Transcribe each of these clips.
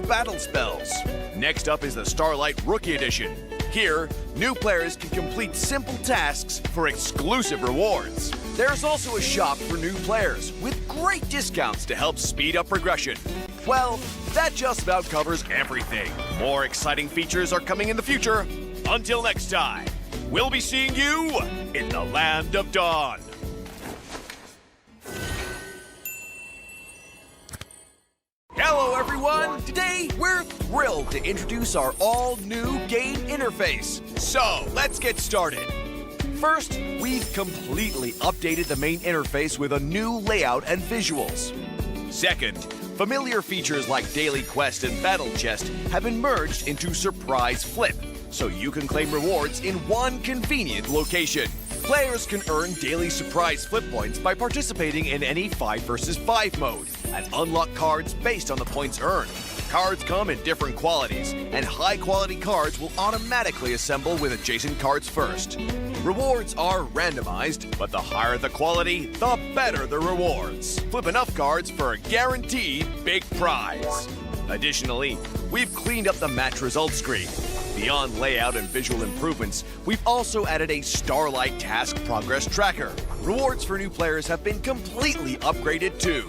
battle spells. Next up is the Starlight Rookie Edition. Here, new players can complete simple tasks for exclusive rewards. There's also a shop for new players with great discounts to help speed up progression. Well, that just about covers everything. More exciting features are coming in the future. Until next time, we'll be seeing you in the Land of Dawn. Hello everyone! Today we're thrilled to introduce our all-new game interface. So let's get started. First, we've completely updated the main interface with a new layout and visuals. Second, familiar features like Daily Quest and Battle Chest have been merged into Surprise Flip, so you can claim rewards in one convenient location. Players can earn daily surprise flip points by participating in any 5 vs 5 mode and unlock cards based on the points earned. Cards come in different qualities, and high-quality cards will automatically assemble with adjacent cards first. Rewards are randomized, but the higher the quality, the better the rewards. Flip enough cards for a guaranteed big prize. Additionally, we've cleaned up the match results screen. Beyond layout and visual improvements, we've also added a Starlight Task Progress Tracker. Rewards for new players have been completely upgraded too.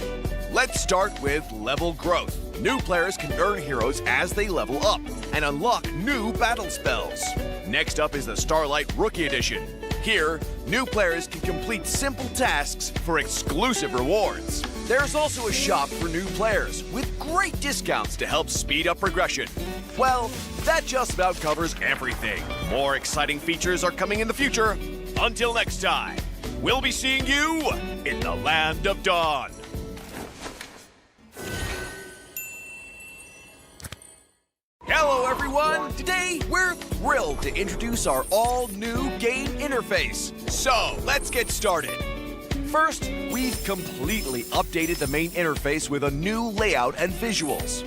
Let's start with level growth. New players can earn heroes as they level up and unlock new battle spells. Next up is the Starlight Rookie Edition. Here, new players can complete simple tasks for exclusive rewards. There's also a shop for new players with great discounts to help speed up progression. Well, that just about covers everything. More exciting features are coming in the future. Until next time, we'll be seeing you in the Land of Dawn. Hello everyone! Today we're thrilled to introduce our all-new game interface. So let's get started. First, we've completely updated the main interface with a new layout and visuals.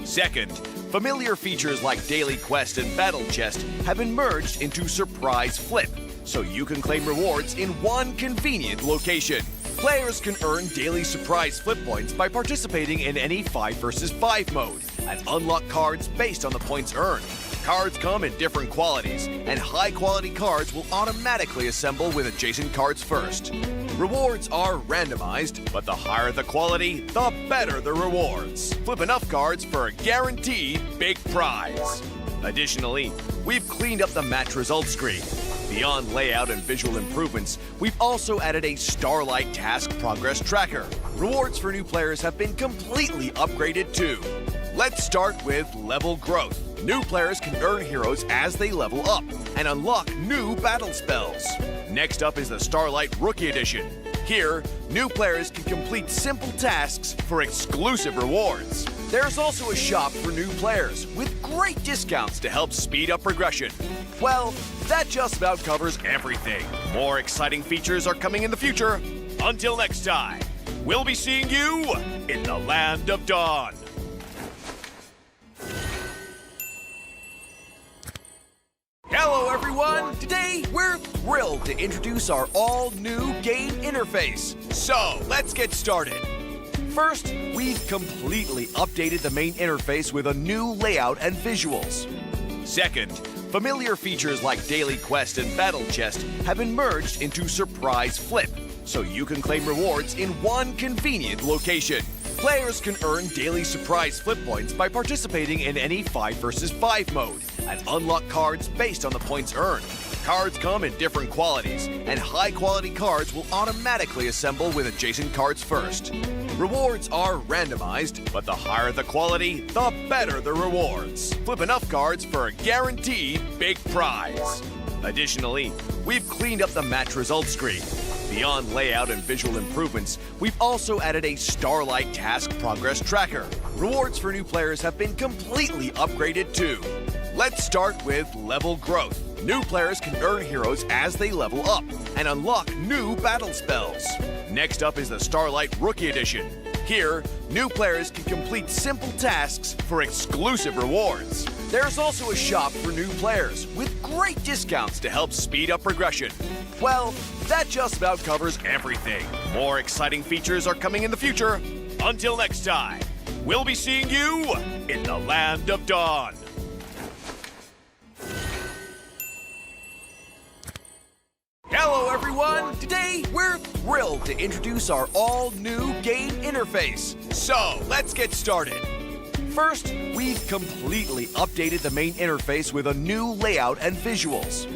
Second, familiar features like Daily Quest and Battle Chest have been merged into Surprise Flip, so you can claim rewards in one convenient location. Players can earn daily surprise flip points by participating in any 5 vs 5 mode and unlock cards based on the points earned. Cards come in different qualities, and high-quality cards will automatically assemble with adjacent cards first. Rewards are randomized, but the higher the quality, the better the rewards. Flip enough cards for a guaranteed big prize. Additionally, we've cleaned up the match results screen. Beyond layout and visual improvements, we've also added a Starlight Task Progress Tracker. Rewards for new players have been completely upgraded too. Let's start with level growth. New players can earn heroes as they level up and unlock new battle spells. Next up is the Starlight Rookie Edition. Here, new players can complete simple tasks for exclusive rewards. There's also a shop for new players with great discounts to help speed up progression. Well, that just about covers everything. More exciting features are coming in the future. Until next time, we'll be seeing you in the Land of Dawn. Hello everyone! Today we're thrilled to introduce our all-new game interface. So let's get started. First, we've completely updated the main interface with a new layout and visuals. Second, familiar features like Daily Quest and Battle Chest have been merged into Surprise Flip, so you can claim rewards in one convenient location. Players can earn daily surprise flip points by participating in any 5 vs 5 mode and unlock cards based on the points earned. Cards come in different qualities, and high-quality cards will automatically assemble with adjacent cards first. Rewards are randomized, but the higher the quality, the better the rewards. Flip enough cards for a guaranteed big prize. Additionally, we've cleaned up the match results screen. Beyond layout and visual improvements, we've also added a Starlight Task Progress Tracker. Rewards for new players have been completely upgraded too. Let's start with level growth. New players can earn heroes as they level up and unlock new battle spells. Next up is the Starlight Rookie Edition. Here, new players can complete simple tasks for exclusive rewards. There's also a shop for new players with great discounts to help speed up progression. Well, that just about covers everything. More exciting features are coming in the future. Until next time, we'll be seeing you in the land of dawn. Hello everyone! Today we're thrilled to introduce our all-new game interface. So let's get started. First, we've completely updated the main interface with a new layout and visuals.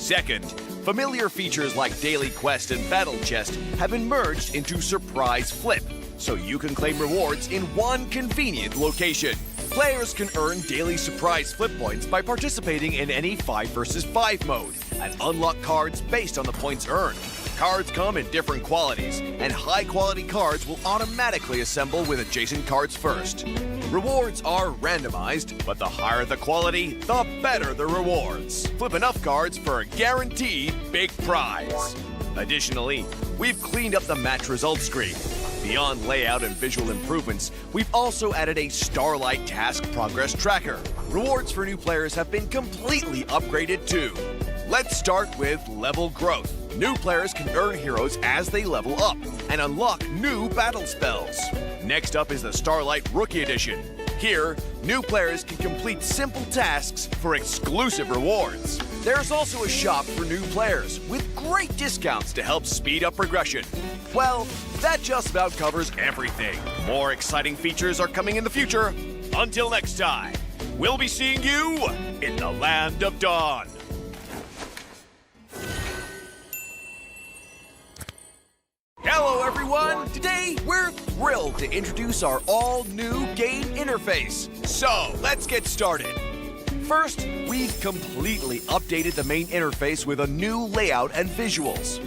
Second, familiar features like Daily Quest and Battle Chest have been merged into Surprise Flip, so you can claim rewards in one convenient location. Players can earn daily Surprise Flip points by participating in any 5 vs 5 mode and unlock cards based on the points earned. Cards come in different qualities, and high-quality cards will automatically assemble with adjacent cards first. Rewards are randomized, but the higher the quality, the better the rewards. Flip enough cards for a guaranteed big prize. Additionally, we've cleaned up the match results screen. Beyond layout and visual improvements, we've also added a Starlight Task Progress Tracker. Rewards for new players have been completely upgraded too. Let's start with level growth. New players can earn heroes as they level up and unlock new battle spells. Next up is the Starlight Rookie Edition. Here, new players can complete simple tasks for exclusive rewards. There's also a shop for new players with great discounts to help speed up progression. Well, that just about covers everything. More exciting features are coming in the future. Until next time, we'll be seeing you in the land of dawn. Hello everyone! Today we're thrilled to introduce our all-new game interface. So let's get started. First, we've completely updated the main interface with a new layout and visuals.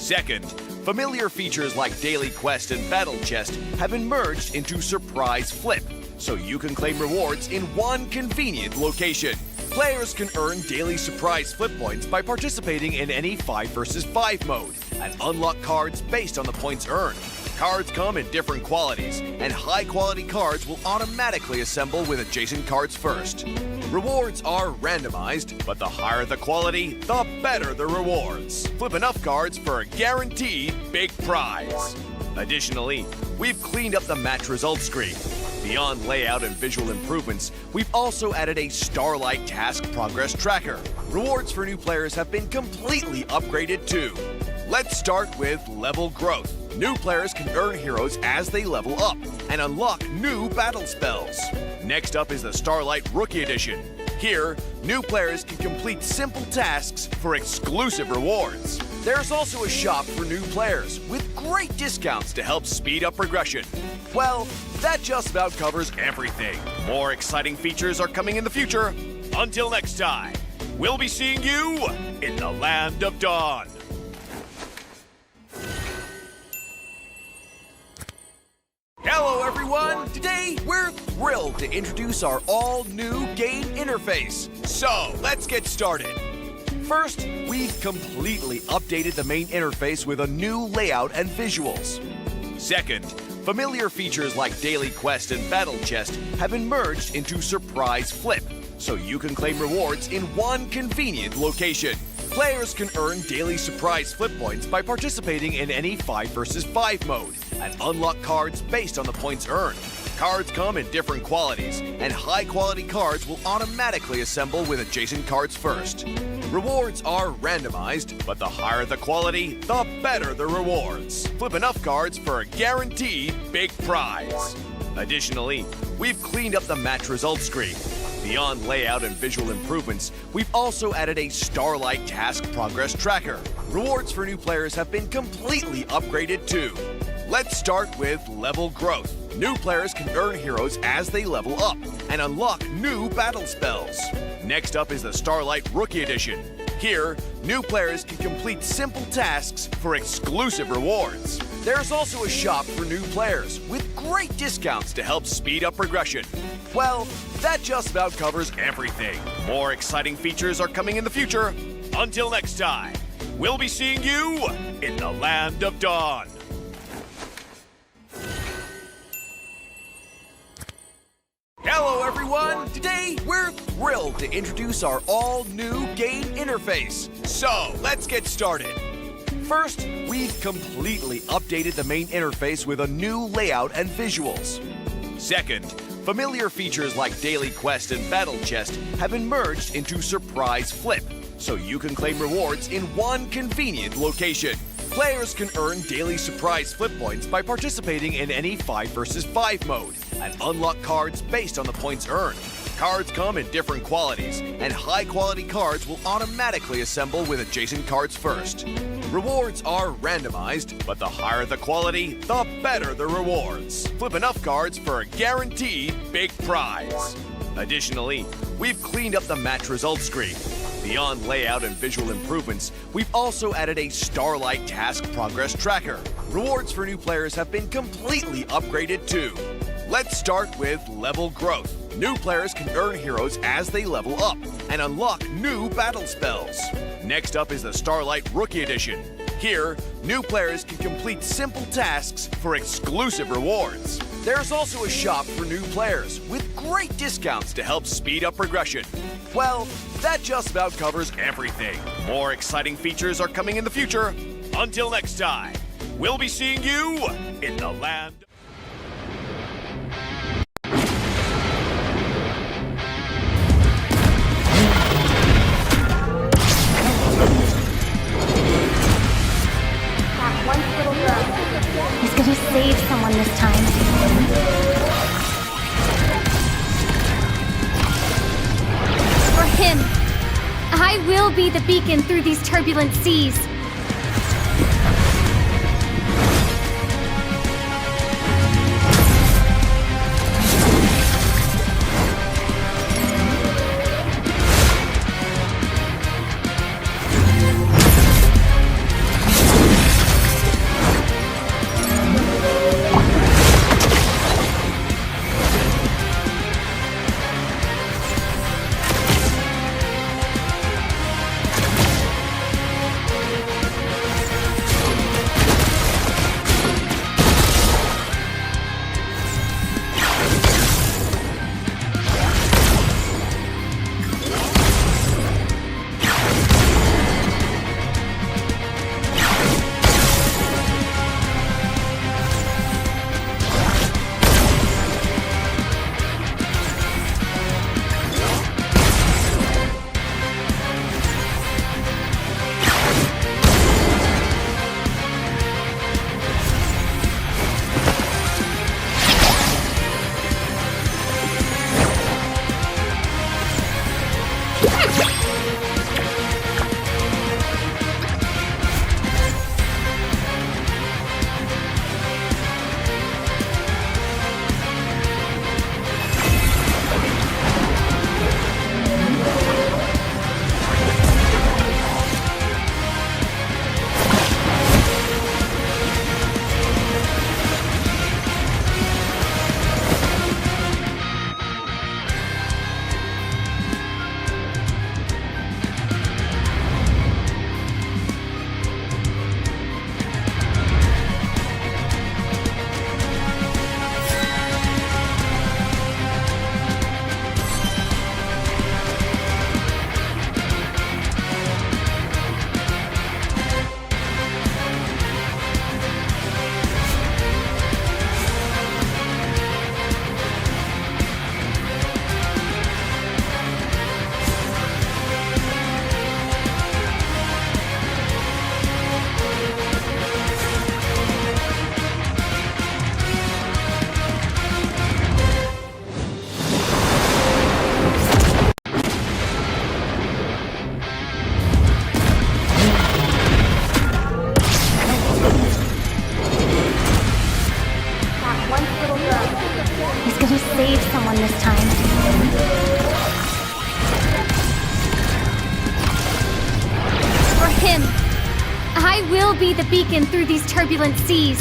Second, familiar features like Daily Quest and Battle Chest have been merged into Surprise Flip, so you can claim rewards in one convenient location. Players can earn daily Surprise Flip points by participating in any 5 vs 5 mode and unlock cards based on the points earned. Cards come in different qualities, and high-quality cards will automatically assemble with adjacent cards first. Rewards are randomized, but the higher the quality, the better the rewards. Flip enough cards for a guaranteed big prize. Additionally, we've cleaned up the match results screen. Beyond layout and visual improvements, we've also added a Starlight Task Progress Tracker. Rewards for new players have been completely upgraded too. Let's start with level growth. New players can earn heroes as they level up and unlock new battle spells. Next up is the Starlight Rookie Edition. Here, new players can complete simple tasks for exclusive rewards. There's also a shop for new players with great discounts to help speed up progression. Well, that just about covers everything. More exciting features are coming in the future. Until next time, we'll be seeing you in the land of dawn. Hello everyone! Today we're thrilled to introduce our all-new game interface. So let's get started. First, we've completely updated the main interface with a new layout and visuals. Second, familiar features like Daily Quest and Battle Chest have been merged into Surprise Flip, so you can claim rewards in one convenient location. Players can earn daily Surprise Flip points by participating in any 5 vs 5 mode and unlock cards based on the points earned. Cards come in different qualities, and high-quality cards will automatically assemble with adjacent cards first. Rewards are randomized, but the higher the quality, the better the rewards. Flip enough cards for a guaranteed big prize. Additionally, we've cleaned up the match results screen. Beyond layout and visual improvements, we've also added a Starlight Task Progress Tracker. Rewards for new players have been completely upgraded too. Let's start with level growth. New players can earn heroes as they level up and unlock new battle spells. Next up is the Starlight Rookie Edition. Here, new players can complete simple tasks for exclusive rewards. There's also a shop for new players with great discounts to help speed up progression. Well, that just about covers everything. More exciting features are coming in the future. Until next time, we'll be seeing you in the land of dawn. Hello everyone! Today we're thrilled to introduce our all-new game interface. So let's get started. First, we've completely updated the main interface with a new layout and visuals. Second, Familiar features like Daily Quest and Battle Chest have been merged into Surprise Flip, so you can claim rewards in one convenient location. Players can earn daily Surprise Flip points by participating in any 5 vs 5 mode and unlock cards based on the points earned. Cards come in different qualities, and high-quality cards will automatically assemble with adjacent cards first. Rewards are randomized, but the higher the quality, the better the rewards. Flip enough cards for a guaranteed big prize. Additionally, we've cleaned up the match results screen. Beyond layout and visual improvements, we've also added a Starlight Task Progress Tracker. Rewards for new players have been completely upgraded too. Let's start with level growth. New players can earn heroes as they level up and unlock new battle spells. Next up is the Starlight Rookie Edition. Here, new players can complete simple tasks for exclusive rewards. There's also a shop for new players with great discounts to help speed up progression. Well, that just about covers everything. More exciting features are coming in the future. Until next time, we'll be seeing you in the land. He's gonna save someone this time. For him, I will be the beacon through these turbulent seas. I will be the beacon through these turbulent seas.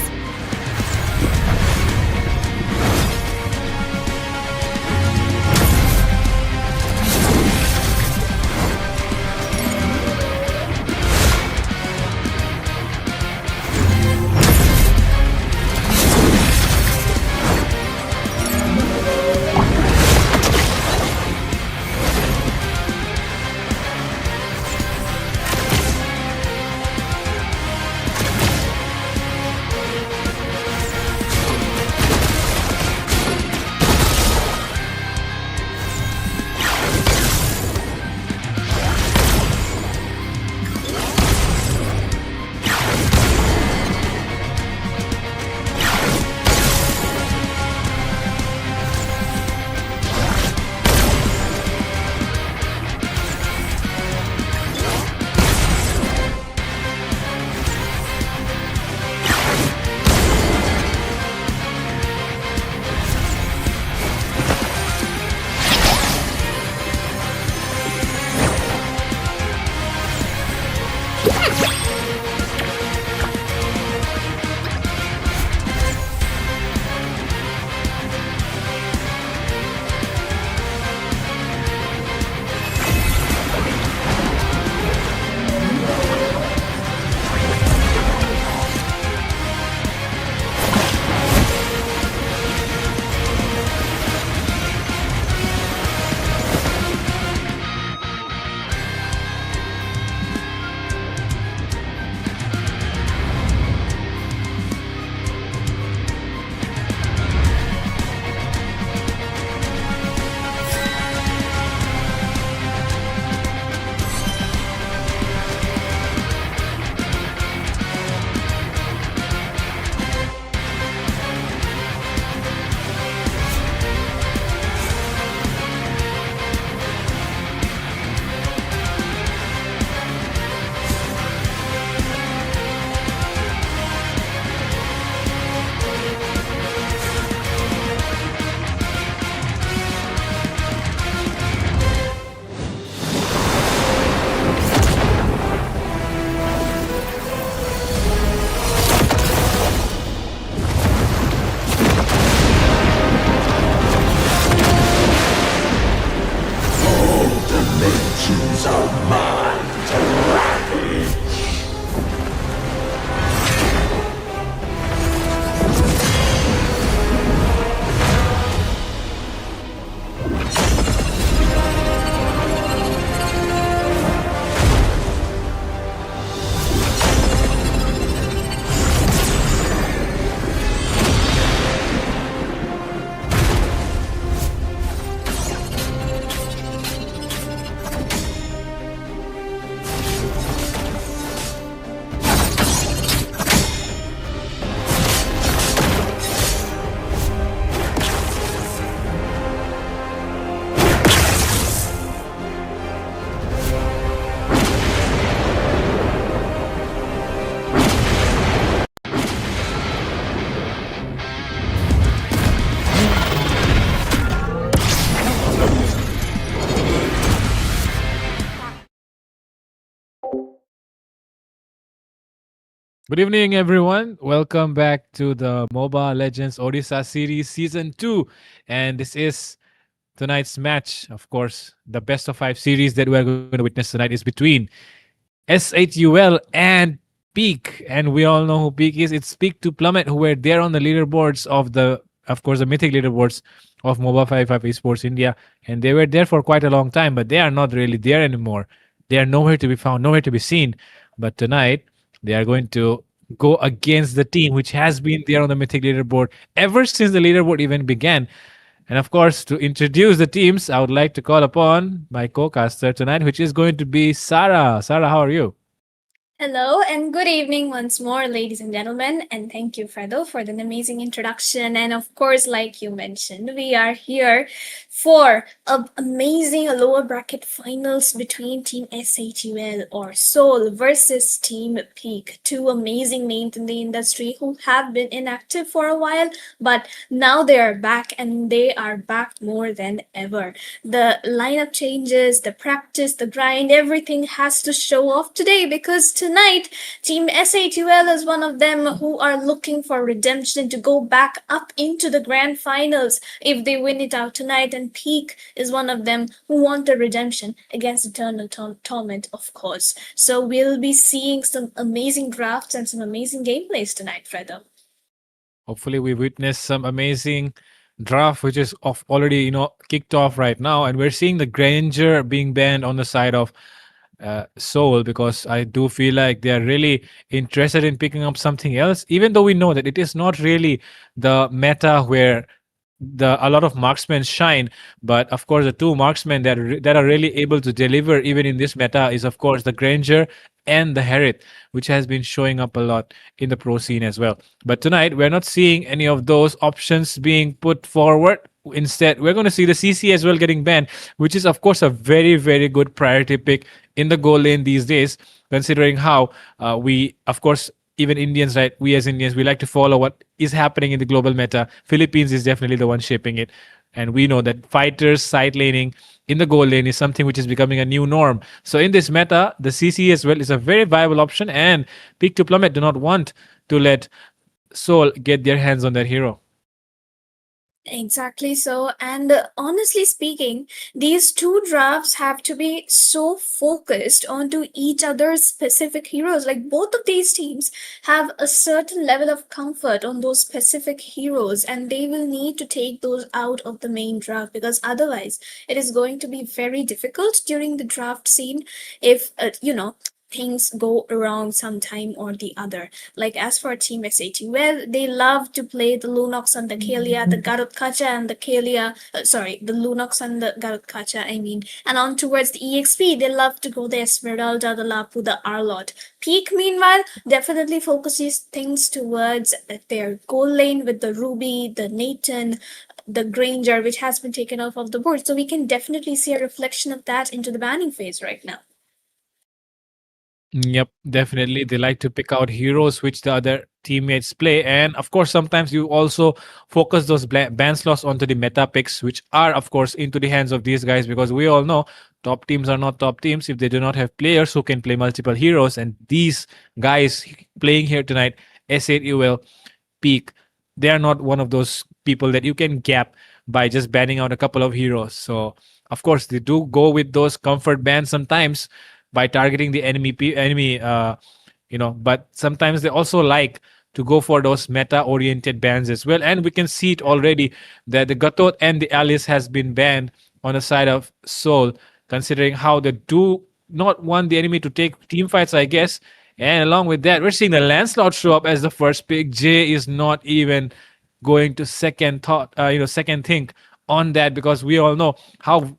Good evening, everyone. Welcome back to the Mobile Legends Odisha series season 2. And this is tonight's match. Of course, the best of 5 series that we're going to witness tonight is between S8UL and Peak. And we all know who Peak is. It's Peak to Plummet, who were there on the leaderboards of course, the mythic leaderboards of Mobile 55 Esports India. And they were there for quite a long time, but they are not really there anymore. They are nowhere to be found, nowhere to be seen. But tonight, they are going to go against the team which has been there on the mythic leaderboard ever since the leaderboard even began. And of course, to introduce the teams, I would like to call upon my co-caster tonight, which is going to be Sarah. Sarah, how are you? Hello and good evening once more, ladies and gentlemen. And thank you, Fredo, for the amazing introduction. And of course, like you mentioned, we are here for an amazing lower bracket finals between Team SHUL or Seoul versus Team Peak. Two amazing names in the industry who have been inactive for a while, but now they are back and they are back more than ever. The lineup changes, the practice, the grind, everything has to show off today because tonight Team SHUL is one of them who are looking for redemption to go back up into the grand finals if they win it out tonight, and Peak is one of them who want a redemption against Eternal Torment, of course. So we'll be seeing some amazing drafts and some amazing gameplays tonight, Fredo. Hopefully, we witness some amazing draft, which is already kicked off right now, and we're seeing the Granger being banned on the side of Seoul because I do feel like they are really interested in picking up something else, even though we know that it is not really the meta where a lot of marksmen shine. But of course, the two marksmen that are really able to deliver even in this meta is of course the Granger and the Herith, which has been showing up a lot in the pro scene as well. But tonight we're not seeing any of those options being put forward. Instead, we're going to see the CC as well getting banned, which is of course a very, very good priority pick in the goal lane these days, considering how we, of course, even Indians, right? We as Indians, we like to follow what is happening in the global meta. Philippines is definitely the one shaping it. And we know that fighters side laning in the goal lane is something which is becoming a new norm. So in this meta, the CC as well is a very viable option. And Peak to Plummet do not want to let Seoul get their hands on that hero. Exactly so. And honestly speaking, these two drafts have to be so focused onto each other's specific heroes. Like both of these teams have a certain level of comfort on those specific heroes, and they will need to take those out of the main draft because otherwise it is going to be very difficult during the draft scene if, things go wrong sometime or the other. Like as for Team SAT, well, they love to play the Lunox and the Kalia, the Garut Kacha and the Kalia, the Lunox and the Garut Kacha, I mean. And on towards the EXP, they love to go the Esmeralda, the Lapu, the Arlot. Peak, meanwhile, definitely focuses things towards their goal lane with the Ruby, the Nathan, the Granger, which has been taken off of the board. So we can definitely see a reflection of that into the banning phase right now. Yep, definitely. They like to pick out heroes which the other teammates play. And of course, sometimes you also focus those ban slots onto the meta picks, which are, of course, into the hands of these guys because we all know top teams are not top teams if they do not have players who can play multiple heroes. And these guys playing here tonight, S8UL, Peak, they are not one of those people that you can gap by just banning out a couple of heroes. So, of course, they do go with those comfort bans sometimes by targeting the enemy, but sometimes they also like to go for those meta oriented bans as well. And we can see it already that the Gatot and the Alice has been banned on the side of Seoul, considering how they do not want the enemy to take team fights, I guess. And along with that, we're seeing the Lancelot show up as the first pick. Jay is not even going to second think on that because we all know how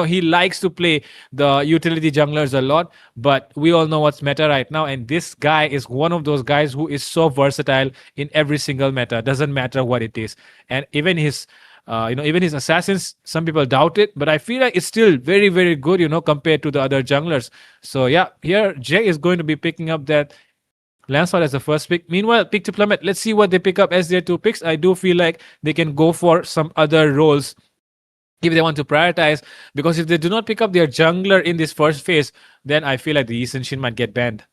he likes to play the utility junglers a lot, but we all know what's meta right now, and this guy is one of those guys who is so versatile in every single meta, doesn't matter what it is. And even his assassins, some people doubt it, but I feel like it's still very, very good, compared to the other junglers. So yeah, here Jay is going to be picking up that Lancelot as the first pick. Meanwhile, Pick to Plummet, let's see what they pick up as their two picks. I do feel like they can go for some other roles if they want to prioritize, because if they do not pick up their jungler in this first phase, then I feel like the Yi Shin might get banned.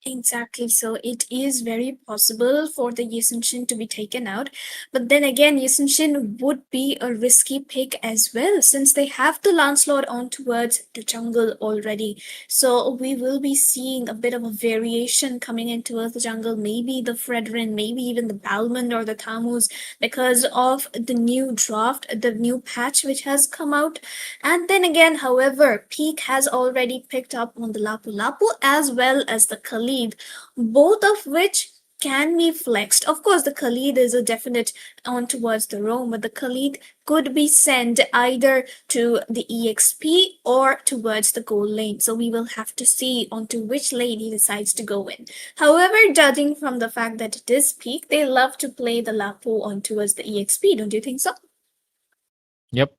Exactly. So it is very possible for the Yusenshin to be taken out. But then again, Yusenshin would be a risky pick as well, since they have the Lancelot on towards the jungle already. So we will be seeing a bit of a variation coming in towards the jungle. Maybe the Fredrin, maybe even the Balmond or the Tamus, because of the new draft, the new patch which has come out. And then again, however, Peak has already picked up on the Lapu Lapu as well as the Khalid, both of which can be flexed. Of course, the Khalid is a definite on towards the roam, but the Khalid could be sent either to the EXP or towards the goal lane. So we will have to see onto which lane he decides to go in. However, judging from the fact that it is Peak, they love to play the Lapu on towards the EXP, don't you think so? Yep.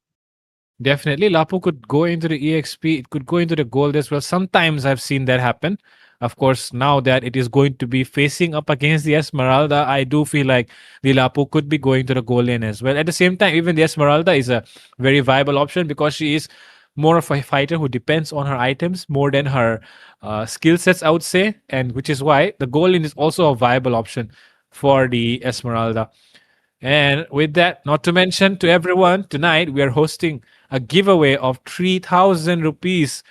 Definitely, Lapu could go into the EXP. It could go into the gold as well. Sometimes I've seen that happen. Of course, now that it is going to be facing up against the Esmeralda, I do feel like the Lapu could be going to the goal lane as well. At the same time, even the Esmeralda is a very viable option because she is more of a fighter who depends on her items more than her skill sets, I would say, and which is why the goal lane is also a viable option for the Esmeralda. And with that, not to mention to everyone, tonight we are hosting a giveaway of 3,000 rupees,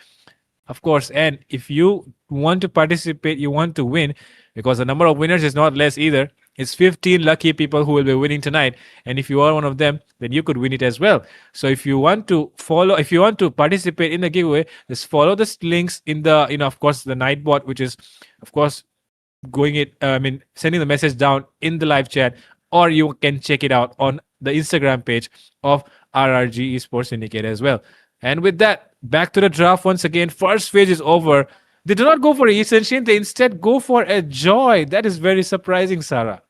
of course. And if you want to participate, you want to win, because the number of winners is not less either. It's 15 lucky people who will be winning tonight. And if you are one of them, then you could win it as well. So if you want to follow, if you want to participate in the giveaway, just follow the links in the, of course, the Nightbot, which is, of course, sending the message down in the live chat, or you can check it out on the Instagram page of RRG Esports Syndicate as well. And with that, back to the draft once again. First phase is over. They do not go for a Essential, they instead go for a Joy. That is very surprising, Sarah.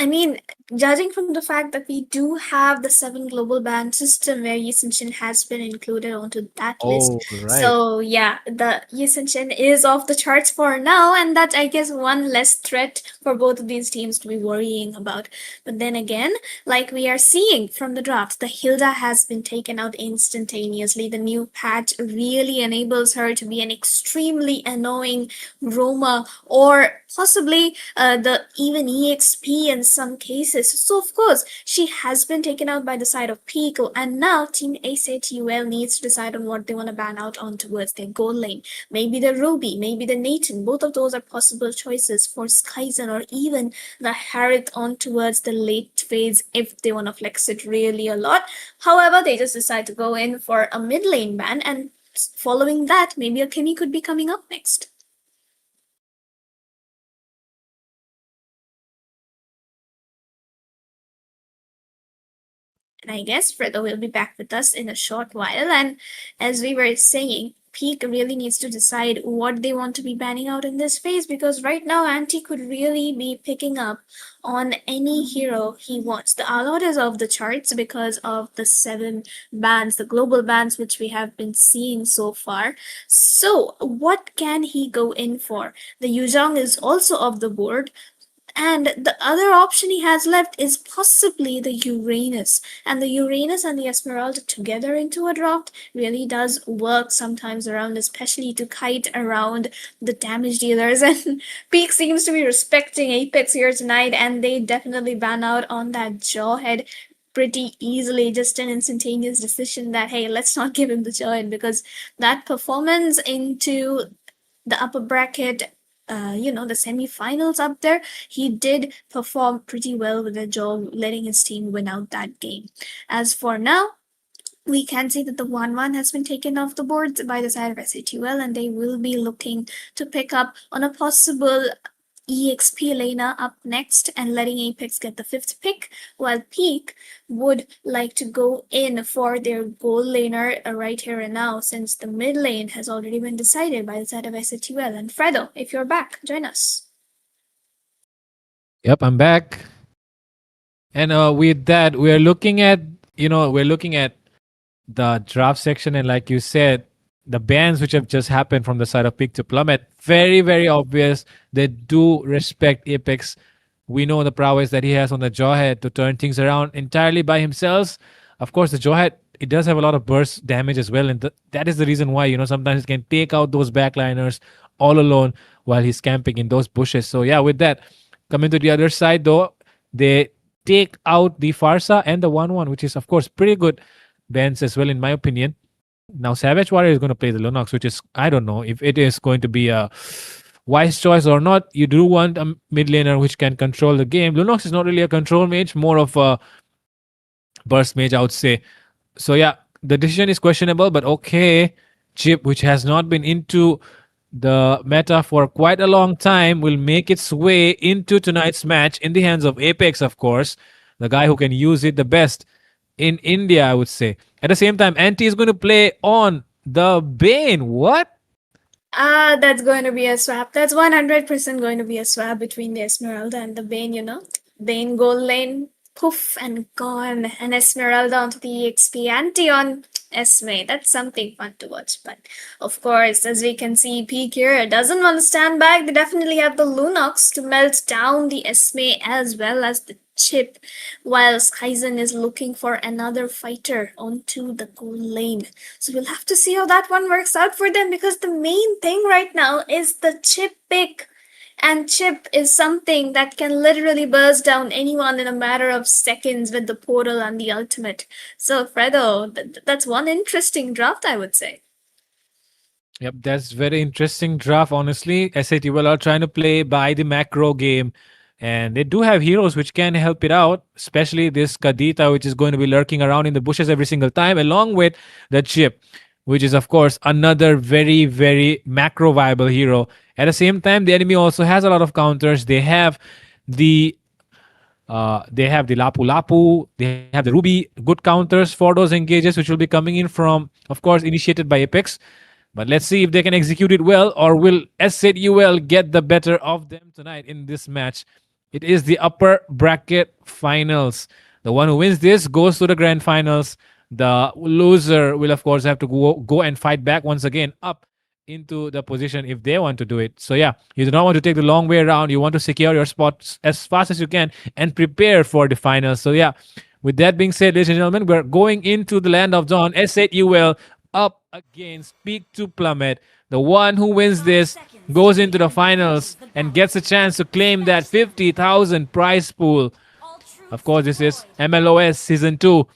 I mean, judging from the fact that we do have the 7 global band system where Yusenshin has been included onto that list. Oh, right. So yeah, the Yusenshin is off the charts for now, and that's, I guess, one less threat for both of these teams to be worrying about. But then again, like we are seeing from the draft, the Hilda has been taken out instantaneously. The new patch really enables her to be an extremely annoying roamer, or possibly the even EXP in some cases. So of course, she has been taken out by the side of Pico, and now Team ACTUL needs to decide on what they want to ban out on towards their goal lane. Maybe the Ruby, maybe the Nathan. Both of those are possible choices for Skyzen, or even the Harith on towards the late phase if they want to flex it really a lot. However, they just decide to go in for a mid lane ban, and following that, maybe a Kimmy could be coming up next. And I guess Fredo will be back with us in a short while. And as we were saying, Peak really needs to decide what they want to be banning out in this phase, because right now Anti could really be picking up on any hero he wants. The Alot is off the charts because of the 7 bans, the global bans, which we have been seeing so far. So what can he go in for? The Yuzhong is also off the board. And the other option he has left is possibly the Uranus. And the Uranus and the Esmeralda together into a draft really does work sometimes around, especially to kite around the damage dealers. And Peak seems to be respecting Apex here tonight, and they definitely ban out on that Jawhead pretty easily. Just an instantaneous decision that, hey, let's not give him the Jawhead, because that performance into the upper bracket, the semi-finals up there, he did perform pretty well with the job, letting his team win out that game. As for now, we can see that the 1-1 has been taken off the board by the side of SATUL, and they will be looking to pick up on a possible EXP laner up next and letting Apex get the 5th pick, while Peak would like to go in for their goal laner right here and now, since the mid lane has already been decided by the side of SATUL. And Fredo, if you're back, join us. Yep, I'm back. And with that, we're looking at the draft section, and like you said, the bans which have just happened from the side of Peak to Plummet, very, very obvious. They do respect Apex. We know the prowess that he has on the Jawhead to turn things around entirely by himself. Of course, the Jawhead it does have a lot of burst damage as well, and that is the reason why sometimes it can take out those backliners all alone while he's camping in those bushes. So yeah, with that, coming to the other side though, they take out the Farsa and the 1-1, which is of course pretty good bans as well in my opinion. Now Savage Warrior is going to play the Lunox, which is, I don't know if it is going to be a wise choice or not. You do want a mid laner which can control the game. Lunox is not really a control mage, more of a burst mage, I would say. So yeah, the decision is questionable, but okay. Chip, which has not been into the meta for quite a long time, will make its way into tonight's match in the hands of Apex, of course, the guy who can use it the best in India, I would say. At the same time, Anti is going to play on the Bane. What? That's going to be a swap. That's 100% going to be a swap between the Esmeralda and the Bane, Bane gold lane, poof, and gone. And Esmeralda onto the EXP. Anti on Esme. That's something fun to watch. But of course, as we can see, Peak here doesn't want to stand back. They definitely have the Lunox to melt down the Esme as well as the Chip, whilst Kaizen is looking for another fighter onto the gold lane. So we'll have to see how that one works out for them, because the main thing right now is the Chip pick. And Chip is something that can literally burst down anyone in a matter of seconds with the portal and the ultimate. So Fredo, that's one interesting draft, I would say. Yep, that's very interesting draft, honestly. SATWL are trying to play by the macro game, and they do have heroes which can help it out, especially this Kadita, which is going to be lurking around in the bushes every single time, along with the Chip, which is, of course, another very, very macro viable hero. At the same time, the enemy also has a lot of counters. They have the Lapu Lapu, they have the Ruby, good counters for those engages, which will be coming in from, of course, initiated by Apex. But let's see if they can execute it well, or will SATUL get the better of them tonight in this match. It is the upper bracket finals. The one who wins this goes to the grand finals. The loser will, of course, have to go and fight back once again up into the position if they want to do it. So yeah, you do not want to take the long way around. You want to secure your spots as fast as you can and prepare for the finals. So yeah, with that being said, ladies and gentlemen, we're going into the land of Dawn. SATUL up against Peak to Plummet. The one who wins this goes into the finals and gets a chance to claim that 50,000 prize pool. Of course, this is MLOS Season 2,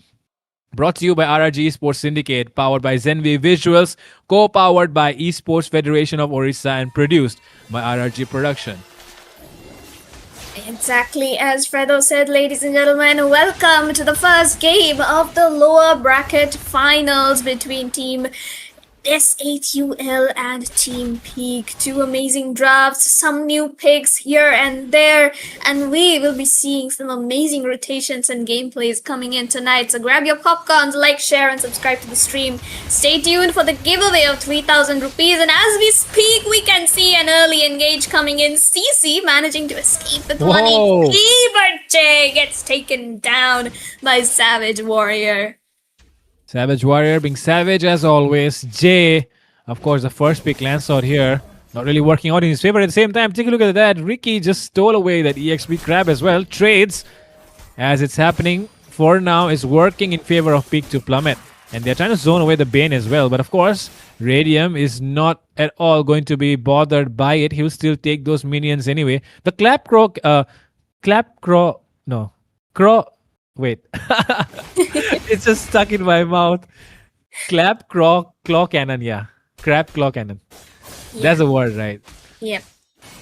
brought to you by RRG Esports Syndicate, powered by Zenvy Visuals, co-powered by Esports Federation of Odisha, and produced by RRG Production. Exactly as Fredo said, ladies and gentlemen, welcome to the first game of the lower bracket finals between Team SATUL and Team Peak. Two amazing drafts, some new picks here and there, and we will be seeing some amazing rotations and gameplays coming in tonight. So grab your popcorns, like, share, and subscribe to the stream. Stay tuned for the giveaway of 3,000 rupees. And as we speak, we can see an early engage coming in. CC managing to escape with 1 EP, but Jay gets taken down by Savage Warrior. Savage Warrior being savage as always. Jay, of course, the first pick lands out here. Not really working out in his favor. At the same time, take a look at that. Ricky just stole away that EXP crab as well. Trades as it's happening for now is working in favor of Peak to Plummet. And they're trying to zone away the Bane as well. But of course, Radium is not at all going to be bothered by it. He'll still take those minions anyway. The Wait. It's just stuck in my mouth. Claw cannon, yeah. Crab claw cannon. Yeah. That's a word, right? Yep.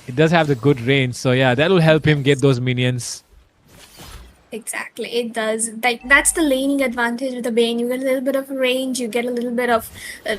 It does have the good range, so yeah, that will help him get those minions. Exactly, it does. That's the laning advantage with the Bane. You get a little bit of range, you get a little bit of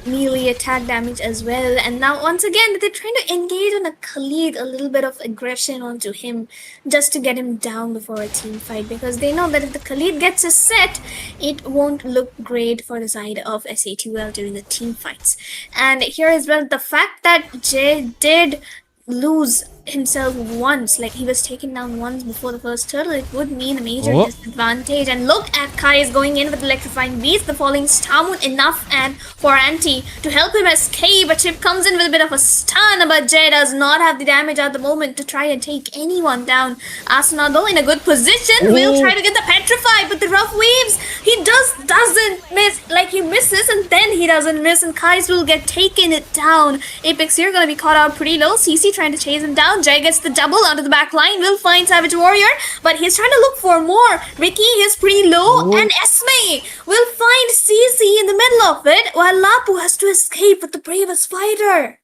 melee attack damage as well. And now, once again, they're trying to engage on a Khalid, a little bit of aggression onto him, just to get him down before a team fight. Because they know that if the Khalid gets a set, it won't look great for the side of SATUL during the team fights. And here as well, the fact that Jay did lose himself once, like he was taken down once before the first turtle, it would mean a major Oh. disadvantage. And look at Kai is going in with electrifying beats, the falling star moon enough and for Anti to help him escape. But Chip comes in with a bit of a stun, but Jay does not have the damage at the moment to try and take anyone down. Asuna though in a good position, will try to get the petrified, but the rough waves, he doesn't miss, like he misses and then he doesn't miss, and Kais will get taken it down. Apex here gonna be caught out pretty low. CC trying to chase him down. Jay gets the double onto the back line, will find Savage Warrior, but he's trying to look for more. Ricky is pretty low, and Esme will find CC in the middle of it, while Lapu has to escape with the bravest fighter.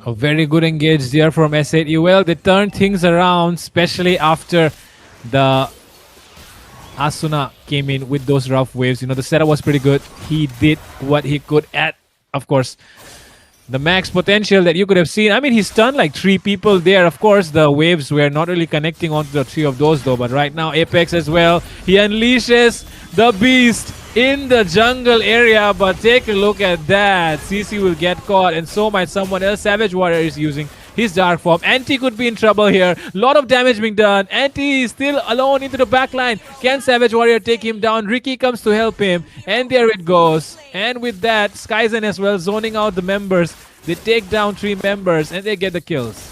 A very good engage there from S8UL. They turned things around, especially after the Asuna came in with those rough waves. You know, the setup was pretty good. He did what he could at, of course, the max potential that you could have seen. I mean, he stunned like 3 people there. Of course, the waves were not really connecting onto the 3 of those though. But right now, Apex as well. He unleashes the beast in the jungle area. But take a look at that. CC will get caught, and so might someone else. Savage Warrior is using his dark form. Anti could be in trouble here. Lot of damage being done. Anti is still alone into the backline. Can Savage Warrior take him down? Ricky comes to help him, and there it goes. And with that, Skyzen as well zoning out the members. They take down 3 members and they get the kills.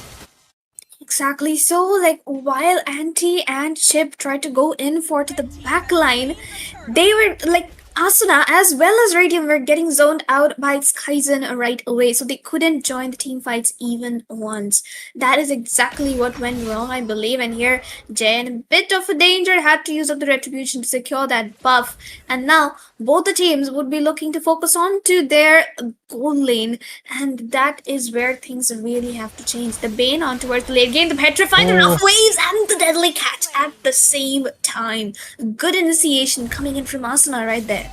Exactly. So, like, while Anti and Chip tried to go in for to the back line, they were like Asuna as well as Radium were getting zoned out by Skyzen right away, so they couldn't join the team fights even once. That is exactly what went wrong, I believe. And here, Jay in a bit of a danger, had to use up the retribution to secure that buff. And now, both the teams would be looking to focus on to their gold lane, and that is where things really have to change. The Bane on towards the late game, the Petrify, the rough waves, and the deadly catch at the same time. Good initiation coming in from Asuna right there.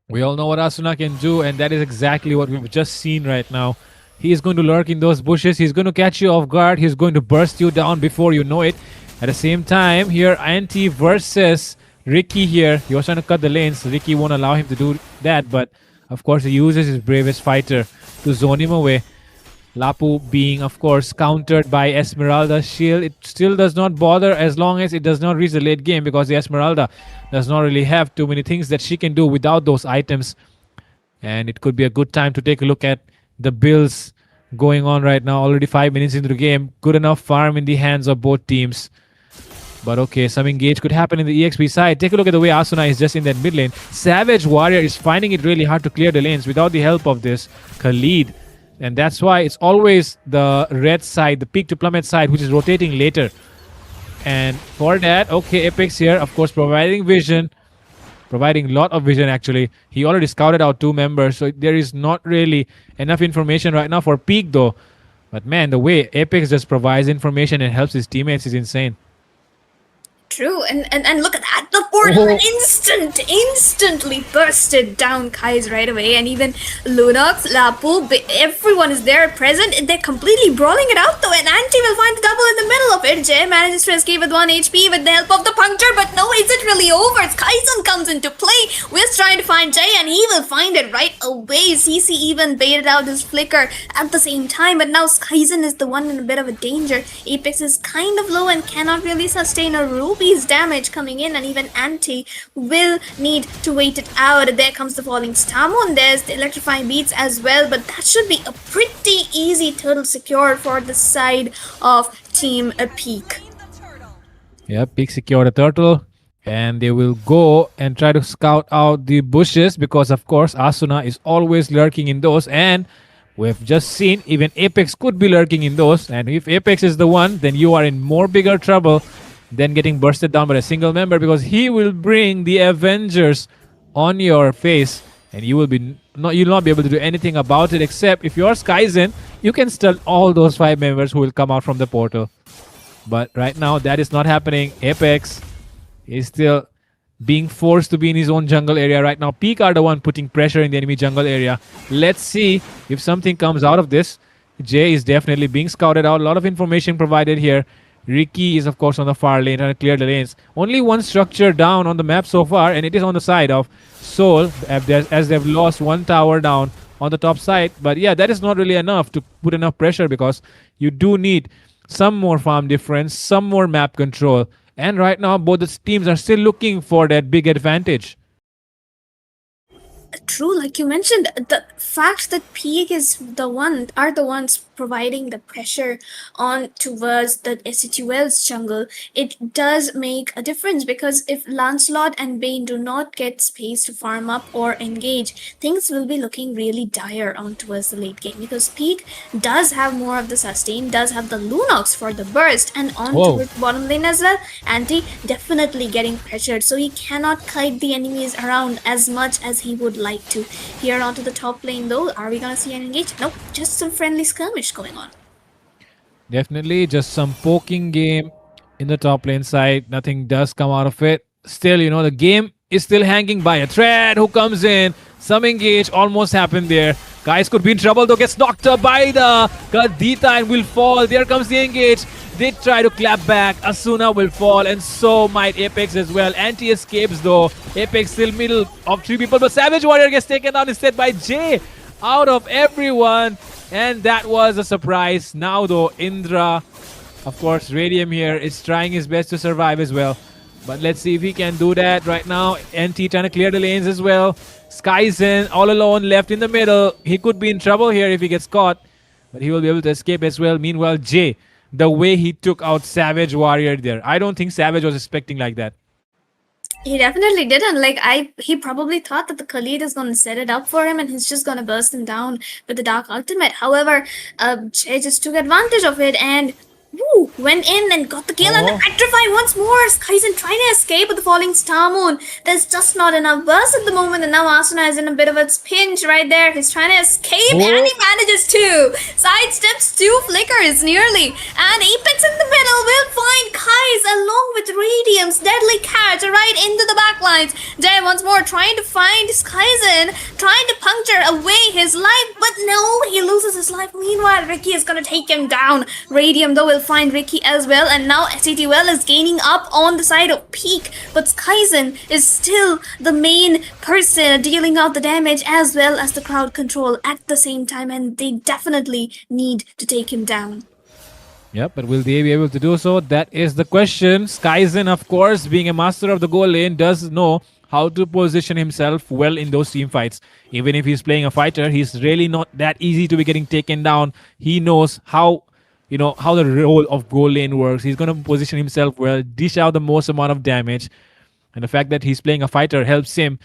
We all know what Asuna can do, and that is exactly what we've just seen right now. He is going to lurk in those bushes. He's going to catch you off guard. He's going to burst you down before you know it. At the same time, here, Anti versus Ricky here. He was trying to cut the lanes. Ricky won't allow him to do that, but of course, he uses his bravest fighter to zone him away. Lapu being, of course, countered by Esmeralda's shield. It still does not bother as long as it does not reach the late game, because the Esmeralda does not really have too many things that she can do without those items. And it could be a good time to take a look at the builds going on right now. Already 5 minutes into the game. Good enough farm in the hands of both teams. But okay, some engage could happen in the EXP side. Take a look at the way Asuna is just in that mid lane. Savage Warrior is finding it really hard to clear the lanes without the help of this Khalid. And that's why it's always the red side, the peak to plummet side, which is rotating later. And for that, okay, Apex here, of course, providing vision. Providing a lot of vision, actually. He already scouted out 2 members, so there is not really enough information right now for peak, though. But man, the way Apex just provides information and helps his teammates is insane. True, and look at that, the portal instantly bursted down Kai's right away, and even Lunox, Lapu, everyone is there present, and they're completely brawling it out though, and Anti will find the double in the middle of it. Jay manages to escape with 1 HP with the help of the puncture, but no, is it really over? Kaizen comes into play. We're trying to find Jay, and he will find it right away. CC even baited out his flicker at the same time, but now Kaizen is the one in a bit of a danger. Apex is kind of low and cannot really sustain a Ruby's damage coming in, and even Anti will need to wait it out. There comes the falling star moon. There's the electrifying beats as well, but that should be a pretty easy turtle secure for the side of Team Peak. Yeah, Peak secured a turtle, and they will go and try to scout out the bushes, because of course Asuna is always lurking in those, and we've just seen even Apex could be lurking in those. And if Apex is the one, then you are in more bigger trouble than getting bursted down by a single member, because he will bring the Avengers on your face, and you will be you'll not be able to do anything about it, except if you're Skyzen, you can stun all those 5 members who will come out from the portal. But right now, that is not happening. Apex is still being forced to be in his own jungle area right now. Peak are the one putting pressure in the enemy jungle area. Let's see if something comes out of this. Jay is definitely being scouted out. A lot of information provided here. Ricky is, of course, on the far lane trying to clear the lanes. Only one structure down on the map so far, and it is on the side of Soul, as they've lost 1 tower down on the top side. But yeah, that is not really enough to put enough pressure because you do need some more farm difference, some more map control. And right now, both the teams are still looking for that big advantage. True, like you mentioned, the fact that Peak is the ones providing the pressure on towards the SCTUL's jungle, it does make a difference because if Lancelot and Bane do not get space to farm up or engage, things will be looking really dire on towards the late game because Peak does have more of the sustain, does have the Lunox for the burst, and on Whoa. towards bottom lane as well. Anti definitely getting pressured, so he cannot kite the enemies around as much as he would like to. Here onto the top lane though, are we gonna see an engage? Nope, just some friendly skirmish going on. Definitely just some poking game in the top lane side. Nothing does come out of it. Still, the game is still hanging by a thread. Who comes in? Some engage almost happened there. Guys could be in trouble though. Gets knocked up by the Kadita and will fall. There comes the engage. They try to clap back. Asuna will fall and so might Apex as well. Anti escapes though. Apex still middle of 3 people. But Savage Warrior gets taken down instead by Jay out of everyone. And that was a surprise. Now though, Indra, of course, Radium here is trying his best to survive as well. But let's see if he can do that right now. NT trying to clear the lanes as well. Skyzen all alone left in the middle. He could be in trouble here if he gets caught. But he will be able to escape as well. Meanwhile, Jay, the way he took out Savage Warrior there, I don't think Savage was expecting like that. He definitely didn't. He probably thought that the Khalid is gonna set it up for him and he's just gonna burst him down with the Dark Ultimate. However, Jay just took advantage of it and went in and got the kill and Electrify once more. Skyzen trying to escape with the falling Star Moon. There's just not enough burst at the moment and now Asuna is in a bit of a pinch right there. He's trying to escape and he manages to. Sidesteps 2 flickers nearly and Apex in the middle will find Kai's along with Radium's deadly catch right into the backlines. Jay once more trying to find Skyzen, trying to puncture away his life, but no, he loses his life. Meanwhile, Ricky is gonna take him down. Radium though will find Ricky as well, and now SCTUL is gaining up on the side of Peak, but Skyzen is still the main person dealing out the damage as well as the crowd control at the same time, and they definitely need to take him down. Yep, but will they be able to do so? That is the question. Skyzen, of course, being a master of the goal lane, does know how to position himself well in those team fights. Even if he's playing a fighter, he's really not that easy to be getting taken down. He knows how the role of goal lane works. He's going to position himself well, dish out the most amount of damage. And the fact that he's playing a fighter helps him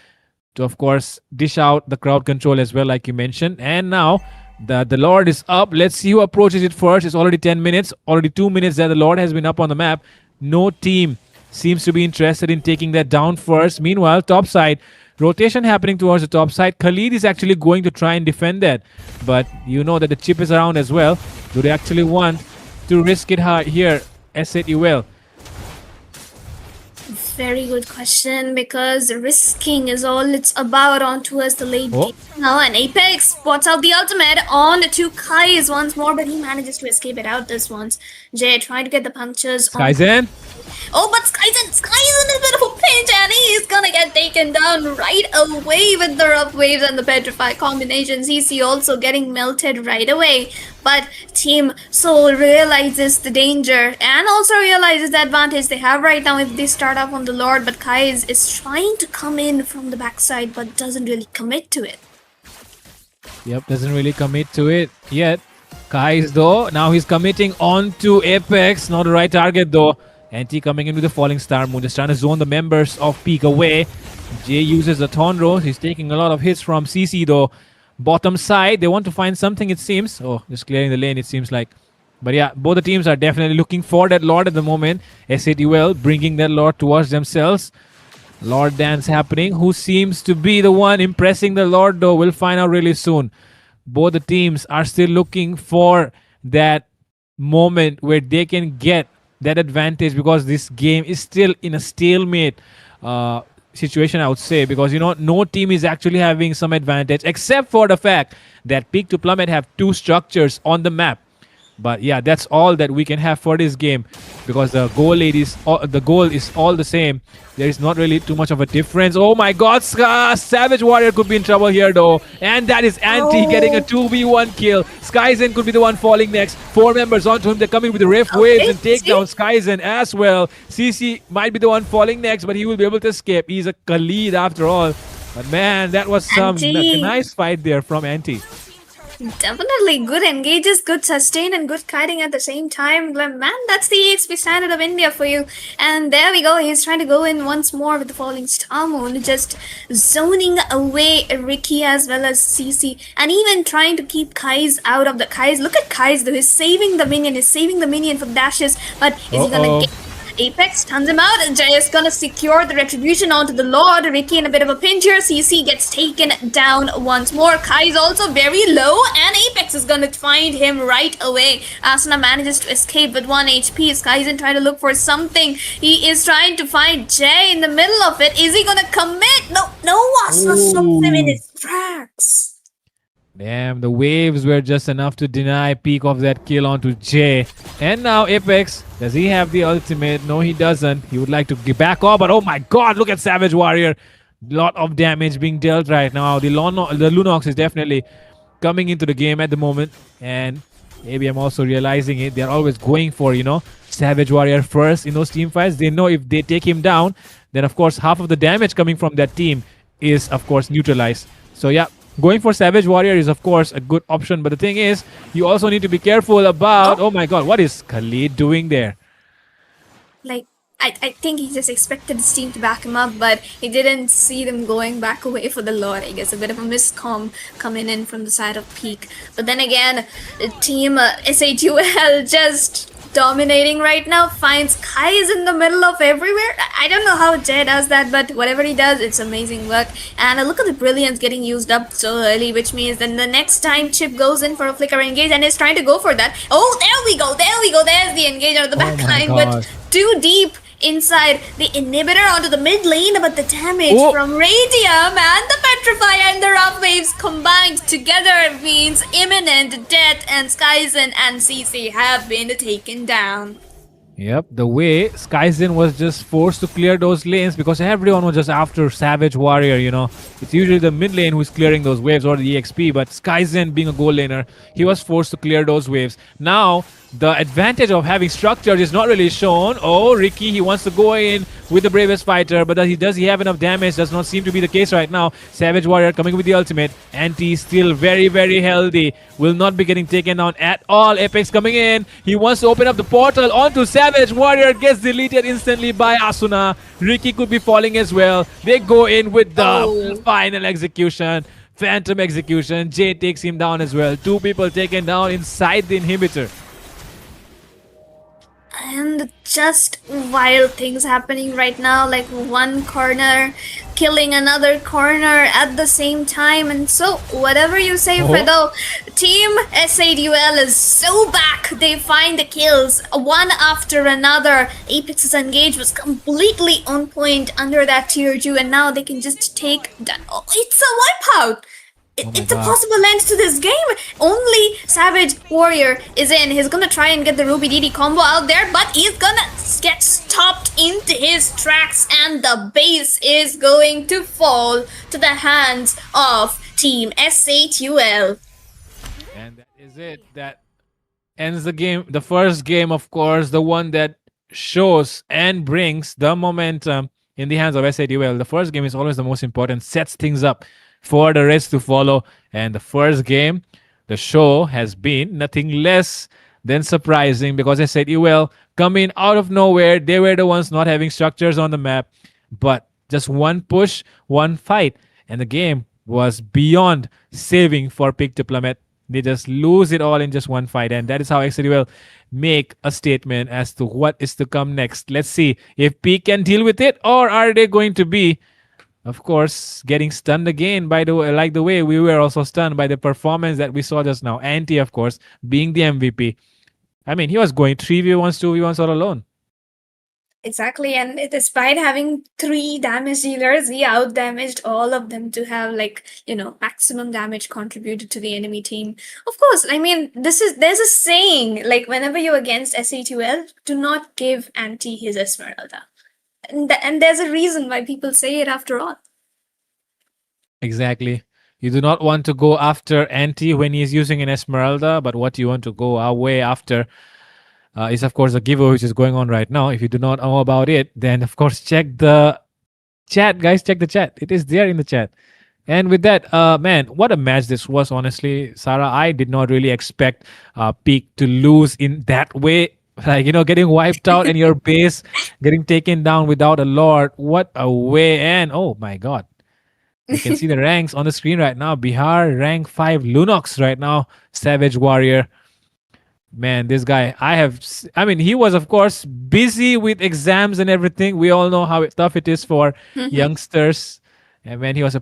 to, of course, dish out the crowd control as well, like you mentioned. And now the Lord is up. Let's see who approaches it first. It's already 10 minutes. Already 2 minutes that the Lord has been up on the map. No team seems to be interested in taking that down first. Meanwhile, top side, rotation happening towards the top side. Khalid is actually going to try and defend that. But you know that the chip is around as well. Do they actually want to risk it hard here? SCTUL. Very good question, because risking is all it's about on towards the late game now, and Apex spots out the ultimate on to Kai's once more, but he manages to escape it out this once. Jay trying to get the punctures on. Skyzen. Oh, but Skyzen is in a bit of a pinch and he's gonna get taken down right away with the rough waves and the petrify combination. CC also getting melted right away. But Team Soul realizes the danger and also realizes the advantage they have right now if they start off on the Lord. But Kai is trying to come in from the backside but doesn't really commit to it. Yep, doesn't really commit to it yet. Kais though, now he's committing on to Apex. Not the right target though. NT coming in with the falling star moon, just trying to zone the members of Peak away. Jay uses the Thornrose. He's taking a lot of hits from CC though. Bottom side, they want to find something it seems. Oh, just clearing the lane it seems like. But yeah, both the teams are definitely looking for that Lord at the moment. SCTUL bringing that Lord towards themselves. Lord dance happening. Who seems to be the one impressing the Lord though? We'll find out really soon. Both the teams are still looking for that moment where they can get that advantage, because this game is still in a stalemate situation, I would say, because no team is actually having some advantage except for the fact that Peak to Plummet have two structures on the map. But yeah, that's all that we can have for this game because the goal is all the same. There is not really too much of a difference. Oh my God, Savage Warrior could be in trouble here though, and that is Anti getting a Oh, 2v1 kill. Skyzen could be the one falling next. 4 members onto him. They're coming with the Rift waves okay. and take See? down Skyzen as well. CC might be the one falling next, but he will be able to escape. He's a Khalid after all. But man, that was some Anti. nice fight there from Anti. Definitely good engages, good sustain, and good kiting at the same time. Like, man, that's the EXP standard of India for you. And there we go. He's trying to go in once more with the falling star moon, just zoning away Ricky as well as CC, and even trying to keep Kai's out of the Kai's. Look at Kai's though. He's saving the minion. He's saving the minion from dashes. But is he gonna Uh-oh. get? Apex stuns him out, and Jay is gonna secure the retribution onto the Lord. Ricky in a bit of a pinch here. CC gets taken down once more. Kai is also very low, and Apex is gonna find him right away. Asuna manages to escape with 1 HP. Skyzen trying to look for something. He is trying to find Jay in the middle of it. Is he gonna commit? No, Asuna stops him in his tracks. Damn, the waves were just enough to deny peak of that kill onto Jay. And now Apex, does he have the ultimate? No, he doesn't. He would like to get back off, but oh my God, look at Savage Warrior. Lot of damage being dealt right now. The Lunox is definitely coming into the game at the moment. And maybe I'm also realizing it. They're always going for, Savage Warrior first in those team fights. They know if they take him down, then of course half of the damage coming from that team is of course neutralized. So yeah, going for Savage Warrior is of course a good option, but the thing is, you also need to be careful about. Oh my God, what is Khalid doing there? Like, I think he just expected his team to back him up, but he didn't see them going back away for the Lord. I guess a bit of a miscom coming in from the side of Peak. But then again, team SATUL just dominating right now. Finds Kai is in the middle of everywhere. I don't know how Jay does that, but whatever he does, it's amazing work. And look at the brilliance getting used up so early, which means then the next time Chip goes in for a flicker engage and is trying to go for that. Oh, there we go. There's the engage out of the back line, but too deep inside the inhibitor onto the mid lane, but the damage from Radium and the Petrify and the Rough Waves combined together means imminent death, and Skyzen and CC have been taken down. Yep, the way Skyzen was just forced to clear those lanes because everyone was just after Savage Warrior, It's usually the mid lane who's clearing those waves or the EXP, but Skyzen being a goal laner, he was forced to clear those waves. Now, the advantage of having structure is not really shown. Oh, Ricky, he wants to go in with the bravest fighter, but does he have enough damage? Does not seem to be the case right now. Savage Warrior coming with the ultimate. Anti still very, very healthy. Will not be getting taken down at all. Apex coming in. He wants to open up the portal onto Savage Warrior. Gets deleted instantly by Asuna. Ricky could be falling as well. They go in with the final execution. Phantom execution. Jay takes him down as well. 2 people taken down inside the inhibitor. And just wild things happening right now, like one corner killing another corner at the same time. And so, whatever you say, Fredo, Team SADUL is so back. They find the kills one after another. Apex's engage was completely on point under that tier 2, and now they can just take down. Oh, it's a wipeout! It's a possible end to this game. Only Savage Warrior is in. He's gonna try and get the Ruby DD combo out there, but he's gonna get stopped into his tracks, and the base is going to fall to the hands of Team SATUL. And that is it. That ends the game. The first game, of course, the one that shows and brings the momentum in the hands of SATUL. The first game is always the most important, sets things up for the rest to follow. And the first game, the show has been nothing less than surprising because I said, well, coming out of nowhere, they were the ones not having structures on the map, but just one push, one fight, and the game was beyond saving for Pick to Plummet. They just lose it all in just one fight, and that is how XWL make a statement as to what is to come next. Let's see if Peak can deal with it, or are they going to be, of course, getting stunned again by the way we were also stunned by the performance that we saw just now. Anti, of course, being the MVP. I mean, he was going 3v1s, 2v1s all alone. Exactly, and despite having three damage dealers, he out damaged all of them to have maximum damage contributed to the enemy team. Of course, I mean there's a saying like whenever you're against SE2L, do not give anti his Esmeralda, and there's a reason why people say it after all. Exactly. You do not want to go after Anti when he's using an Esmeralda, but what you want to go away after is, of course, the giveaway which is going on right now. If you do not know about it, then, of course, check the chat, guys. Check the chat. It is there in the chat. And with that, man, what a match this was, honestly. Sarah, I did not really expect Peak to lose in that way. Like, getting wiped out and your base getting taken down without a lord. What a way. And oh my God. You can see the ranks on the screen right now. Bihar, rank 5, Lunox right now, Savage Warrior. Man, this guy, I mean, he was, of course, busy with exams and everything. We all know how tough it is for youngsters. And when he was,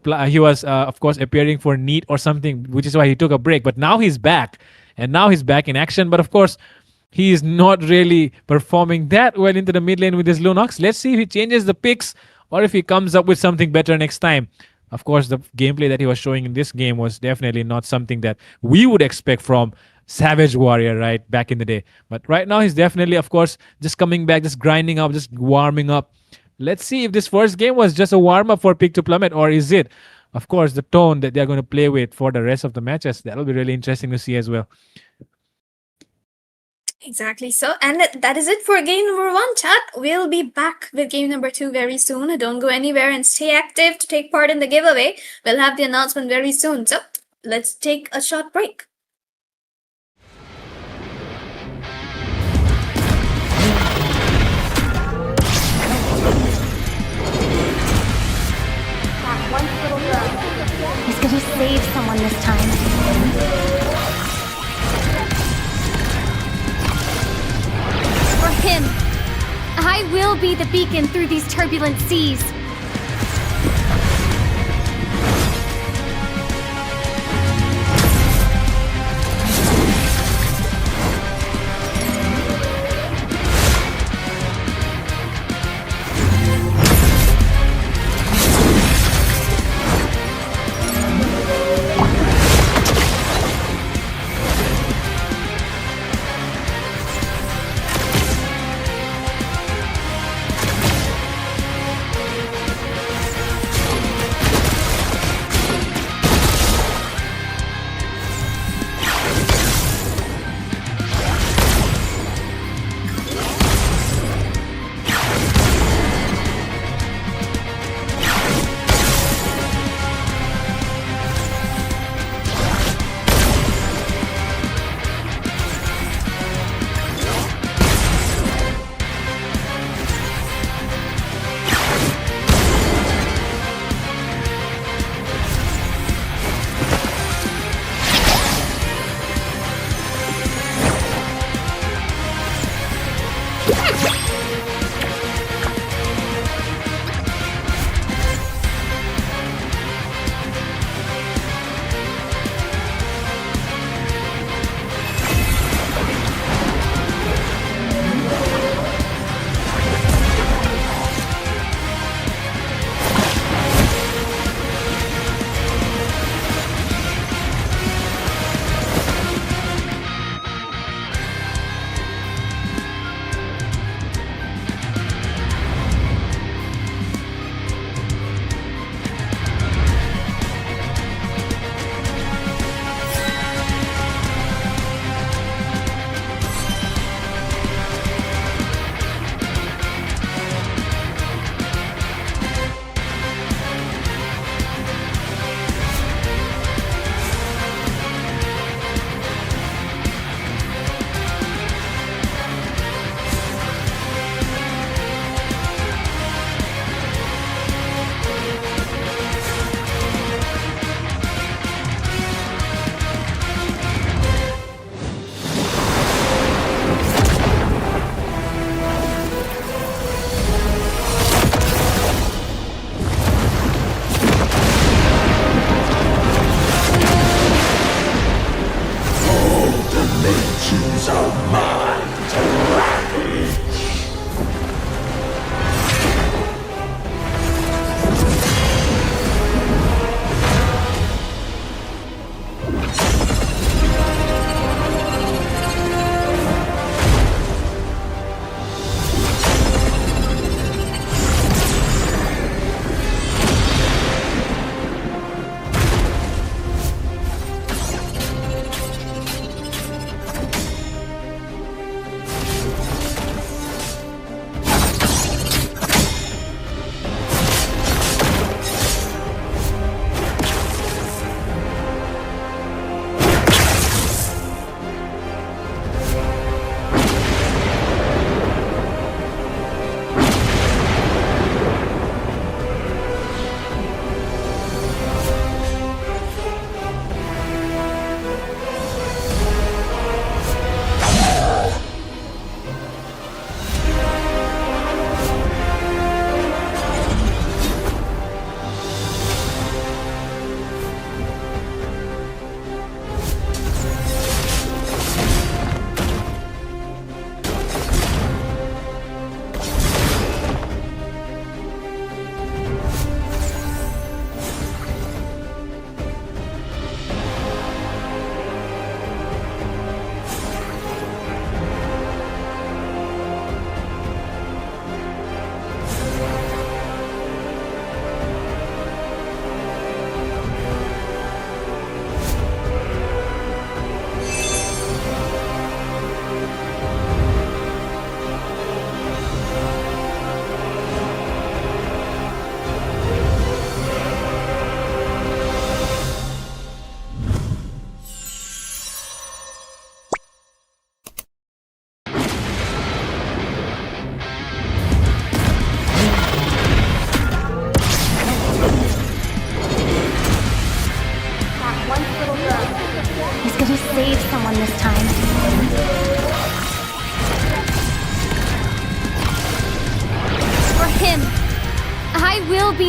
of course, appearing for NEET or something, which is why he took a break. But now he's back. And now he's back in action. But of course, he is not really performing that well into the mid lane with his Lunox. Let's see if he changes the picks or if he comes up with something better next time. Of course, the gameplay that he was showing in this game was definitely not something that we would expect from Savage Warrior, right, back in the day. But right now, he's definitely, of course, just coming back, just grinding up, just warming up. Let's see if this first game was just a warm-up for Peak to Plummet, or is it, of course, the tone that they're going to play with for the rest of the matches. That'll be really interesting to see as well. Exactly. So, and that is it for game number 1, chat. We'll be back with game number 2 very soon. Don't go anywhere and stay active to take part in the giveaway. We'll have the announcement very soon. So, let's take a short break. He's gonna save someone this time. For him, I will be the beacon through these turbulent seas.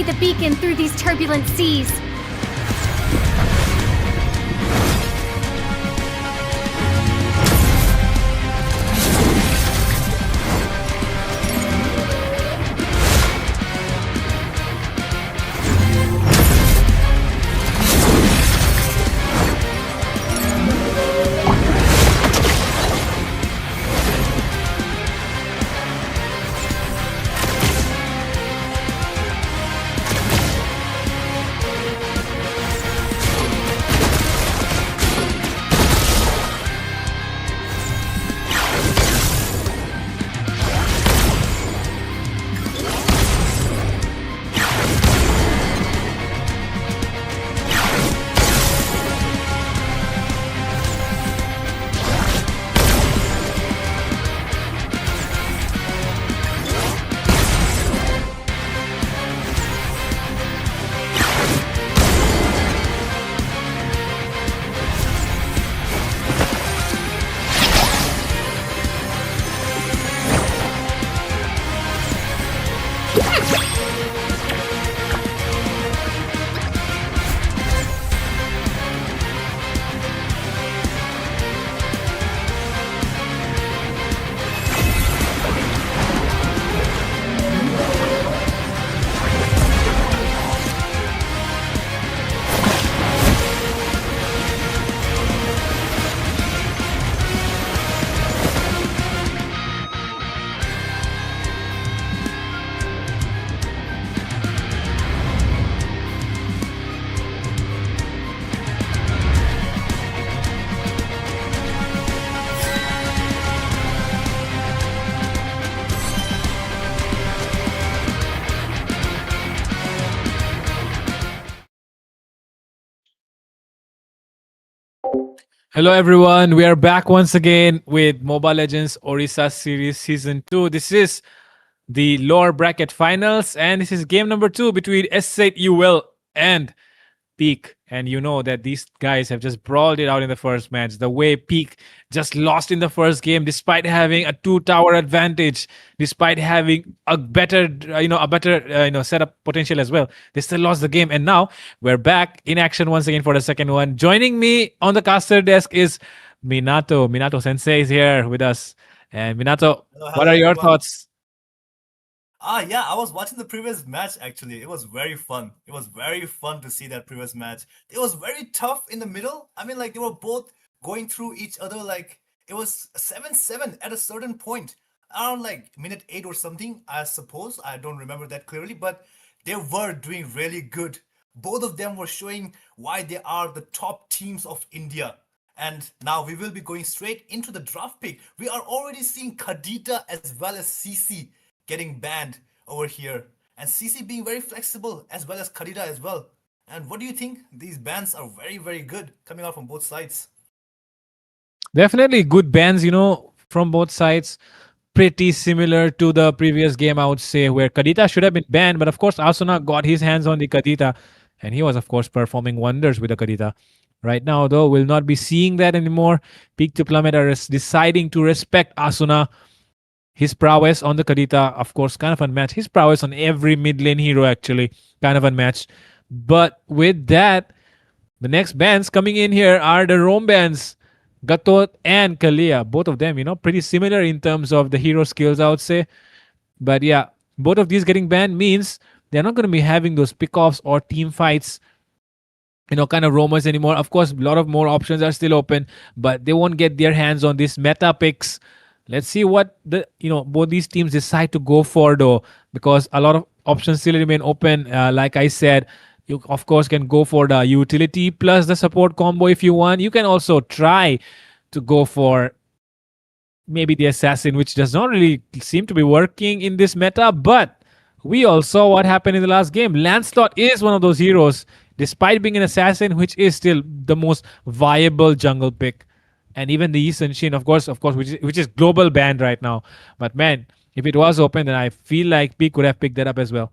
the beacon through these turbulent seas. Hello, everyone. We are back once again with Mobile Legends Odisha Series Season 2. This is the lower bracket finals, and this is game number 2 between S8 UL and Peak. And you know that these guys have just brawled it out in the first match. The way Peak just lost in the first game, despite having a 2-tower advantage, despite having a better, setup potential as well, they still lost the game. And now we're back in action once again for the second one. Joining me on the caster desk is Minato. Minato Sensei is here with us. And Minato, what are your everyone. thoughts? Yeah, I was watching the previous match actually. It was very fun. It was very fun to see that previous match. It was very tough in the middle. I mean, like they were both going through each other. Like it was 7-7 at a certain point, around like minute 8 or something, I suppose. I don't remember that clearly, but they were doing really good. Both of them were showing why they are the top teams of India. And now we will be going straight into the draft pick. We are already seeing Kadita as well as CC getting banned over here. And CC being very flexible as well as Kadita as well. And what do you think? These bans are very, very good coming out from both sides. Definitely good bans, from both sides. Pretty similar to the previous game, I would say, where Kadita should have been banned. But of course, Asuna got his hands on the Kadita. And he was, of course, performing wonders with the Kadita. Right now, though, we'll not be seeing that anymore. Peak to Plummet are deciding to respect Asuna. His prowess on the Kadita, of course, kind of unmatched. His prowess on every mid lane hero, actually, kind of unmatched. But with that, the next bans coming in here are the Rome bans, Gatot and Kalia. Both of them, pretty similar in terms of the hero skills, I would say. But yeah, both of these getting banned means they're not going to be having those pickoffs or team fights, kind of roamers anymore. Of course, a lot of more options are still open, but they won't get their hands on these meta picks. Let's see what both these teams decide to go for, though, because a lot of options still remain open. Like I said, you of course can go for the utility plus the support combo if you want. You can also try to go for maybe the assassin, which does not really seem to be working in this meta. But we all saw what happened in the last game. Lancelot is one of those heroes, despite being an assassin, which is still the most viable jungle pick. And even the Yi Sun-shin, of course, which is global banned right now. But man, if it was open, then I feel like Peak could have picked that up as well.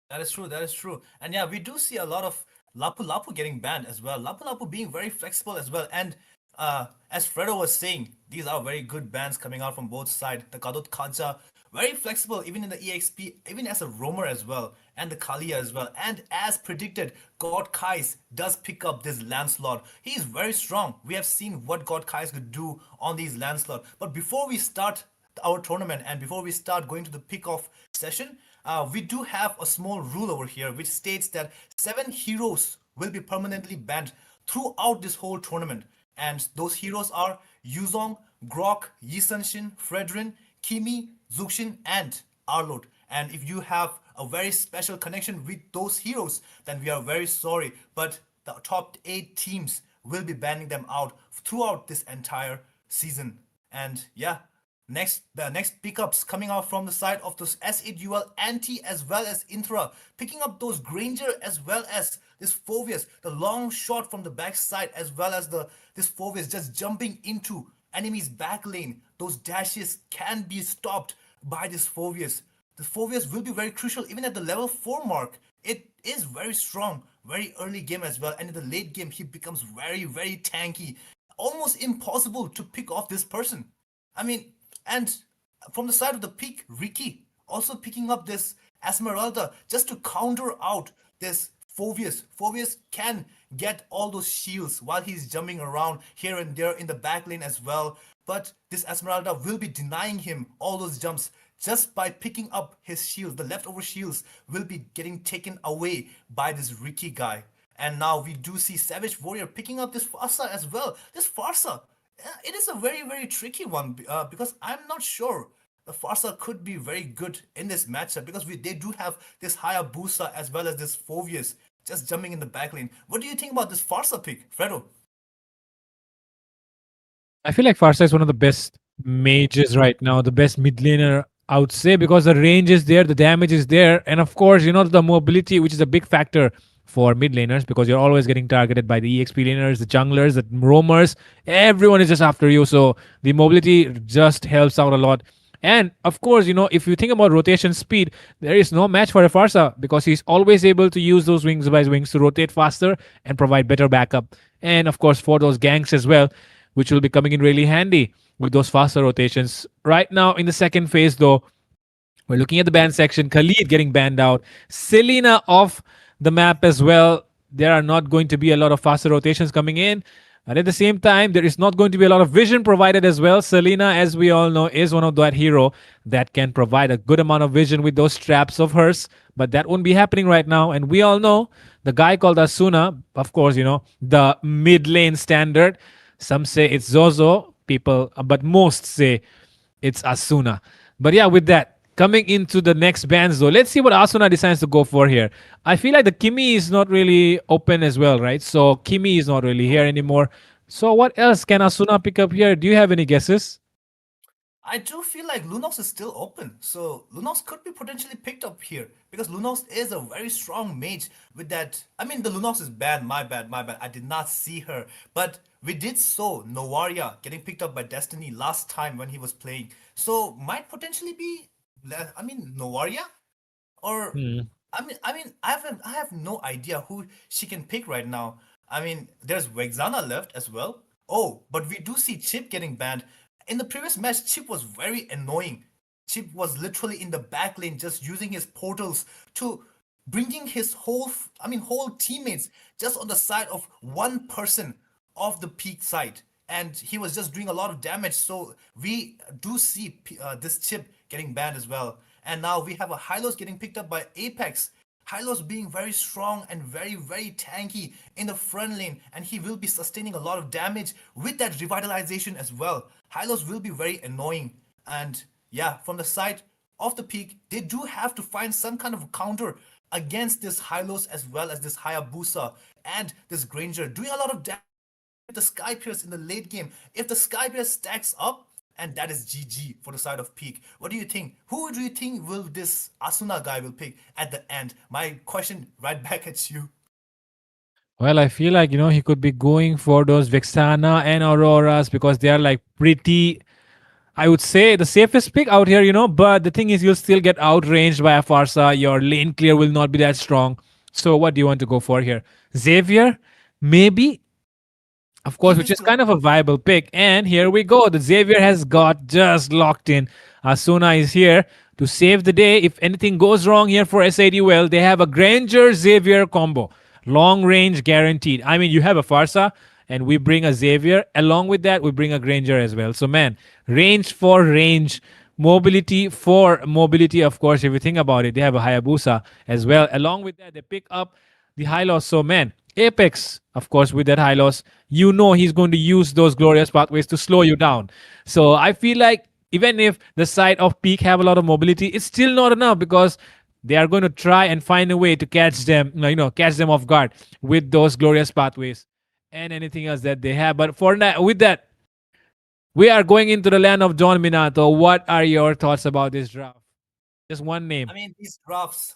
That is true. That is true. And yeah, we do see a lot of Lapu Lapu getting banned as well. Lapu Lapu being very flexible as well. And as Fredo was saying, these are very good bans coming out from both sides. The Kadot Khaja very flexible even in the EXP, even as a roamer as well, and the Kalia as well. And as predicted, God Kais does pick up this Lancelot. He is very strong. We have seen what God Kais could do on these Lancelot. But before we start our tournament and before we start going to the pick-off session, we do have a small rule over here which states that 7 heroes will be permanently banned throughout this whole tournament. And those heroes are Yuzong, Grok, Yisanshin, Fredrin, Kimi, Zuxin, and Arlot. And if you have a very special connection with those heroes, then we are very sorry. But the top 8 teams will be banning them out throughout this entire season. And yeah, the next pickups coming out from the side of those S8UL Anti as well as Intra, picking up those Granger as well as this Phoveus, the long shot from the backside as well as this Phoveus just jumping into enemy's back lane. Those dashes can be stopped by this Phoveus. The Phoveus will be very crucial even at the level 4 mark. It is very strong, very early game as well, and in the late game he becomes very, very tanky. Almost impossible to pick off this person. I mean, and from the side of the peak, Ricky also picking up this Esmeralda just to counter out this Phoveus. Phoveus can get all those shields while he's jumping around here and there in the back lane as well. But this Esmeralda will be denying him all those jumps just by picking up his shields. The leftover shields will be getting taken away by this Ricky guy. And now we do see Savage Warrior picking up this Farsa as well. This Farsa, it is a very, very tricky one because I'm not sure the Farsa could be very good in this matchup because they do have this Hayabusa as well as this Phoveus just jumping in the back lane. What do you think about this Farsa pick, Fredo? I feel like Farsa is one of the best mages right now, the best mid laner, I would say, because the range is there, the damage is there, and of course, the mobility, which is a big factor for mid laners because you're always getting targeted by the EXP laners, the junglers, the roamers. Everyone is just after you, so the mobility just helps out a lot. And of course, if you think about rotation speed, there is no match for a Farsa because he's always able to use those wings by wings to rotate faster and provide better backup. And of course, for those ganks as well, which will be coming in really handy with those faster rotations. Right now, in the second phase, though, we're looking at the ban section. Khalid getting banned out. Selena off the map as well. There are not going to be a lot of faster rotations coming in. And at the same time, there is not going to be a lot of vision provided as well. Selena, as we all know, is one of that hero that can provide a good amount of vision with those traps of hers. But that won't be happening right now. And we all know the guy called Asuna, of course, the mid lane standard. Some say it's Zozo, but most say it's Asuna. But yeah, with that, coming into the next bands though, let's see what Asuna decides to go for here. I feel like the Kimi is not really open as well, right? So Kimi is not really here anymore. So what else can Asuna pick up here? Do you have any guesses? I do feel like Lunox is still open, so Lunox could be potentially picked up here because Lunox is a very strong mage with that. I mean, the Lunox is bad, my bad. I did not see her, but we did saw Novaria getting picked up by Destiny last time when he was playing, so might potentially be. I mean, Novaria, or I have no idea who she can pick right now. I mean, there's Vexana left as well. Oh, but we do see Chip getting banned. In the previous match, Chip was very annoying. Chip was literally in the back lane just using his portals to bringing his whole teammates just on the side of one person of the peak side. And he was just doing a lot of damage. So we do see this Chip getting banned as well. And now we have a Hylos getting picked up by Apex. Hylos being very strong and very, very tanky in the front lane, and he will be sustaining a lot of damage with that revitalization as well. Hylos will be very annoying, and yeah, from the side of the peak, they do have to find some kind of counter against this Hylos as well as this Hayabusa and this Granger, doing a lot of damage with the Sky Pierce in the late game. If the Sky Pierce stacks up, and that is GG for the side of peak. What do you think? Who do you think will this Asuna guy will pick at the end? My question right back at you. Well, I feel like, he could be going for those Vexana and Auroras because they are like pretty, I would say, the safest pick out here, but the thing is you'll still get outranged by a Farsa. Your lane clear will not be that strong. So what do you want to go for here? Xavier? Maybe? Of course, which Easy is to kind of a viable pick. And here we go. The Xavier has got just locked in. Asuna is here to save the day. If anything goes wrong here for SADUL, they have a Granger Xavier combo. Long range guaranteed. I mean, you have a Farsa, and we bring a Xavier. Along with that, we bring a Granger as well. So, man, range for range. Mobility for mobility, of course, if you think about it, they have a Hayabusa as well. Along with that, they pick up the high loss. So, man, Apex, of course, with that high loss, you know he's going to use those glorious pathways to slow you down. So I feel like even if the side of Peak have a lot of mobility, it's still not enough because they are going to try and find a way to catch them, catch them off guard with those glorious pathways and anything else that they have. But for now, with that, we are going into the land of John Minato. What are your thoughts about this draft? Just one name. I mean, these drafts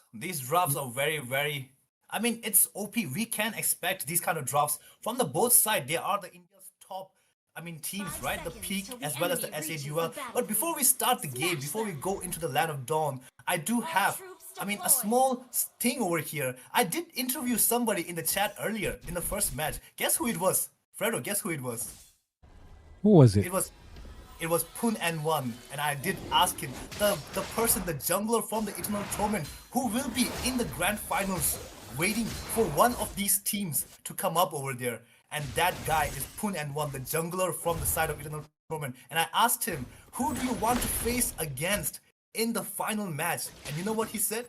are very, very. I mean, it's OP. We can expect these kind of drafts from the both side. They are the India's top. I mean, teams, right? The Peak as well as the SAGUL. But before we start the game, before we go into the land of dawn, I do have. I mean, a small thing over here. I did interview somebody in the chat earlier in the first match. Guess who it was? Fredo, guess who it was? Who was it? It was Pun and One, and I did ask him, the person, the jungler from the Eternal Torment, who will be in the grand finals, waiting for one of these teams to come up over there. And that guy is Pun and One, the jungler from the side of Eternal Torment. And I asked him, who do you want to face against in the final match? And you know what he said?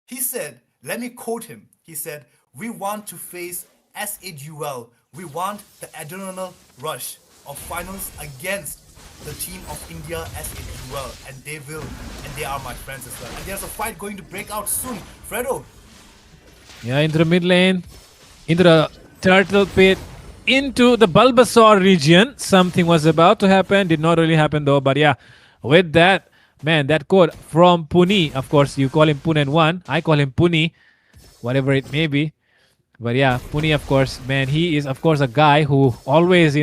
He said, let me quote him. He said, we want to face SAGUL. We want the adrenaline rush of finals against the team of India SAGUL, and they will, and they are my friends as well. And there's a fight going to break out soon. Fredo. Yeah, into the mid lane, into the turtle pit, into the Bulbasaur region. Something was about to happen. Did not really happen though. But yeah, with that, man, that code from Puni. Of course, you call him Pun and One. I call him Puni, whatever it may be. But yeah, Puni, of course, man, he is, of course, a guy who always,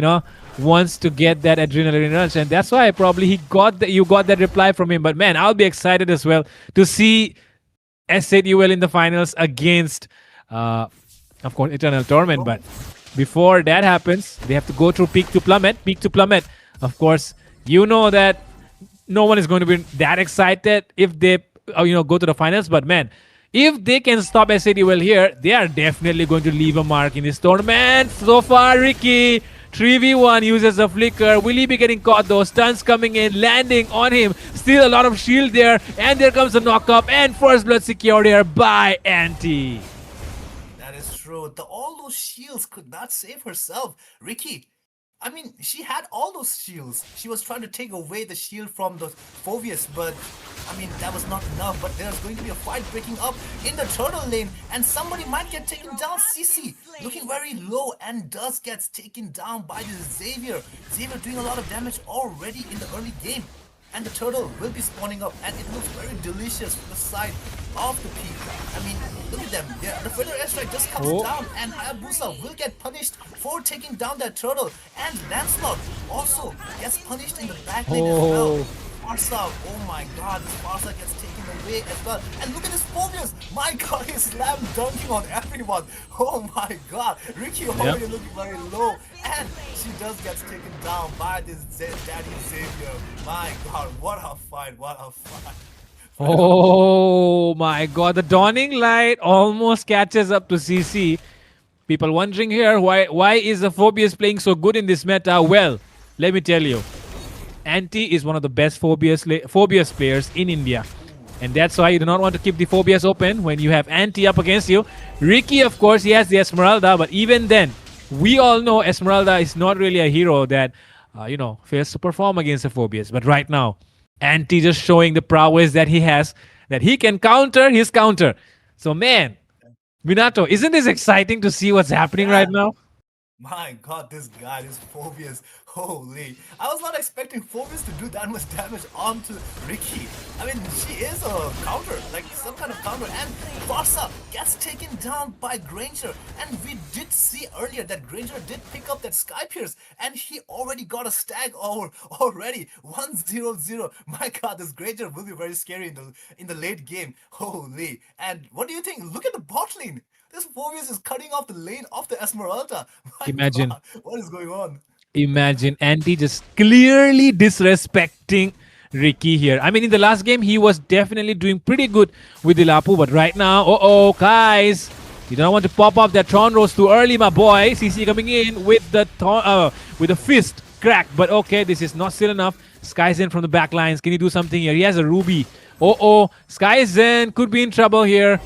wants to get that adrenaline rush, and that's why probably you got that reply from him. But man, I'll be excited as well to see SADUL in the finals against, of course, Eternal Torment. But before that happens, they have to go through Peak to Plummet. Peak to Plummet, of course, you know that no one is going to be that excited if they, go to the finals. But man, if they can stop SADUL here, they are definitely going to leave a mark in this tournament. So far, Ricky, 3v1 uses a flicker. Will he be getting caught though? Stuns coming in, landing on him. Still a lot of shield there. And there comes a knock-up. And first blood secured here by Anti. That is true. All those shields could not save herself. Ricky, I mean, she had all those shields. She was trying to take away the shield from the Phobius, but I mean, that was not enough. But there's going to be a fight breaking up in the turtle lane, and somebody might get taken down. CC looking very low and does gets taken down by the Xavier. Xavier doing a lot of damage already in the early game. And the turtle will be spawning up, and it looks very delicious from the side of the Peak. I mean, look at them. Yeah, the Feather Airstrike just comes down, and Hayabusa will get punished for taking down that turtle. And Lancelot also gets punished in the back lane as well. Farsa, oh my god, this Farsa gets taken away as well. And look at this Phobius! My god, he's slam dunking on everyone. Oh my god, Ricky already looking very low. And she does get taken down by this Daddy Xavier. My god, what a fight, what a fight. Oh my god, the dawning light almost catches up to CC. People wondering here, why is the Phobius playing so good in this meta? Well, let me tell you. Anti is one of the best Phobius players in India. And that's why you do not want to keep the Phobius open when you have Anti up against you. Ricky, of course, he has the Esmeralda, but even then, we all know Esmeralda is not really a hero that, fails to perform against the Phobius. But right now, Anti just showing the prowess that he has, that he can counter his counter. So man, Minato, isn't this exciting to see what's happening right now? My god, this guy, this Phobius, holy. I was not expecting Phobius to do that much damage onto Ricky. I mean, she is a counter, like some kind of counter. And Farsa gets taken down by Granger. And we did see earlier that Granger did pick up that Sky Pierce. And he already got a stag over already. 1-0-0. My god, this Granger will be very scary in the late game. Holy. And what do you think? Look at the bot lane. This Phobius is cutting off the lane of the Esmeralda. My Imagine. God, what is going on? Imagine Anti just clearly disrespecting Ricky here. I mean, in the last game, he was definitely doing pretty good with the Lapu, but right now, guys, you don't want to pop up that Tron Rose too early, my boy. CC coming in with the fist crack, but okay, this is not still enough. Skyzen from the back lines. Can he do something here? He has a Ruby. Skyzen could be in trouble here.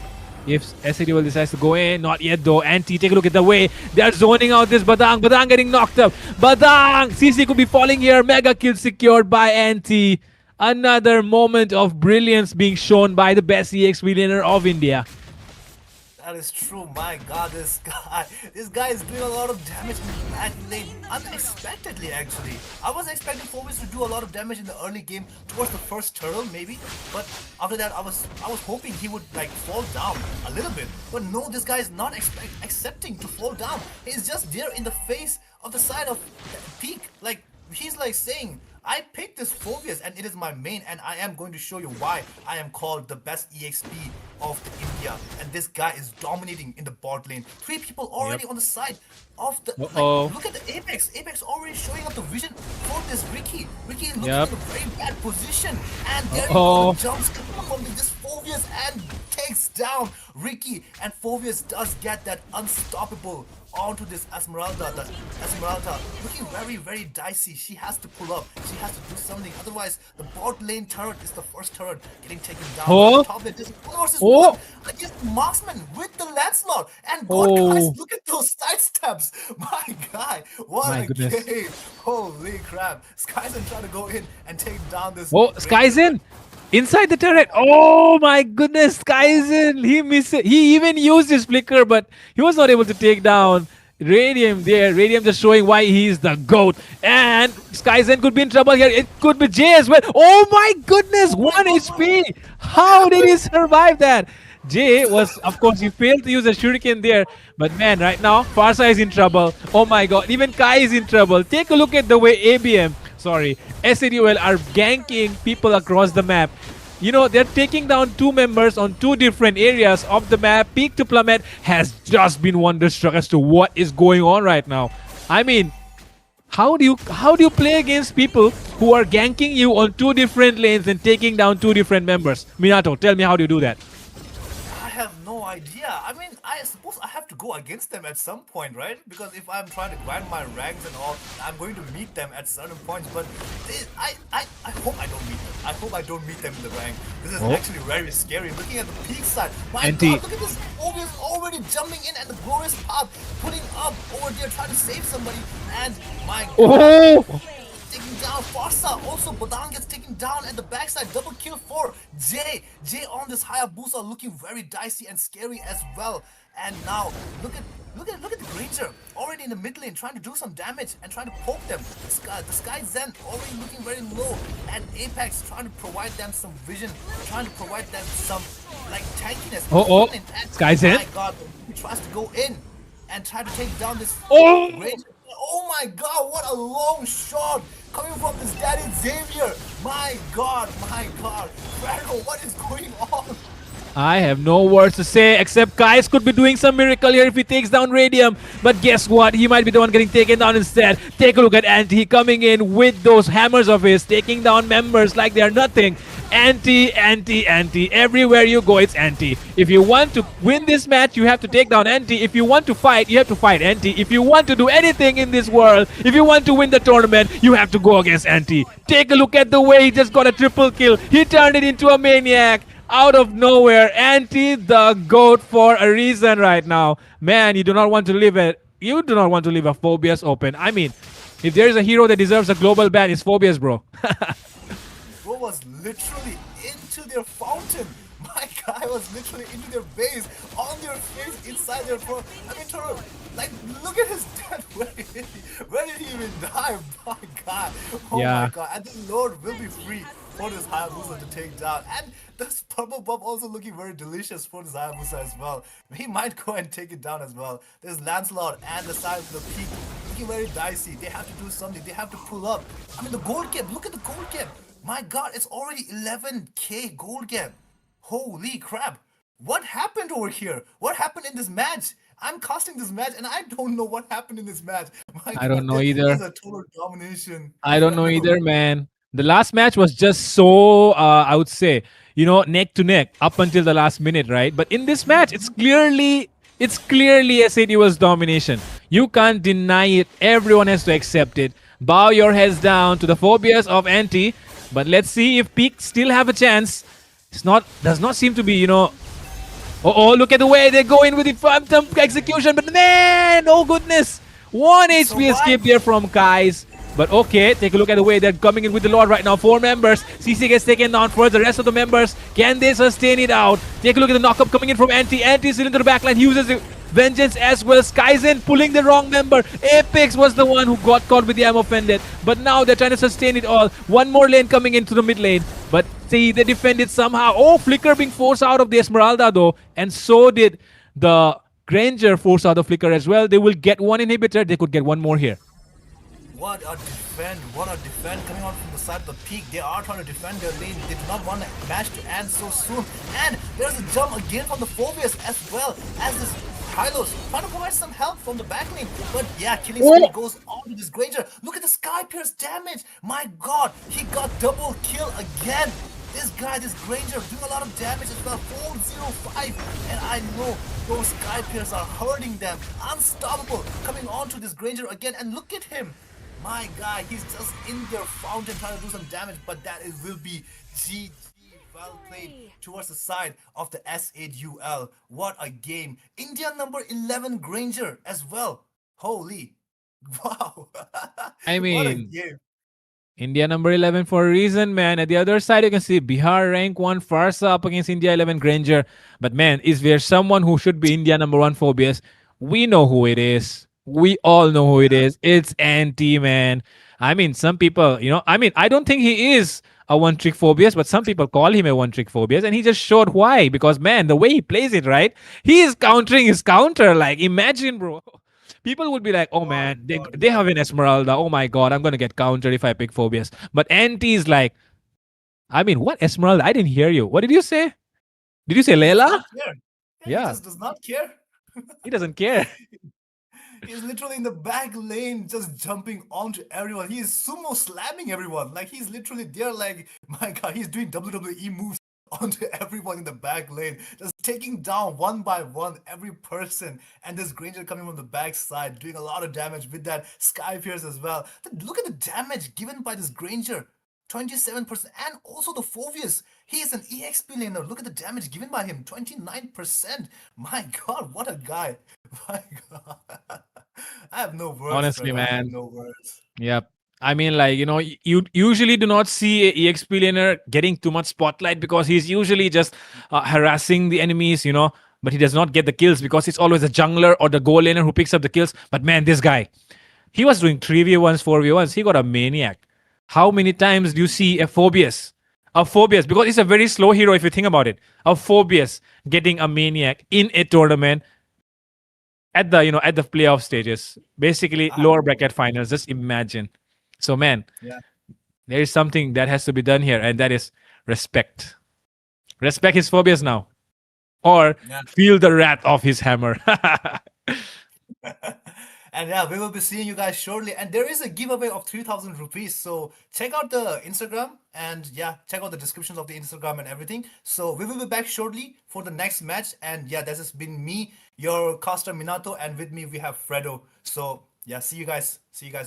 If SAD will decides to go in, not yet though. Anti, take a look at the way they're zoning out this Badang. Badang getting knocked up. Badang! CC could be falling here. Mega kill secured by Anti. Another moment of brilliance being shown by the best EX billionaire of India. That is true. My God, this guy is doing a lot of damage in the back lane unexpectedly. Actually, I was expecting Phobius to do a lot of damage in the early game towards the first turtle, maybe. But after that, I was hoping he would like fall down a little bit. But no, this guy is not accepting to fall down. He's just there in the face of the side of the peak. Like he's like saying, I picked this Phobius and it is my main, and I am going to show you why I am called the best EXP of India. And this guy is dominating in the bot lane. 3 people already on the side of the... Like, look at the Apex. Apex already showing up the vision for this Ricky. Ricky is looking in a very bad position. And there you go, the jumps from this Phobius and takes down Ricky. And Phobius does get that unstoppable onto this Esmeralda. The Esmeralda looking very, very dicey. She has to pull up. She has to do something. Otherwise, the bot lane turret is the first turret getting taken down. Top lane, this versus one against Marksman with the Lancelot. And God, guys, look at those side steps. My God, what a game. Holy crap. Skyzen trying to go in and take down this. Skyzen! Inside the turret. Oh my goodness, Skyzen. He missed it. He even used his flicker, but he was not able to take down Radium there. Radium just showing why he's the GOAT. And Skyzen could be in trouble here. It could be Jay as well. Oh my goodness, 1 HP. How did he survive that? Jay was, of course, he failed to use a shuriken there. But man, right now, Farsa is in trouble. Oh my god, even Kai is in trouble. Take a look at the way SADOL are ganking people across the map. You know, they're taking down 2 members on 2 different areas of the map. Peak to Plummet has just been wonderstruck as to what is going on right now. I mean, how do you play against people who are ganking you on 2 different lanes and taking down 2 different members? Minato, tell me, how do you do that? I have no idea. I mean, I suppose I have to go against them at some point, right? Because if I'm trying to grind my ranks and all, I'm going to meet them at certain points. But I hope I don't meet them. I hope I don't meet them in the rank. This is actually very scary. Looking at the peak side, my God, look at this. Phobius already jumping in at the glorious path, putting up over there, trying to save somebody. And my God. Taking down Farsa. Also, Badang gets taken down at the backside. Double kill for Jay. Jay on this Hayabusa looking very dicey and scary as well. And now look at the Granger already in the mid lane trying to do some damage and trying to poke them. The Sky Zen already looking very low, and Apex trying to provide them some vision, trying to provide them some like tankiness. Sky Zen. My God, he tries to go in and try to take down this Granger. Oh my God, what a long shot coming from this daddy Xavier. My God, Pharaoh, what is going on? I have no words to say except Kais could be doing some miracle here if he takes down Radium. But guess what? He might be the one getting taken down instead. Take a look at Anti coming in with those hammers of his, taking down members like they're nothing. Anti. Everywhere you go, it's Anti. If you want to win this match, you have to take down Anti. If you want to fight, you have to fight Anti. If you want to do anything in this world, if you want to win the tournament, you have to go against Anti. Take a look at the way he just got a triple kill. He turned it into a maniac. Out of nowhere, Anti the GOAT for a reason right now. Man, you do not want to leave a Phobius open. I mean, if there is a hero that deserves a global ban, it's Phobius, bro. Bro was literally into their fountain. My guy was literally into their base, on their face, inside their front. I mean, Toro, like, look at his death. Where did he even die? My God. Oh my God. And the Lord will be free for this Hayabusa to take down. And this purple buff also looking very delicious for this Hayabusa as well. He might go and take it down as well. There's Lancelot and the side of the peak looking very dicey. They have to do something. They have to pull up. I mean, the gold gap. Look at the gold gap. My God, it's already 11k gold gap. Holy crap. what happened over here? What happened in this match? I'm casting this match and I don't know what happened in this match. My I don't God, know there's either. a total domination. I don't know Incredible. either, man. The last match was just so, I would say, neck to neck up until the last minute, right? But in this match, it's clearly as it was domination. You can't deny it. Everyone has to accept it. Bow your heads down to the phobias of anti. But let's see if Peak still have a chance. Does not seem to be, Oh, look at the way they go in with the phantom execution. But man, oh goodness. 1 HP escape there from Kai's. But okay, take a look at the way they're coming in with the Lord right now. 4 members. CC gets taken down first. The rest of the members, can they sustain it out? Take a look at the knockup coming in from Anti. Anti still into the backline. He uses the Vengeance as well. Skyzen pulling the wrong member. Apex was the one who got caught with the ammo fended. But now they're trying to sustain it all. One more lane coming into the mid lane. But see, they defended somehow. Oh, Flicker being forced out of the Esmeralda though. And so did the Granger force out of Flicker as well. They will get one inhibitor. They could get one more here. What a defend coming out from the side of the Peak. They are trying to defend their lane. They do not want the match to end so soon. And there's a jump again from the Phobias as well as this Hylos trying to provide some help from the back lane. But yeah, killing spree goes on to this Granger. Look at the Sky Pierce damage. My God, he got double kill again. This guy, this Granger, doing a lot of damage as well. 405. And I know those Sky Pierce are hurting them. Unstoppable. Coming on to this Granger again. And look at him. My guy, he's just in their fountain trying to do some damage, but that will be GG. Well played towards the side of the S8UL. What a game. India number 11 Granger as well. Holy. Wow. I What a mean, game. India number 11 for a reason, man. At the other side, you can see Bihar rank 1 Farsa up against India 11 Granger. But man, is there someone who should be India number 1 Phobias? We know who it is. We all know who it is. It's Anti, man. I mean, some people, I don't think he is a one-trick Phobias, but some people call him a one-trick Phobias, and he just showed why. Because, man, the way he plays it, right? He is countering his counter. Like, imagine, bro. People would be like, oh, man, they have an Esmeralda. Oh, my God, I'm going to get countered if I pick Phobias. But Anti is like, I mean, what Esmeralda? I didn't hear you. What did you say? Did you say Layla? Yeah, Yeah. he just does not care. He doesn't care. He's literally in the back lane just jumping onto everyone. He is sumo slamming everyone. Like he's literally there like, my God, he's doing WWE moves onto everyone in the back lane. Just taking down one by one every person. And this Granger coming from the back side doing a lot of damage with that Sky Pierce as well. Look at the damage given by this Granger. 27%, and also the Phobias. He is an EXP laner. Look at the damage given by him. 29%. My God, what a guy. My God. I have no words. Honestly, brother. I have man. no words. Yep. I mean, like, you usually do not see a EXP laner getting too much spotlight because he's usually just harassing the enemies, but he does not get the kills because it's always a jungler or the goal laner who picks up the kills. But man, this guy, he was doing 3v1s, 4v1s. He got a maniac. How many times do you see a Phobias? A Phobias, because it's a very slow hero if you think about it. A Phobias getting a maniac in a tournament at the playoff stages. Basically, lower bracket finals. Just imagine. So, man, Yeah. there is something that has to be done here, and that is respect. Respect his Phobias now. Or Yeah. feel the wrath of his hammer. And yeah, we will be seeing you guys shortly. And there is a giveaway of 3,000 rupees. So check out the Instagram and yeah, check out the descriptions of the Instagram and everything. So we will be back shortly for the next match. And yeah, this has been me, your caster Minato, and with me we have Fredo. So yeah, see you guys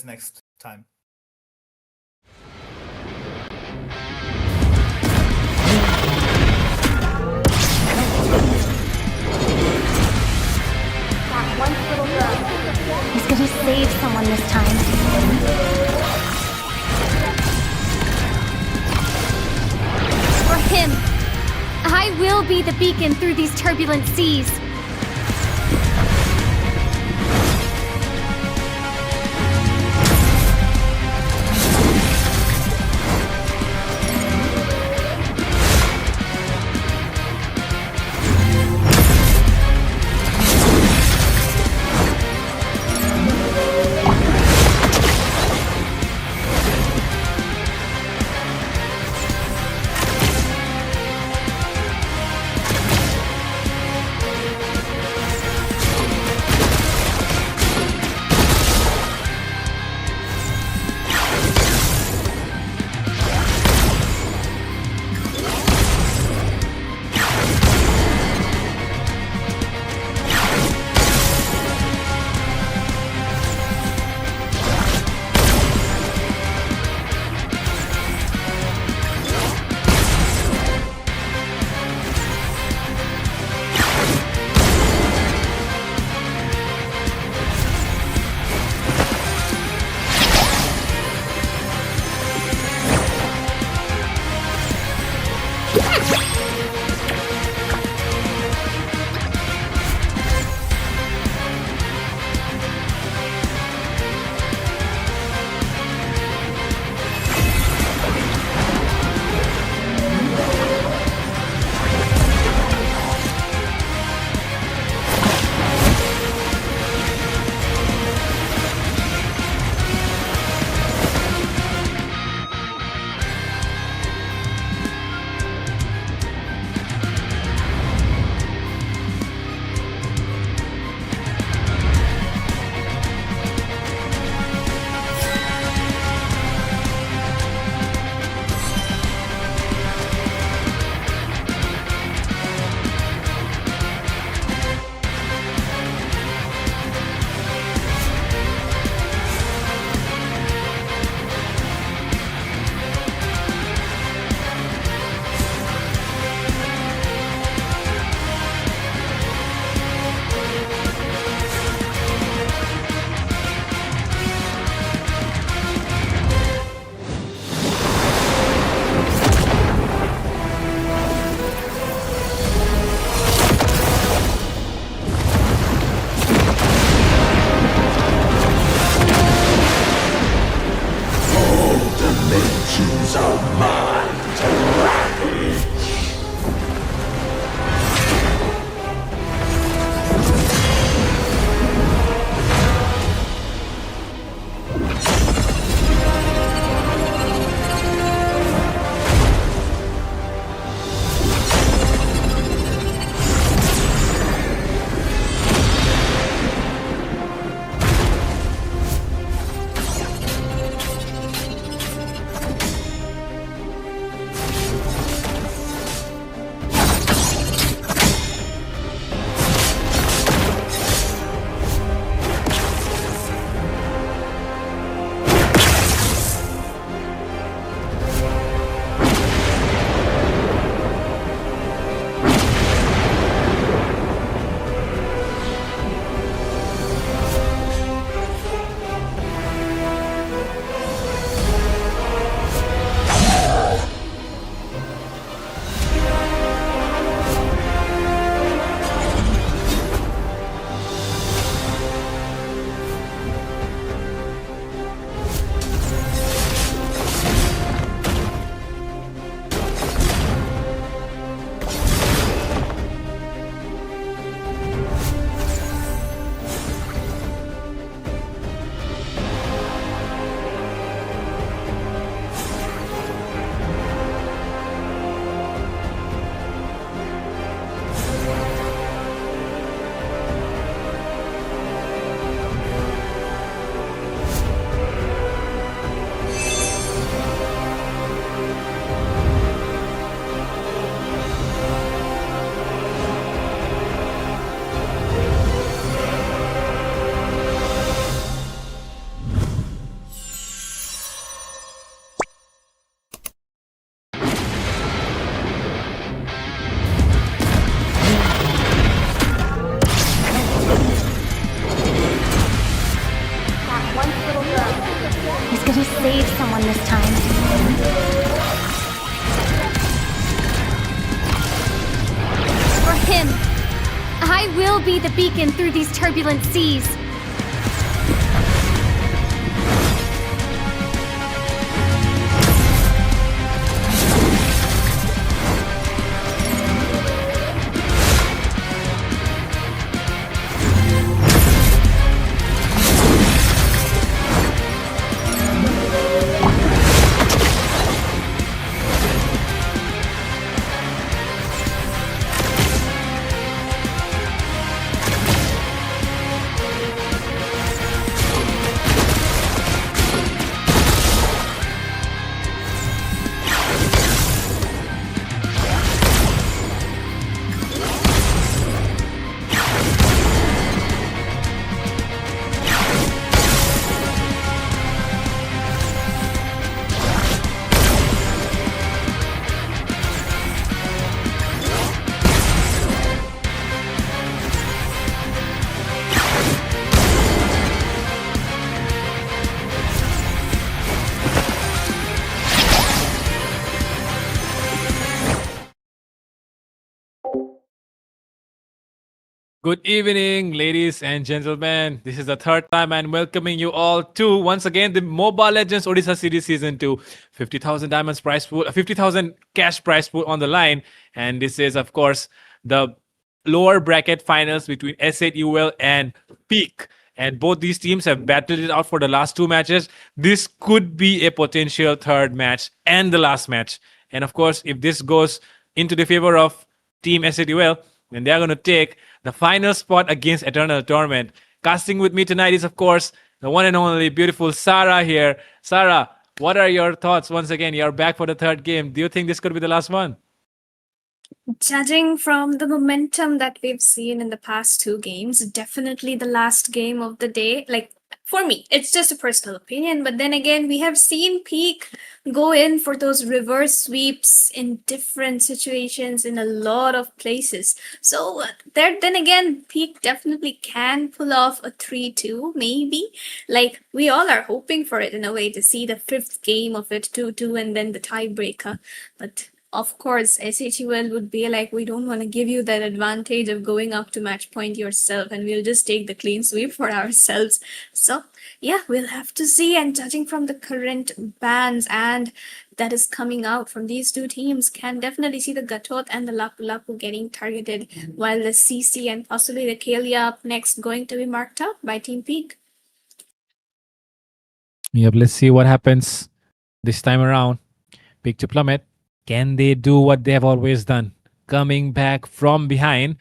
next time. He's gonna save someone this time. For him, I will be the beacon through these turbulent seas. save someone this time. For him, I will be the beacon through these turbulent seas. Good evening, ladies and gentlemen. This is the third time I'm welcoming you all to once again the Mobile Legends Odisha Series Season 2. 50,000 diamonds prize pool, 50,000 cash prize pool on the line. And this is, of course, the lower bracket finals between S8UL and Peak. And both these teams have battled it out for the last two matches. This could be a potential third match and the last match. And of course, if this goes into the favor of Team S8UL, then they are going to take the final spot against Eternal Torment. Casting with me tonight is, of course, the one and only beautiful Sarah here. Sarah, what are your thoughts? Once again, you're back for the third game. Do you think this could be the last one? Judging from the momentum that we've seen in the past two games, definitely the last game of the day. Like, for me, it's just a personal opinion, but then again, we have seen Peak go in for those reverse sweeps in different situations in a lot of places. So then again, Peak definitely can pull off a 3-2, maybe. Like, we all are hoping for it in a way to see the fifth game of it 2-2 and then the tiebreaker. But of course, SHUL would be like, we don't want to give you that advantage of going up to match point yourself, and we'll just take the clean sweep for ourselves. So, yeah, we'll have to see. And judging from the current bans and that is coming out from these two teams, can definitely see the Gatot and the Lapu Lapu getting targeted, while the CC and possibly the Kalia up next going to be marked up by Team Peak. Yep, let's see what happens this time around. Peak to Plummet. Can they do what they have always done? Coming back from behind?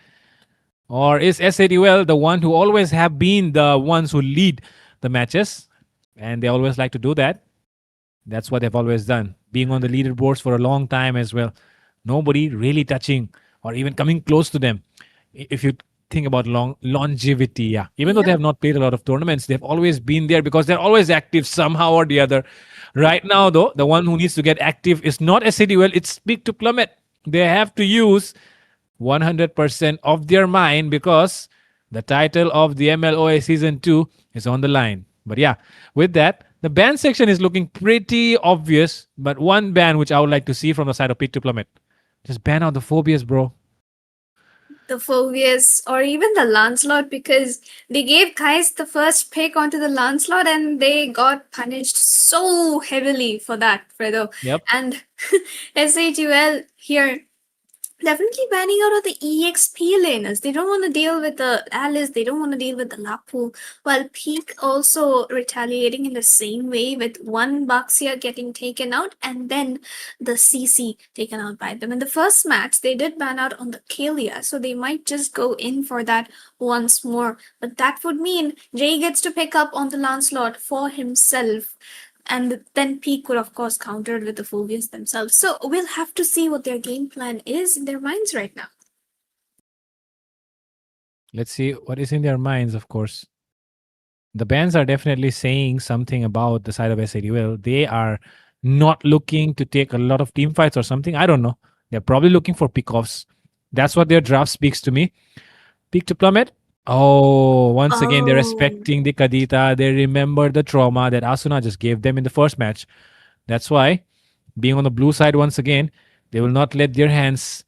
Or is S8UL the one who always have been the ones who lead the matches? And they always like to do that. That's what they've always done. Being on the leaderboards for a long time as well. Nobody really touching or even coming close to them. If you think about longevity, yeah. Even though they have not played a lot of tournaments, they've always been there because they're always active somehow or the other. Right now, though, the one who needs to get active is not S8UL, it's Peak to Plummet. They have to use 100% of their mind because the title of the MLOS Season 2 is on the line. But yeah, with that, the ban section is looking pretty obvious. But one ban which I would like to see from the side of Peak to Plummet. Just ban out the phobias, bro. The Phobius or even the Lancelot, because they gave guys the first pick onto the Lancelot and they got punished so heavily for that, Fredo. Yep. And SHUL here definitely banning out of the EXP laners. They don't want to deal with the Alice, they don't want to deal with the Lapu, while Peak also retaliating in the same way with one Baxia getting taken out and then the CC taken out by them. In the first match, they did ban out on the Kalia, so they might just go in for that once more. But that would mean Jay gets to pick up on the Lancelot for himself. And then Peak could, of course, counter it with the Phobians themselves. So we'll have to see what their game plan is in their minds right now. Let's see what is in their minds, of course. The bans are definitely saying something about the side of S8UL. They are not looking to take a lot of team fights or something. I don't know. They're probably looking for pickoffs. That's what their draft speaks to me. Peak to Plummet Oh, once again, they're Oh, respecting the Kadita. They remember the trauma that Asuna just gave them in the first match. That's why, being on the blue side once again, they will not let their hands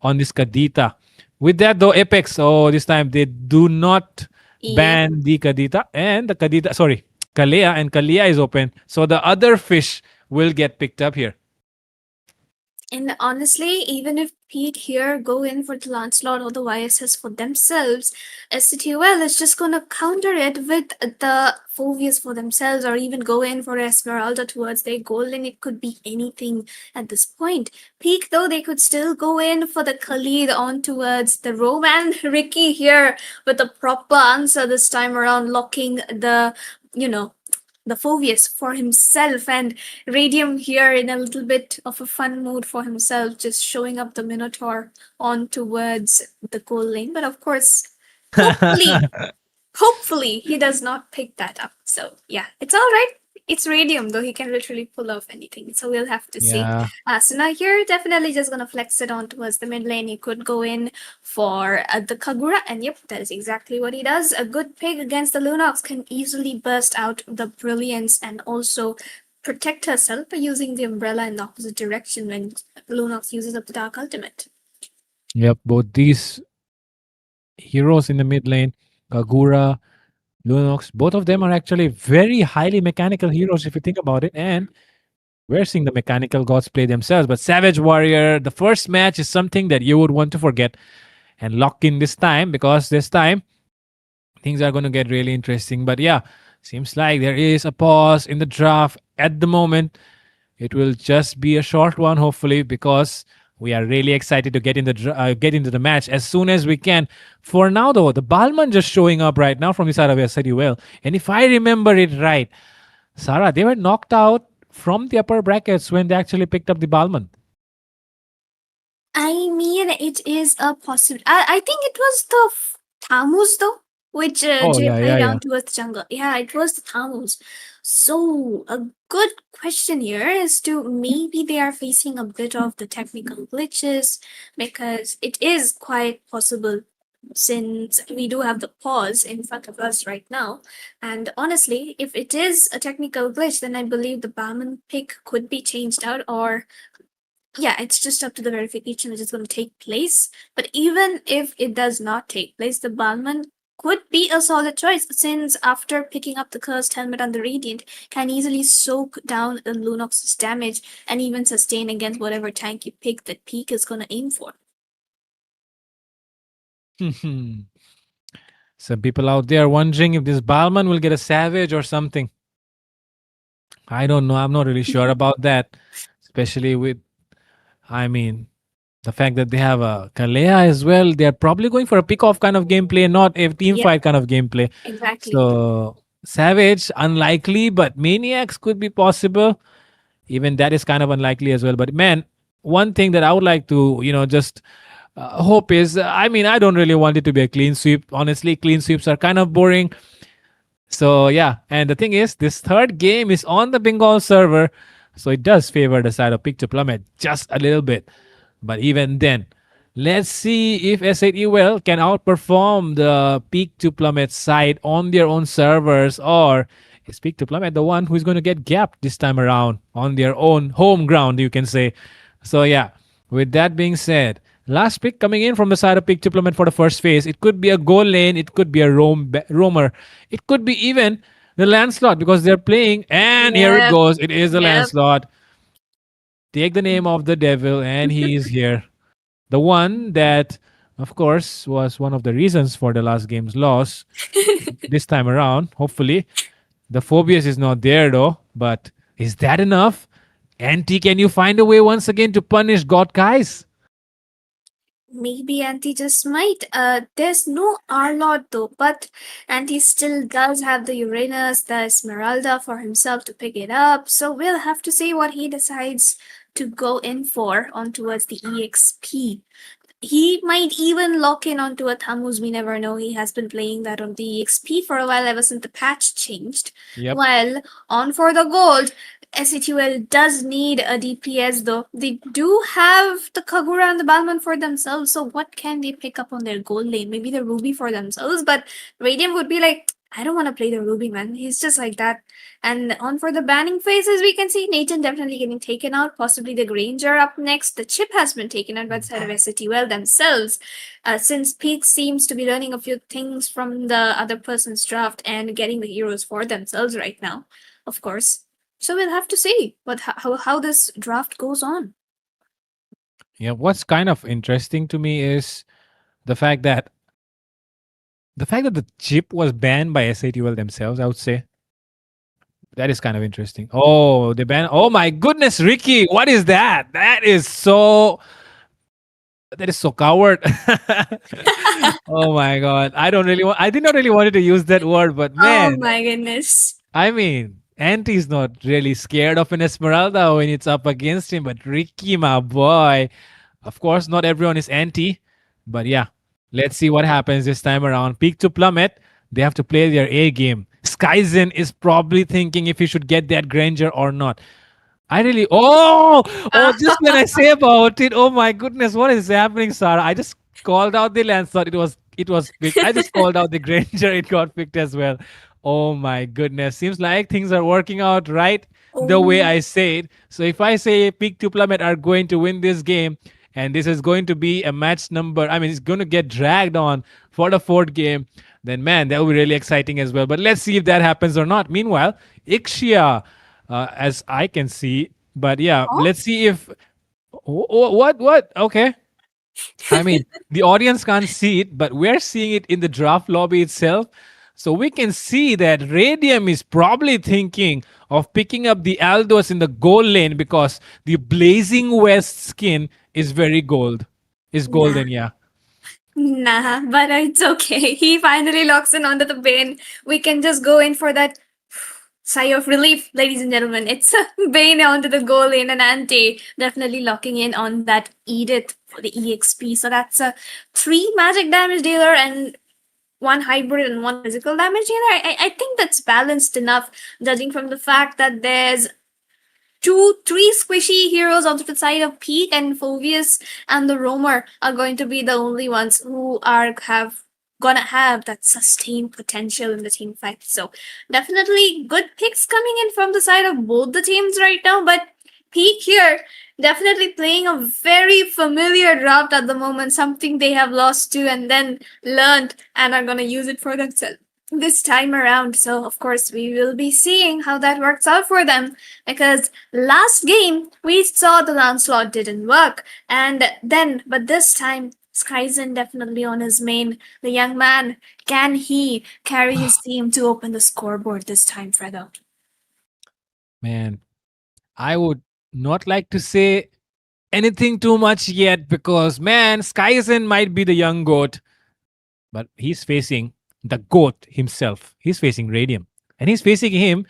on this Kadita. With that, though, Apex, oh, this time they do not yep. ban the Kadita. And the Kadita, sorry, Kalea, and Kalea is open. So the other fish will get picked up here. And honestly, even if Pete here go in for the Lancelot or the YSS for themselves, SCTUL is just gonna counter it with the Phobias for themselves, or even go in for Esmeralda towards their goal, and it could be anything at this point. Peak though, they could still go in for the Khalid on towards the Roman. Ricky here with a proper answer this time around, locking the, you know, the Phobius for himself, and Radium here in a little bit of a fun mood for himself, just showing up the Minotaur on towards the goal lane. But of course, hopefully, hopefully he does not pick that up. So yeah, it's all right. It's Radium though, he can literally pull off anything. So we'll have to see. Yeah. Asuna here definitely just gonna flex it on towards the mid lane. He could go in for the Kagura, and yep, that is exactly what he does. A good pick against the Lunox can easily burst out the brilliance and also protect herself by using the umbrella in the opposite direction when Lunox uses up the Dark Ultimate. Yep, both these heroes in the mid lane, Kagura, Lunox, both of them are actually very highly mechanical heroes if you think about it. And we're seeing the mechanical gods play themselves. But Savage Warrior, the first match is something that you would want to forget and lock in this time, because this time things are going to get really interesting. But yeah, seems like there is a pause in the draft at the moment. It will just be a short one, hopefully, because we are really excited to get into the match as soon as we can. For now, though, the Balman just showing up right now from the side of SIDUL. And if I remember it right, Sarah, they were knocked out from the upper brackets when they actually picked up the Balman. I mean, it is a possible. I think it was the Thamus though, which Oh, yeah, JFI yeah, yeah. down towards the jungle. Yeah, it was the Thamus. So a good question here is to maybe they are facing a bit of the technical glitches, because it is quite possible since we do have the pause in front of us right now. And honestly, if it is a technical glitch, then I believe the Barman pick could be changed out, or yeah, it's just up to the verification which is going to take place. But even if it does not take place, the Balman could be a solid choice, since after picking up the Cursed Helmet on the Radiant, can easily soak down the Lunox's damage and even sustain against whatever tank you pick that Peak is going to aim for. Some people out there wondering if this Balman will get a Savage or something. I don't know. I'm not really sure about that, especially with, I mean, the fact that they have a Kalea as well. They're probably going for a pick off kind of gameplay, not a team Yep, fight kind of gameplay. exactly. So, Savage, unlikely, but Maniacs could be possible. Even that is kind of unlikely as well. But man, one thing that I would like to, just hope is, I mean, I don't really want it to be a clean sweep. Honestly, clean sweeps are kind of boring. So yeah, and the thing is, this third game is on the Bengal server, so it does favor the side of Pick to Plummet just a little bit. But even then, let's see if S8UL can outperform the Peak to Plummet side on their own servers, or is Peak to Plummet the one who's going to get gapped this time around on their own home ground, you can say. So yeah, with that being said, last pick coming in from the side of Pick to Plummet for the first phase. It could be a goal lane, it could be a roamer, it could be even the Lancelot, because they're playing, and here it Yep, goes. It is the yep. Lancelot. Take the name of the devil, and he is here. The one that, of course, was one of the reasons for the last game's loss. This time around, hopefully, the Phobius is not there though. But is that enough? Anti, can you find a way once again to punish God Kais? Maybe Auntie just might. There's no Arlott though, but Auntie still does have the Uranus, the Esmeralda for himself to pick it up. So we'll have to see what he decides to go in for on towards the EXP. He might even lock in onto a Thamuz. We never know. He has been playing that on the EXP for a while ever since the patch changed. Yep. Well, on for the gold. SATUL does need a DPS though. They do have the Kagura and the Balman for themselves, so what can they pick up on their gold lane? Maybe the Ruby for themselves, but Radiant would be like, I don't want to play the Ruby, man. He's just like that. And on for the banning phases, we can see Nathan definitely getting taken out, possibly the Granger up next. The chip has been taken out by the side of SATUL themselves, since Peak seems to be learning a few things from the other person's draft and getting the heroes for themselves right now, of course. So we'll have to see how this draft goes on. Yeah, what's kind of interesting to me is the fact that the chip was banned by SATUL themselves, I would say. That is kind of interesting. Oh, they banned. Oh my goodness, Ricky, what is that? That is so coward. Oh my god. I did not really wanted to use that word, but man, Oh my goodness. I mean, Anti's not really scared of an Esmeralda when it's up against him, but Ricky, my boy. Of course, not everyone is anti, but yeah, let's see what happens this time around. Peak to plummet. They have to play their A game. Skyzen is probably thinking if he should get that Granger or not. Just when I say about it, oh my goodness, what is happening, Sarah? I just called out the Lance, thought it was picked. I just called out the Granger, it got picked as well. Oh my goodness. Seems like things are working out right the way I say it. So if I say Peak to Plummet are going to win this game, and this is going to be a match number, I mean, it's going to get dragged on for the fourth game, then man, that will be really exciting as well. But let's see if that happens or not. Meanwhile, Ixia, as I can see, but yeah, let's see if what? Okay. I mean, the audience can't see it, but we're seeing it in the draft lobby itself. So we can see that Radium is probably thinking of picking up the Aldos in the gold lane because the Blazing West skin is very gold. Is golden, yeah. Nah, but it's okay. He finally locks in onto the Bane. We can just go in for that sigh of relief, ladies and gentlemen. It's Bane onto the goal lane and Ante definitely locking in on that Edith for the EXP. So that's a 3 magic damage dealer and 1 hybrid and 1 physical damage dealer. I think that's balanced enough, judging from the fact that there's 3 squishy heroes on the side of Peak, and Phoveus and the Roamer are going to be the only ones who are gonna have that sustained potential in the team fight. So definitely good picks coming in from the side of both the teams right now, but Peak here definitely playing a very familiar draft at the moment, something they have lost to and then learned and are gonna use it for themselves this time around. So of course we will be seeing how that works out for them, because last game we saw the Lancelot didn't work, but this time Skyzen definitely on his main. The young man, can he carry his team to open the scoreboard this time, Fredo? Man, I would not like to say anything too much yet because, man, Skyzen might be the young goat, but he's facing the goat himself. He's facing Radium, and he's facing him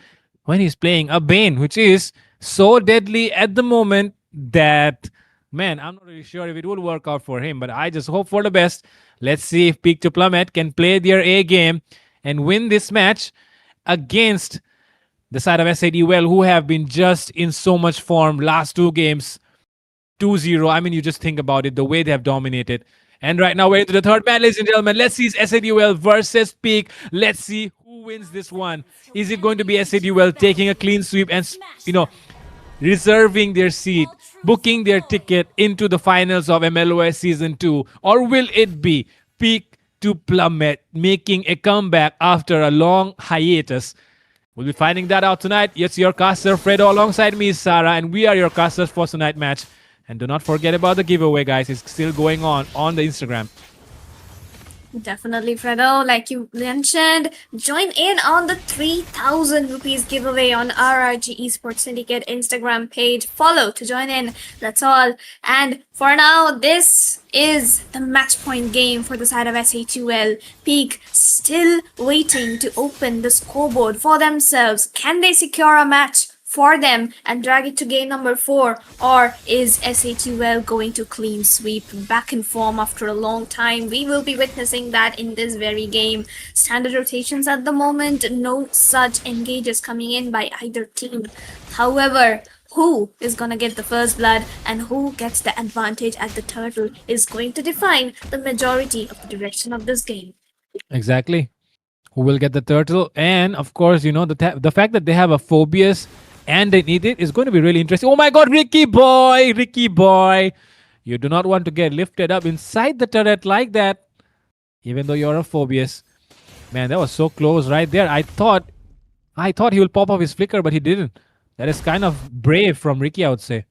when he's playing a Bane, which is so deadly at the moment that, man, I'm not really sure if it will work out for him, but I just hope for the best. Let's see if Peak to Plummet can play their A game and win this match against the side of SADUL, who have been just in so much form last 2 games. 2-0. I mean, you just think about it, the way they have dominated. And right now we're into the third match, ladies and gentlemen. Let's see SADUL versus Peak. Let's see who wins this one. Is it going to be SADUL taking a clean sweep and, reserving their seat, booking their ticket into the finals of MLOS Season 2? Or will it be Peak to Plummet making a comeback after a long hiatus? We'll be finding that out tonight. It's your caster, Fredo, alongside me, Sarah, and we are your casters for tonight's match. And do not forget about the giveaway, guys. It's still going on the Instagram. Definitely, Fredo. Like you mentioned, join in on the 3,000 rupees giveaway on RRG Esports Syndicate Instagram page. Follow to join in. That's all. And for now, this is the match point game for the side of SA2L. Peak still waiting to open the scoreboard for themselves. Can they secure a match for them and drag it to game number 4? Or is SHUL going to clean sweep back in form after a long time? We will be witnessing that in this very game. Standard rotations at the moment, no such engages coming in by either team. However, who is gonna get the first blood and who gets the advantage at the turtle is going to define the majority of the direction of this game. Exactly. Who will get the turtle? And of course, the fact that they have a Phobius and an Edit is going to be really interesting. Oh my God, Ricky boy. You do not want to get lifted up inside the turret like that, even though you're a Phobius. Man, that was so close right there. I thought he will pop off his flicker, but he didn't. That is kind of brave from Ricky, I would say.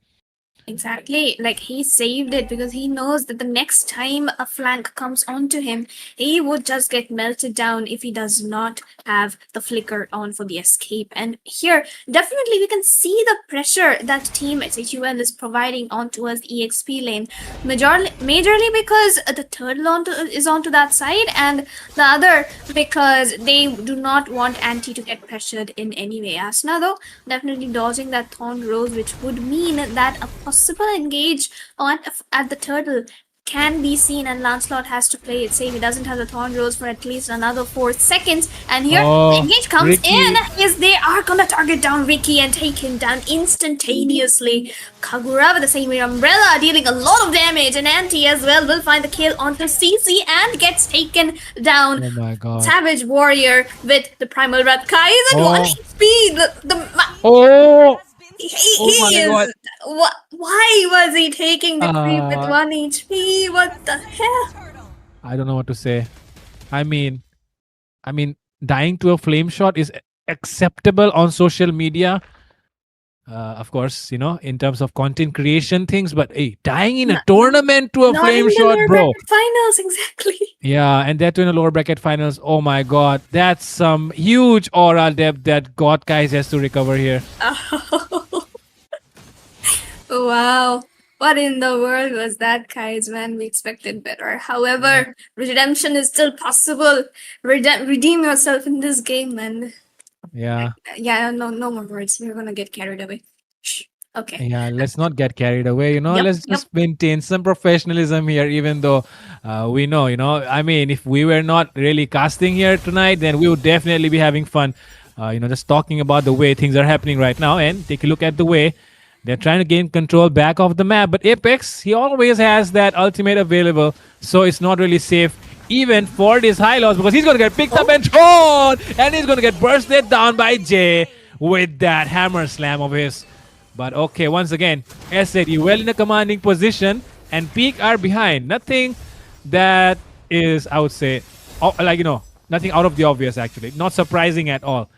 Exactly, like he saved it because he knows that the next time a flank comes onto him, he would just get melted down if he does not have the flicker on for the escape. And here, definitely we can see the pressure that Team SHUL is providing onto us EXP lane. Majorly because the turtle is onto that side, and the other because they do not want Anti to get pressured in any way. Asna though, definitely dodging that Thorn Rose, which would mean that a possible engage at the turtle can be seen, and Lancelot has to play it safe. He doesn't have the Thorn Rose for at least another 4 seconds, and here the engage comes Ricky. in. Yes, they are gonna target down Ricky and take him down instantaneously. Kagura with the same way umbrella dealing a lot of damage, and Anti as well will find the kill onto CC and gets taken down. Oh my God. Savage Warrior with the Primal Wrath. Kai is at 1 HP. Oh! He my is. God. Why was he taking the creep with Uh, 1 HP? What the hell? I don't know what to say. I mean, dying to a flame shot is acceptable on social media. Of course, in terms of content creation things, but hey, dying in a tournament to a Not flame in the shot, lower bro. bracket finals, exactly. Yeah, and that too in the lower bracket finals. Oh my God, that's some huge aura depth that God guys has to recover here. Wow. What in the world was that, guys? Man, we expected better. However, redemption is still possible. Redeem yourself in this game, man. Yeah. Yeah, no more words. We're gonna get carried away. Shh. Okay. Yeah, let's not get carried away. Yep, Let's just maintain some professionalism here, even though we know, if we were not really casting here tonight, then we would definitely be having fun, just talking about the way things are happening right now. And take a look at the way they're trying to gain control back of the map. But Apex, he always has that ultimate available, so it's not really safe even for this high loss, because he's going to get picked up and thrown, and he's going to get bursted down by Jay with that hammer slam of his. But okay, once again, SAD well in a commanding position, and Peak are behind. Nothing that is, I would say, nothing out of the obvious actually. Not surprising at all.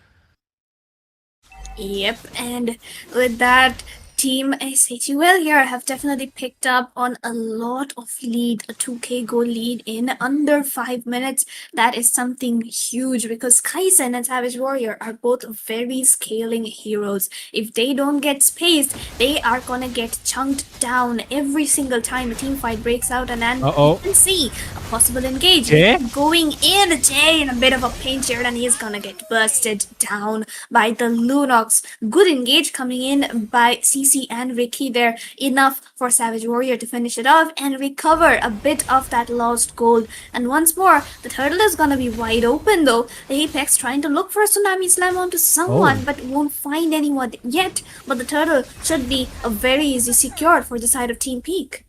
Yep, and with that, Team SHUL here have definitely picked up on a lot of lead, a 2k goal lead in under 5 minutes. That is something huge because Kaisen and Savage Warrior are both very scaling heroes. If they don't get spaced, they are gonna get chunked down every single time a team fight breaks out. And then you can see a possible engage Jay? going in. Jay in a bit of a pinch here, and he's gonna get bursted down by the Lunox. Good engage coming in by CC and Ricky there, enough for Savage Warrior to finish it off and recover a bit of that lost gold. And once more, the turtle is gonna be wide open though. The Apex trying to look for a tsunami slam onto someone, but won't find anyone yet. But the turtle should be a very easy secure for the side of Team Peak.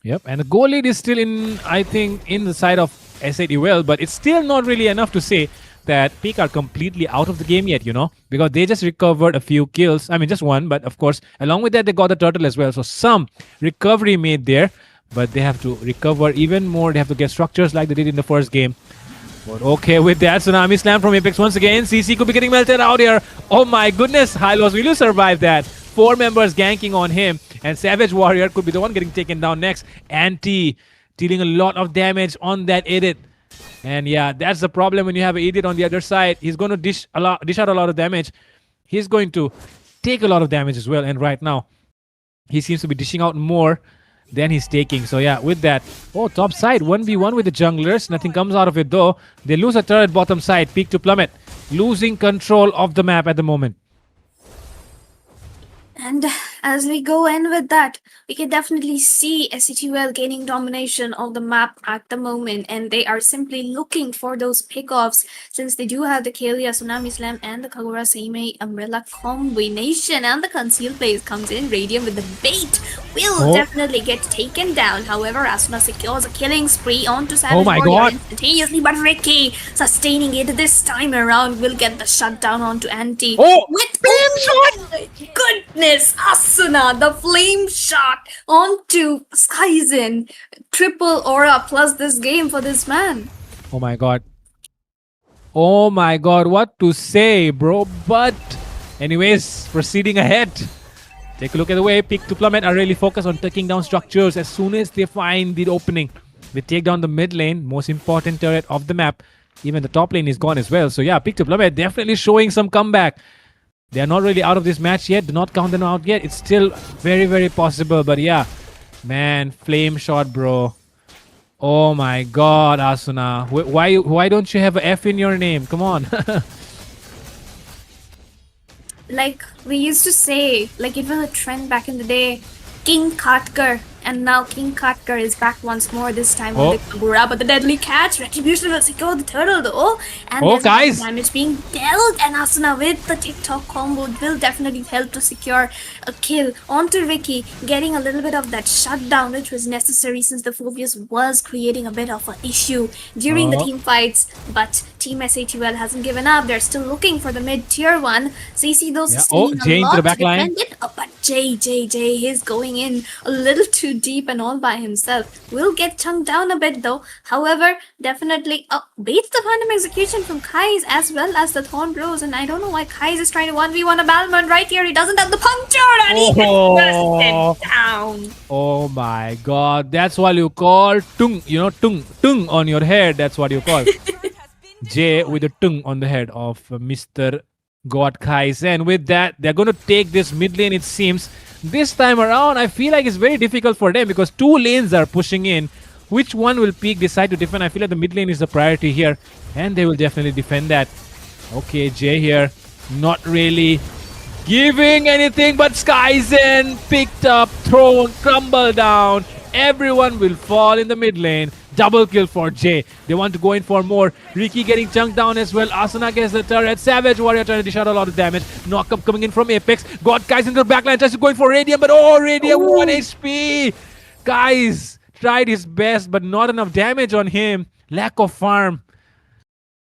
Yep, and the goal lead is still in the side of SAD, but it's still not really enough to say that Peak are completely out of the game yet, because they just recovered a few kills. I mean, just one, but of course, along with that, they got the turtle as well. So some recovery made there, but they have to recover even more. They have to get structures like they did in the first game. But okay, with that tsunami slam from Apex once again, CC could be getting melted out here. Oh my goodness, Hylos, will you survive that? 4 members ganking on him, and Savage Warrior could be the one getting taken down next. Anti dealing a lot of damage on that edit. And yeah, that's the problem when you have an idiot on the other side. He's going to dish out a lot of damage. He's going to take a lot of damage as well. And right now, he seems to be dishing out more than he's taking. So yeah, with that, top side, 1v1 with the junglers. Nothing comes out of it though. They lose a turret bottom side, Peak to plummet. Losing control of the map at the moment. And as we go in with that, we can definitely see SCTUL gaining domination of the map at the moment, and they are simply looking for those pickoffs since they do have the Kalia Tsunami Slam and the Kagura Seimei Umbrella combination. And the concealed plays comes in. Radium with the bait will definitely get taken down. However, Asuna secures a killing spree onto Savage my Warrior God. instantaneously, but Ricky sustaining it this time around will get the shutdown onto Anti. Oh, With my goodness, Asuna, the flame shot onto Skyzen. Triple aura plus this game for this man. Oh my god. Oh my god, what to say, bro? But, anyways, proceeding ahead. Take a look at the way Peak to Plummet are really focused on taking down structures as soon as they find the opening. They take down the mid lane, most important turret of the map. Even the top lane is gone as well. So yeah, Peak to Plummet definitely showing some comeback. They are not really out of this match yet. Do not count them out yet. It's still very, very possible. But yeah, man, flame shot, bro. Oh my god, Asuna. Why don't you have a F in your name? Come on. Like we used to say, like it was a trend back in the day, King Katkar. And now King Katkar is back once more, this time with the Kagura, but the deadly catch, Retribution will secure the turtle though. And there's guys. damage being dealt, and Asuna with the TikTok combo will definitely help to secure a kill onto Ricky, getting a little bit of that shutdown which was necessary since the Phobius was creating a bit of an issue during the team fights. But Team SATUL hasn't given up, they're still looking for the mid-tier one. CC though sustaining Jay a into lot the back to line. defend it. Oh, but Jay, he's going in a little too deep and all by himself. Will get chunked down a bit though. However, definitely beats the Phantom Execution from Kai's as well as the Thorn Blows. And I don't know why Kai's is trying to 1v1 a Balmond right here. He doesn't have the puncture and he gets busted down. Oh my god. That's what you call tung. You know, tung on your head. That's what you call. Jay with a tung on the head of Mr. God Kais. And with that, they're going to take this mid lane, it seems. This time around, I feel like it's very difficult for them because two lanes are pushing in. Which one will Peak decide to defend? I feel like the mid lane is the priority here. And they will definitely defend that. Okay, Jay here. Not really giving anything, but Skyzen picked up, thrown, crumble down. Everyone will fall in the mid lane. Double kill for Jay. They want to go in for more. Ricky getting chunked down as well. Asuna gets the turret. Savage Warrior trying to dish out a lot of damage. Knockup coming in from Apex. Got Kais into the backline. Tries to go in for Radium, but Radium 1 HP. Kais tried his best, but not enough damage on him. Lack of farm.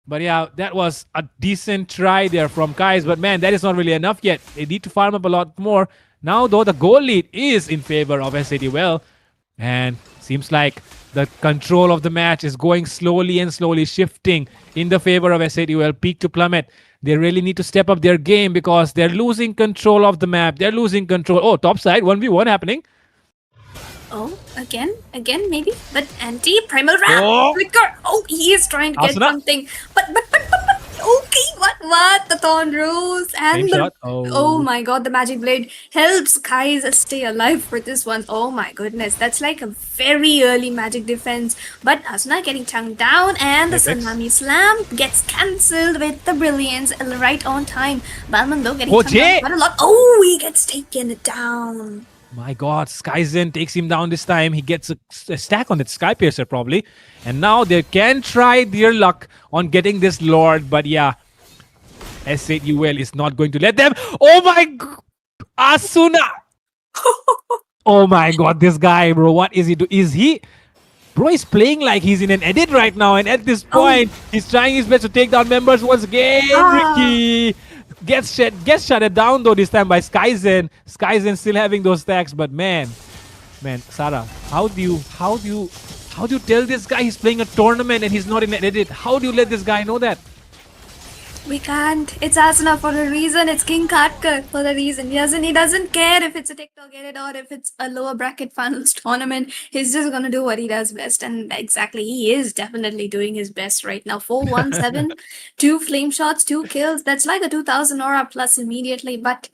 But yeah, that was a decent try there from Kais. But man, that is not really enough yet. They need to farm up a lot more. Now though, the goal lead is in favor of SATUL. And seems like the control of the match is going slowly and slowly shifting in the favor of SATUL. Peak to Plummet. They really need to step up their game because they're losing control of the map. They're losing control. Oh, top side, 1v1 happening. Oh, again, maybe. But Primal Wrap, Flicker. Oh, he is trying to get Asuna. something. But, okay, what? The Thorn Rose and Flame the... shot. Oh. Oh my god, the Magic Blade helps Kais stay alive for this one. Oh my goodness, that's like a very early magic defense. But Asuna getting chunked down and the Apex. Tsunami Slam gets cancelled with the Brilliance right on time. Balman though getting chunked Jay. down quite a lot. Oh, he gets taken down. My god, Skyzen takes him down this time. He gets a stack on that Sky Piercer probably. And now they can try their luck on getting this Lord. But yeah, SATUL is not going to let them. Oh my god, Asuna. Oh my god, this guy, bro. What is he doing? Is he... Bro is playing like he's in an edit right now. And at this point, he's trying his best to take down members once again. Ricky gets shut down though this time by Skyzen. Skyzen still having those stacks, but man, Sarah, how do you tell this guy he's playing a tournament and he's not in an edit? How do you let this guy know that? We can't. It's Asuna for a reason. It's King Katkar for a reason. He doesn't care if it's a TikTok edit or if it's a lower bracket finals tournament. He's just gonna do what he does best. And exactly, he is definitely doing his best right now. 4-1-7, 2 flame shots, 2 kills. That's like a 2000 aura plus immediately. But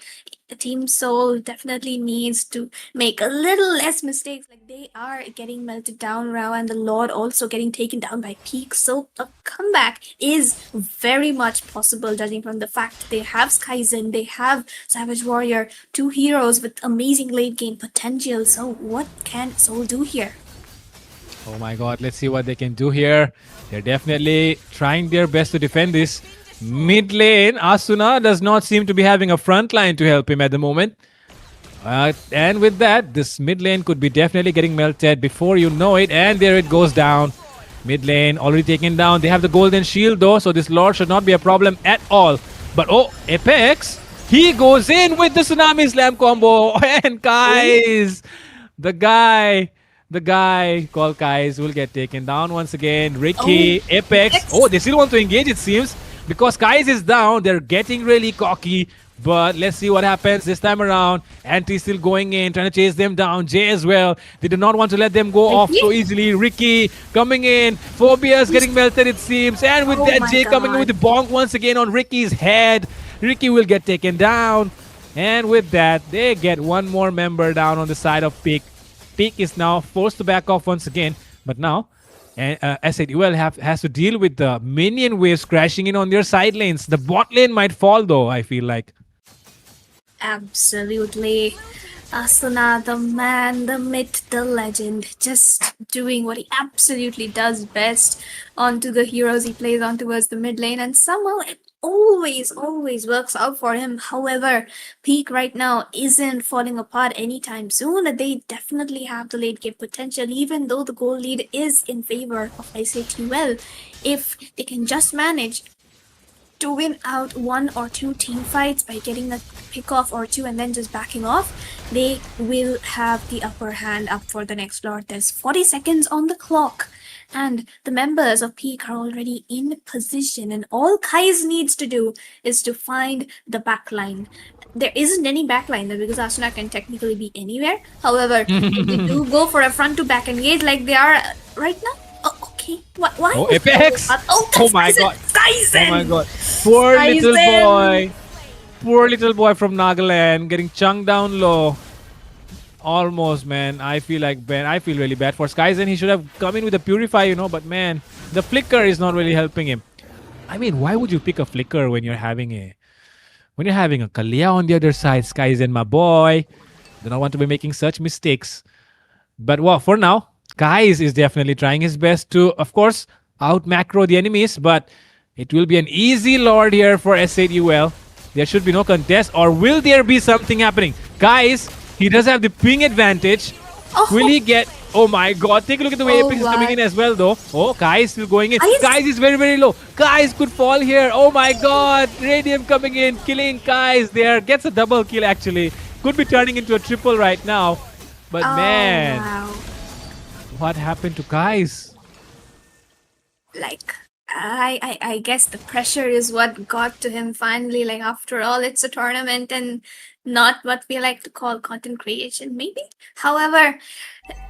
Team Soul definitely needs to make a little less mistakes. Like they are getting melted down now, and the Lord also getting taken down by Peak. So a comeback is very much possible, judging from the fact they have Skyzen, they have Savage Warrior, two heroes with amazing late game potential. So what can Soul do here? Oh my god, let's see what they can do here. They're definitely trying their best to defend this. Mid lane, Asuna does not seem to be having a front line to help him at the moment. And with that, this mid lane could be definitely getting melted before you know it. And there it goes down. Mid lane already taken down. They have the golden shield though, so this Lord should not be a problem at all. But oh, Apex, he goes in with the Tsunami Slam combo. And guys, the guy called Kais will get taken down once again. Ricky, Apex. Oh, they still want to engage, it seems. Because Kais is down, they're getting really cocky. But let's see what happens this time around. Anti still going in, trying to chase them down. Jay as well. They do not want to let them go off so easily. Ricky coming in. Phobia's getting melted, it seems. And with that, Jay coming in with the bonk once again on Ricky's head. Ricky will get taken down. And with that, they get one more member down on the side of Peak. Peak is now forced to back off once again. But now, SADUL has to deal with the minion waves crashing in on their side lanes. The bot lane might fall though, I feel like. Absolutely. Asuna, the man, the myth, the legend, just doing what he absolutely does best onto the heroes he plays on towards the mid lane, and somehow it always works out for him. However, Peak right now isn't falling apart anytime soon. They definitely have the late game potential, even though the goal lead is in favor of SATUL. If they can just manage to win out one or two team fights by getting a pick off or two and then just backing off, they will have the upper hand up for the next Lord. There's 40 seconds on the clock, and the members of Peak are already in position, and all Kais needs to do is to find the backline. There isn't any backline there because Asuna can technically be anywhere. However, if they do go for a front to back engage like they are right now, okay. Why? Oh, Apex! Oh my god! Skyzen! Oh my god! Poor little boy! Poor little boy from Nagaland getting chunked down low. Almost, man. I feel really bad for Skyzen. He should have come in with a Purify, but man, the Flicker is not really helping him. I mean, why would you pick a Flicker when you're having a Kalia on the other side? Skyzen, my boy. Do not want to be making such mistakes. But well, for now, Kais is definitely trying his best to, of course, out macro the enemies, but it will be an easy Lord here for SATUL. There should be no contest, or will there be something happening? Kais, he does have the ping advantage. Will he get... Oh my god, take a look at the way Apex is coming in as well though. Oh, Kai is still going in. Kais is very low. Kais could fall here. Oh my god, Radium coming in, killing Kais there. Gets a double kill actually. Could be turning into a triple right now. But man, what happened to Kais? Like, I guess the pressure is what got to him finally. Like, after all, it's a tournament and not what we like to call content creation, maybe. However,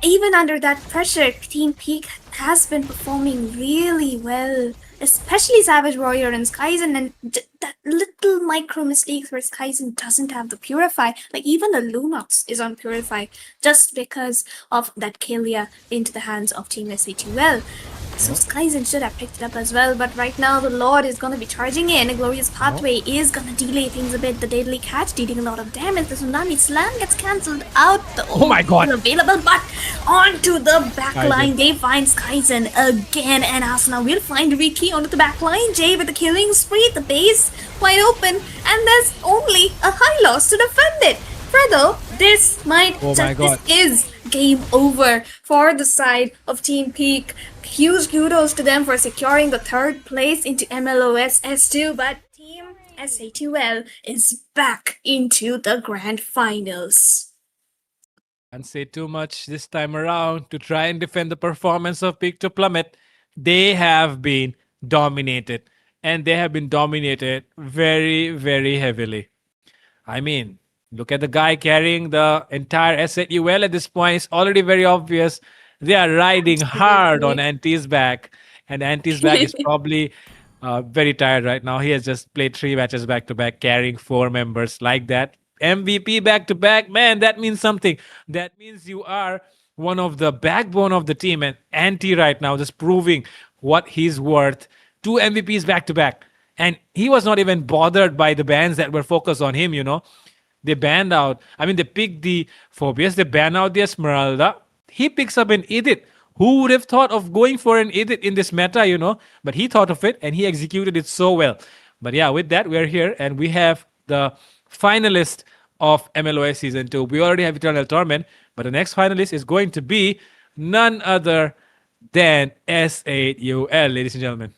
even under that pressure, Team Peak has been performing really well, especially Savage Warrior and Skyzen, and that little micro mistakes where Skyzen doesn't have the Purify, like even the Lunox is on Purify, just because of that Kalia into the hands of Team SATUL. So Skyzen should have picked it up as well, but right now the Lord is going to be charging in. A Glorious Pathway is going to delay things a bit. The Deadly Catch dealing a lot of damage. The Tsunami Slam gets cancelled out. The Oh my god! Available, but onto the backline they find Skyzen again, and Asuna will find Ricky onto the backline. Jay with the killing spree, the base wide open, and there's only a high loss to defend it. Fredo, this might this is game over for the side of Team Peak. Huge kudos to them for securing the third place into MLOS S2, but Team SATUL is back into the grand finals. Can't say too much this time around to try and defend the performance of Peak to plummet. They have been dominated, and they have been dominated very heavily. I mean, look at the guy carrying the entire SATUL at this point. It's already very obvious. They are riding hard on Anti's back. And Anti's back is probably very tired right now. He has just played 3 matches back-to-back, carrying 4 members like that. MVP back to back. Man, that means something. That means you are one of the backbone of the team, and Anti right now just proving what he's worth. 2 MVPs back to back. And he was not even bothered by the bans that were focused on him, you know. They banned out, I mean, they picked the Phobias, they banned out the Esmeralda. He picks up an Edith. Who would have thought of going for an Edith in this meta, you know? But he thought of it and he executed it so well. But yeah, with that, we're here and we have the finalist of MLOS Season 2. We already have Eternal Torment, but the next finalist is going to be none other than S8UL, ladies and gentlemen.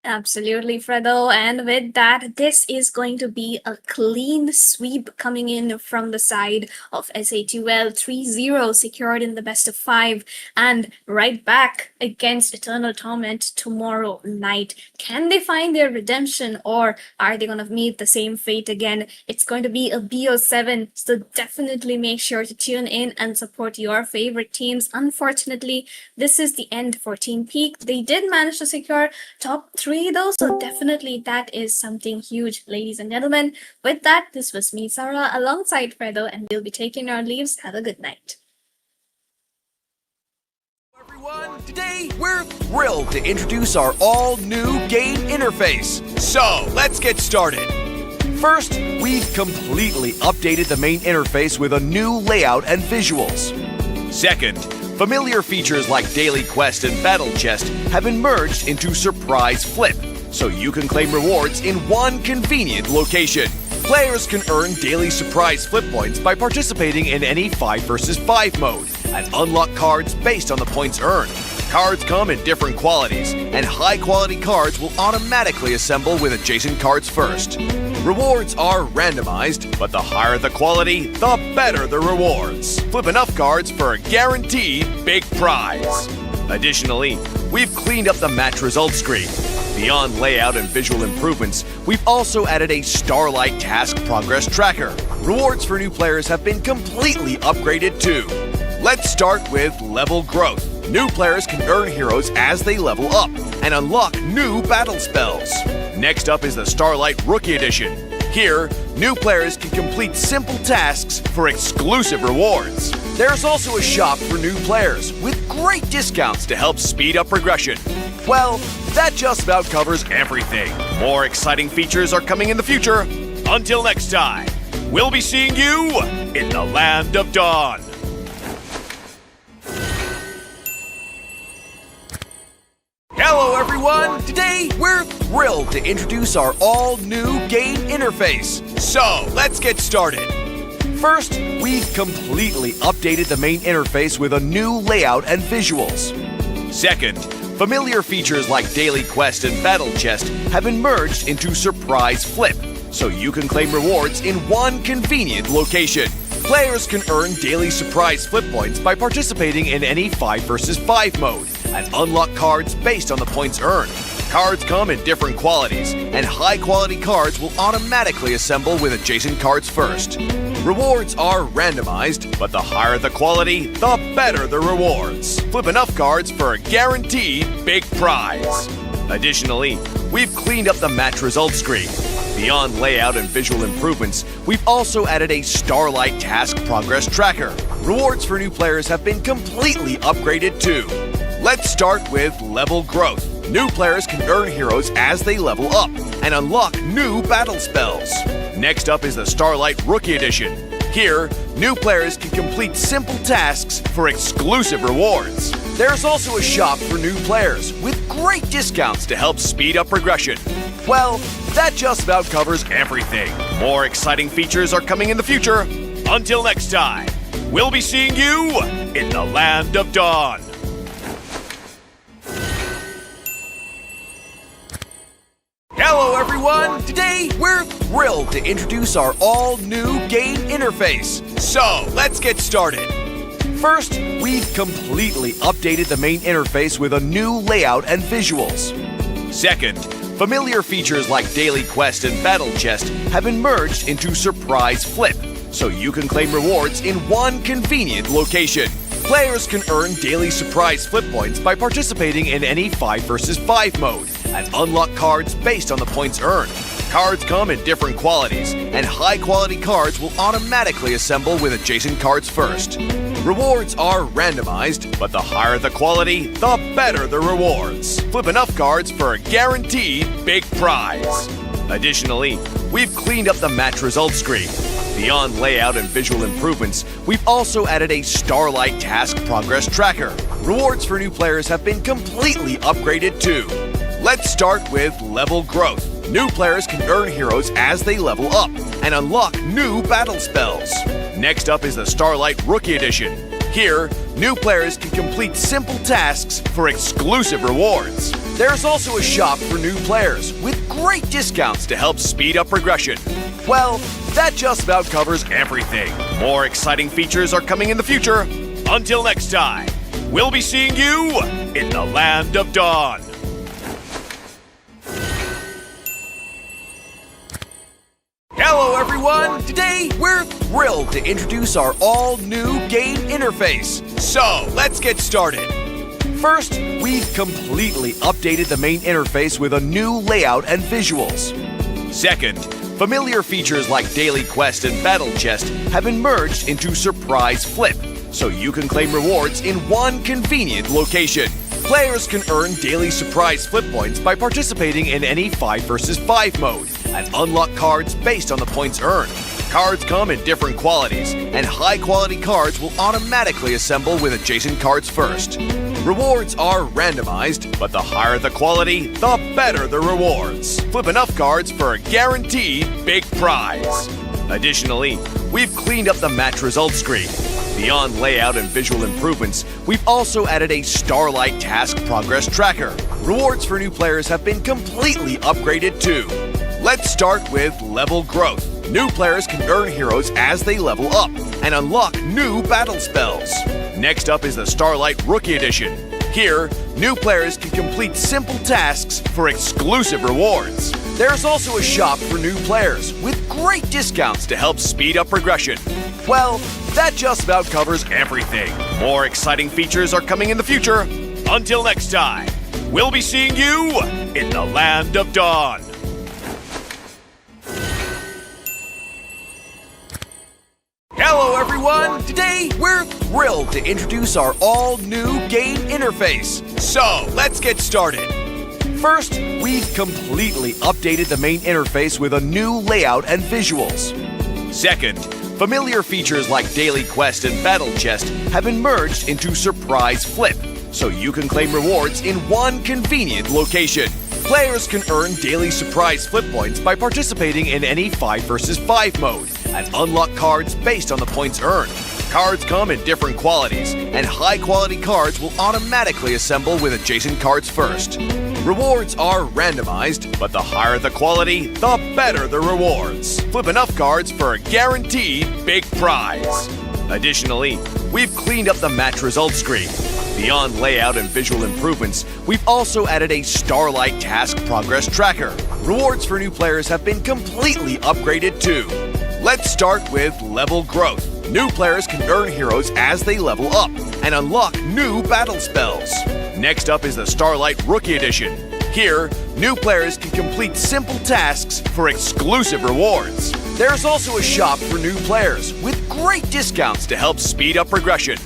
Absolutely, Fredo. And with that, this is going to be a clean sweep coming in from the side of S8UL. 3-0 secured in the best of 5 and right back against Eternal Torment tomorrow night. Can they find their redemption or are they going to meet the same fate again? It's going to be a BO7, so definitely make sure to tune in and support your favorite teams. Unfortunately, this is the end for Team Peak. They did manage to secure top 3 though, so definitely that is something huge, ladies and gentlemen. With that, this was me, Sarah, alongside Fredo, and we'll be taking our leaves. Have a good night. Everyone, today we're thrilled to introduce our all-new game interface. So let's get started. First, we've completely updated the main interface with a new layout and visuals. Second, familiar features like Daily Quest and Battle Chest have been merged into Surprise Flip, so you can claim rewards in one convenient location. Players can earn daily Surprise Flip points by participating in any 5 vs 5 mode, and unlock cards based on the points earned. Cards come in different qualities, and high-quality cards will automatically assemble with adjacent cards first. Rewards are randomized, but the higher the quality, the better the rewards. Flip enough cards for a guaranteed big prize. Additionally, we've cleaned up the match result screen. Beyond layout and visual improvements, we've also added a Starlight Task Progress Tracker. Rewards for new players have been completely upgraded too. Let's start with level growth. New players can earn heroes as they level up and unlock new battle spells. Next up is the Starlight Rookie Edition. Here, new players can complete simple tasks for exclusive rewards. There's also a shop for new players with great discounts to help speed up progression. Well, that just about covers everything. More exciting features are coming in the future. Until next time, we'll be seeing you in the Land of Dawn. Hello everyone! Today we're thrilled to introduce our all-new game interface. So let's get started. First, we've completely updated the main interface with a new layout and visuals. Second, familiar features like Daily Quest and Battle Chest have been merged into Surprise Flip, so you can claim rewards in one convenient location. Players can earn daily Surprise Flip points by participating in any 5 vs 5 mode, and unlock cards based on the points earned. Cards come in different qualities, and high-quality cards will automatically assemble with adjacent cards first. Rewards are randomized, but the higher the quality, the better the rewards. Flip enough cards for a guaranteed big prize. Additionally, we've cleaned up the match result screen. Beyond layout and visual improvements, we've also added a Starlight Task Progress Tracker. Rewards for new players have been completely upgraded too. Let's start with level growth. New players can earn heroes as they level up and unlock new battle spells. Next up is the Starlight Rookie Edition. Here, new players can complete simple tasks for exclusive rewards. There's also a shop for new players with great discounts to help speed up progression. Well, that just about covers everything. More exciting features are coming in the future. Until next time, we'll be seeing you in the Land of Dawn. Hello everyone! Today we're thrilled to introduce our all-new game interface. So let's get started. First, we've completely updated the main interface with a new layout and visuals. Second, familiar features like Daily Quest and Battle Chest have been merged into Surprise Flip, so you can claim rewards in one convenient location. Players can earn daily Surprise Flip points by participating in any 5 vs 5 mode, and unlock cards based on the points earned. Cards come in different qualities, and high-quality cards will automatically assemble with adjacent cards first. Rewards are randomized, but the higher the quality, the better the rewards. Flip enough cards for a guaranteed big prize. Additionally, we've cleaned up the match result screen. Beyond layout and visual improvements, we've also added a Starlight Task Progress Tracker. Rewards for new players have been completely upgraded too. Let's start with level growth. New players can earn heroes as they level up and unlock new battle spells. Next up is the Starlight Rookie Edition. Here, new players can complete simple tasks for exclusive rewards. There's also a shop for new players with great discounts to help speed up progression. Well, that just about covers everything. More exciting features are coming in the future. Until next time, we'll be seeing you in the Land of Dawn. Hello everyone! Today, we're thrilled to introduce our all-new game interface. So, let's get started. First, we've completely updated the main interface with a new layout and visuals. Second, familiar features like Daily Quest and Battle Chest have been merged into Surprise Flip, so you can claim rewards in one convenient location. Players can earn daily surprise flip points by participating in any 5 vs 5 mode and unlock cards based on the points earned. Cards come in different qualities, and high-quality cards will automatically assemble with adjacent cards first. Rewards are randomized, but the higher the quality, the better the rewards. Flip enough cards for a guaranteed big prize. Additionally, we've cleaned up the match result screen. Beyond layout and visual improvements, we've also added a Starlight Task Progress Tracker. Rewards for new players have been completely upgraded too. Let's start with level growth. New players can earn heroes as they level up and unlock new battle spells. Next up is the Starlight Rookie Edition. Here, new players can complete simple tasks for exclusive rewards. There's also a shop for new players with great discounts to help speed up progression. Well, that just about covers everything. More exciting features are coming in the future. Until next time, we'll be seeing you in the Land of Dawn. Hello everyone! Today, we're thrilled to introduce our all-new game interface. So, let's get started. First, we've completely updated the main interface with a new layout and visuals. Second, familiar features like Daily Quest and Battle Chest have been merged into Surprise Flip, so you can claim rewards in one convenient location. Players can earn daily surprise flip points by participating in any 5 vs 5 mode and unlock cards based on the points earned. Cards come in different qualities, and high-quality cards will automatically assemble with adjacent cards first. Rewards are randomized, but the higher the quality, the better the rewards. Flip enough cards for a guaranteed big prize. Additionally, we've cleaned up the match result screen. Beyond layout and visual improvements, we've also added a Starlight Task Progress Tracker. Rewards for new players have been completely upgraded too. Let's start with level growth. New players can earn heroes as they level up and unlock new battle spells. Next up is the Starlight Rookie Edition. Here, new players can complete simple tasks for exclusive rewards. There's also a shop for new players with great discounts to help speed up progression.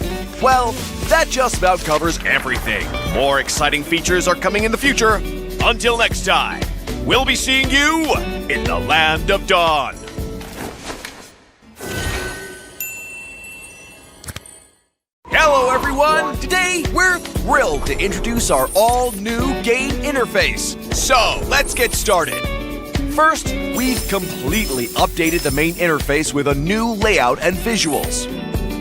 Well, that just about covers everything. More exciting features are coming in the future. Until next time, we'll be seeing you in the Land of Dawn. Hello everyone! Today, we're thrilled to introduce our all-new game interface. So, let's get started. First, we've completely updated the main interface with a new layout and visuals.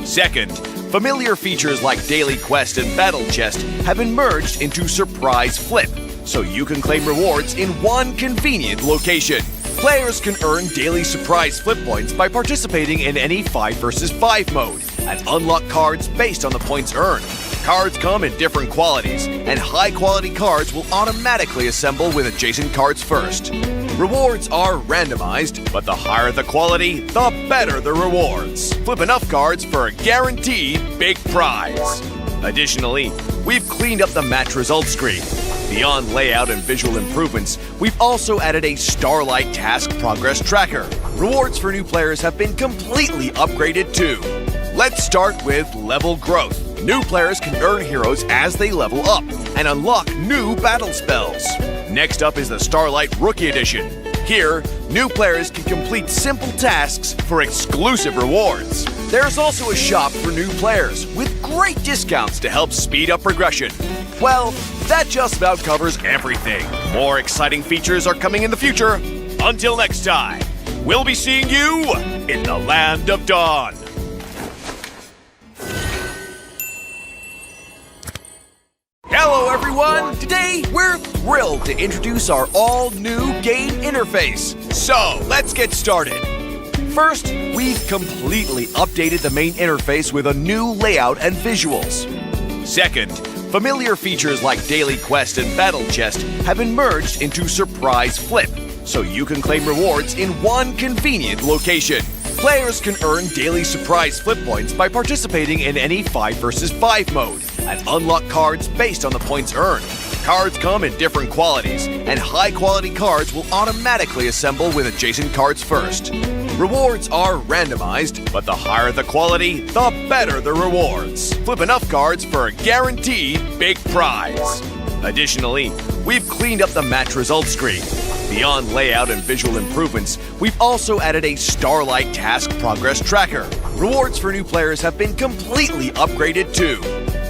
Second, familiar features like Daily Quest and Battle Chest have been merged into Surprise Flip, so you can claim rewards in one convenient location. Players can earn daily surprise flip points by participating in any 5 vs 5 mode and unlock cards based on the points earned. Cards come in different qualities, and high-quality cards will automatically assemble with adjacent cards first. Rewards are randomized, but the higher the quality, the better the rewards. Flip enough cards for a guaranteed big prize. Additionally, we've cleaned up the match result screen. Beyond layout and visual improvements, we've also added a Starlight Task Progress Tracker. Rewards for new players have been completely upgraded too. Let's start with level growth. New players can earn heroes as they level up and unlock new battle spells. Next up is the Starlight Rookie Edition. Here, new players can complete simple tasks for exclusive rewards. There's also a shop for new players with great discounts to help speed up progression. Well, that just about covers everything. More exciting features are coming in the future. Until next time, we'll be seeing you in the Land of Dawn. Hello everyone! Today, we're thrilled to introduce our all-new game interface. So, let's get started. First, we've completely updated the main interface with a new layout and visuals. Second, familiar features like Daily Quest and Battle Chest have been merged into Surprise Flip, so you can claim rewards in one convenient location. Players can earn daily surprise flip points by participating in any 5 vs 5 mode and unlock cards based on the points earned. Cards come in different qualities, and high-quality cards will automatically assemble with adjacent cards first. Rewards are randomized, but the higher the quality, the better the rewards. Flip enough cards for a guaranteed big prize. Additionally, we've cleaned up the match result screen. Beyond layout and visual improvements, we've also added a Starlight Task Progress Tracker. Rewards for new players have been completely upgraded too.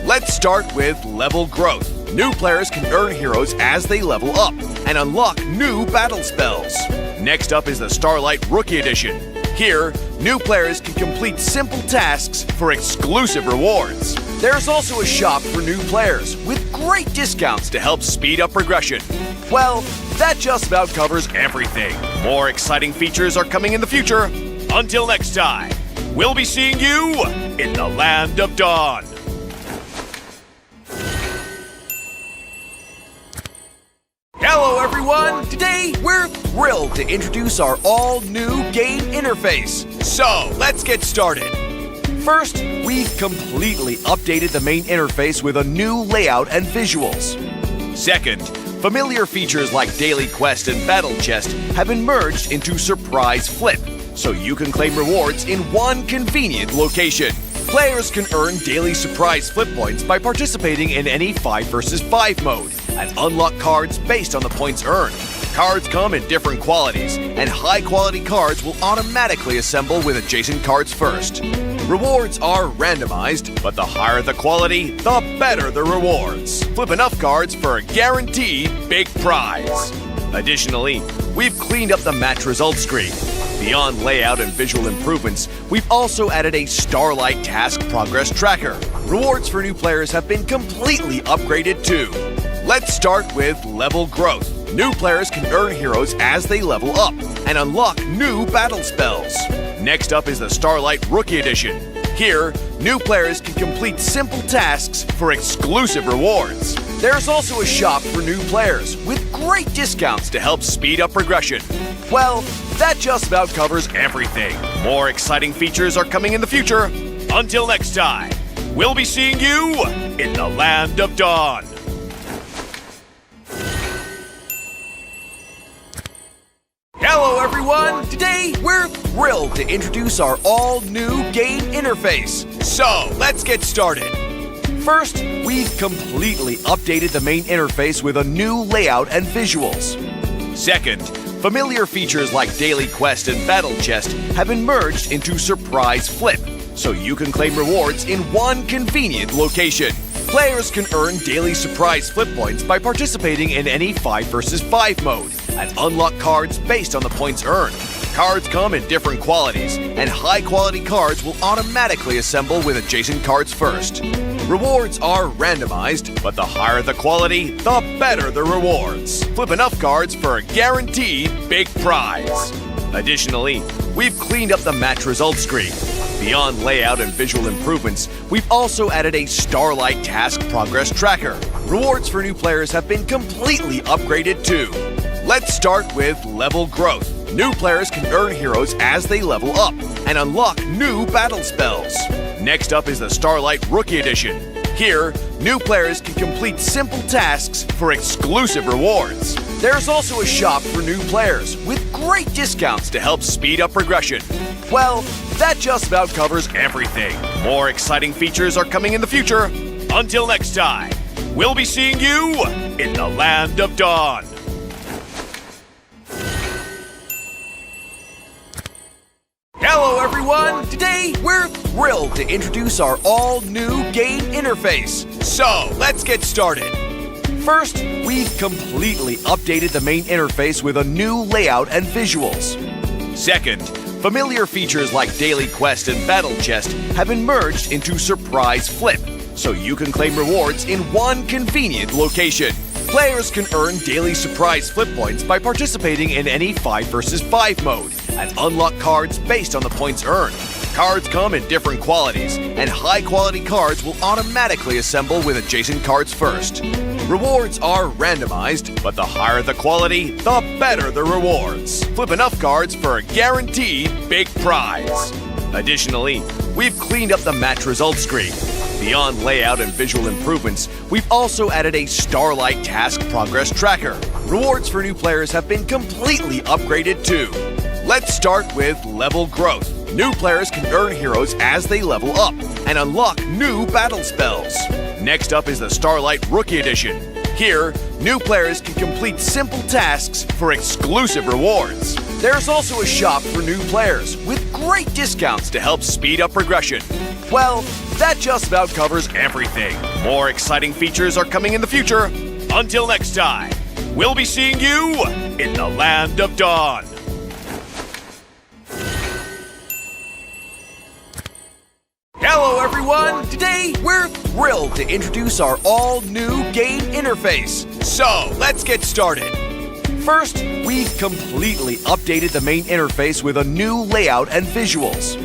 Let's start with level growth. New players can earn heroes as they level up and unlock new battle spells. Next up is the Starlight Rookie Edition. Here, new players can complete simple tasks for exclusive rewards. There's also a shop for new players with great discounts to help speed up progression. Well, that just about covers everything. More exciting features are coming in the future. Until next time, we'll be seeing you in the Land of Dawn. Hello everyone! Today, we're thrilled to introduce our all-new game interface. So, let's get started. First, we've completely updated the main interface with a new layout and visuals. Second, familiar features like Daily Quest and Battle Chest have been merged into Surprise Flip, so you can claim rewards in one convenient location. Players can earn daily surprise flip points by participating in any 5 vs 5 mode and unlock cards based on the points earned. Cards come in different qualities, and high-quality cards will automatically assemble with adjacent cards first. Rewards are randomized, but the higher the quality, the better the rewards. Flip enough cards for a guaranteed big prize. Additionally, we've cleaned up the match result screen. Beyond layout and visual improvements, we've also added a Starlight Task Progress Tracker. Rewards for new players have been completely upgraded too. Let's start with level growth. New players can earn heroes as they level up and unlock new battle spells. Next up is the Starlight Rookie Edition. Here, new players can complete simple tasks for exclusive rewards. There's also a shop for new players with great discounts to help speed up progression. Well, that just about covers everything. More exciting features are coming in the future. Until next time, we'll be seeing you in the Land of Dawn. Hello everyone! Today, we're thrilled to introduce our all-new game interface. So, let's get started. First, we've completely updated the main interface with a new layout and visuals. Second, familiar features like Daily Quest and Battle Chest have been merged into Surprise Flip, so you can claim rewards in one convenient location. Players can earn daily surprise flip points by participating in any 5 vs 5 mode and unlock cards based on the points earned. Cards come in different qualities, and high-quality cards will automatically assemble with adjacent cards first. Rewards are randomized, but the higher the quality, the better the rewards. Flip enough cards for a guaranteed big prize. Additionally, we've cleaned up the match result screen. Beyond layout and visual improvements, we've also added a Starlight Task Progress Tracker. Rewards for new players have been completely upgraded too. Let's start with level growth. New players can earn heroes as they level up and unlock new battle spells. Next up is the Starlight Rookie Edition. Here, new players can complete simple tasks for exclusive rewards. There's also a shop for new players with great discounts to help speed up progression. Well, that just about covers everything. More exciting features are coming in the future. Until next time, we'll be seeing you in the Land of Dawn. Hello everyone! Today, we're thrilled to introduce our all-new game interface. So, let's get started. First, we've completely updated the main interface with a new layout and visuals. Second, familiar features like Daily Quest and Battle Chest have been merged into Surprise Flip, so you can claim rewards in one convenient location. Players can earn daily surprise flip points by participating in any 5 vs 5 mode and unlock cards based on the points earned. Cards come in different qualities, and high-quality cards will automatically assemble with adjacent cards first. Rewards are randomized, but the higher the quality, the better the rewards. Flip enough cards for a guaranteed big prize. Additionally, we've cleaned up the match results screen. Beyond layout and visual improvements, we've also added a Starlight Task Progress Tracker. Rewards for new players have been completely upgraded too. Let's start with level growth. New players can earn heroes as they level up and unlock new battle spells. Next up is the Starlight Rookie Edition. Here, new players can complete simple tasks for exclusive rewards. There's also a shop for new players with great discounts to help speed up progression. Well, that just about covers everything. More exciting features are coming in the future. Until next time, we'll be seeing you in the Land of Dawn. Hello everyone! Today, we're thrilled to introduce our all-new game interface. So, let's get started. First, we've completely updated the main interface with a new layout and visuals.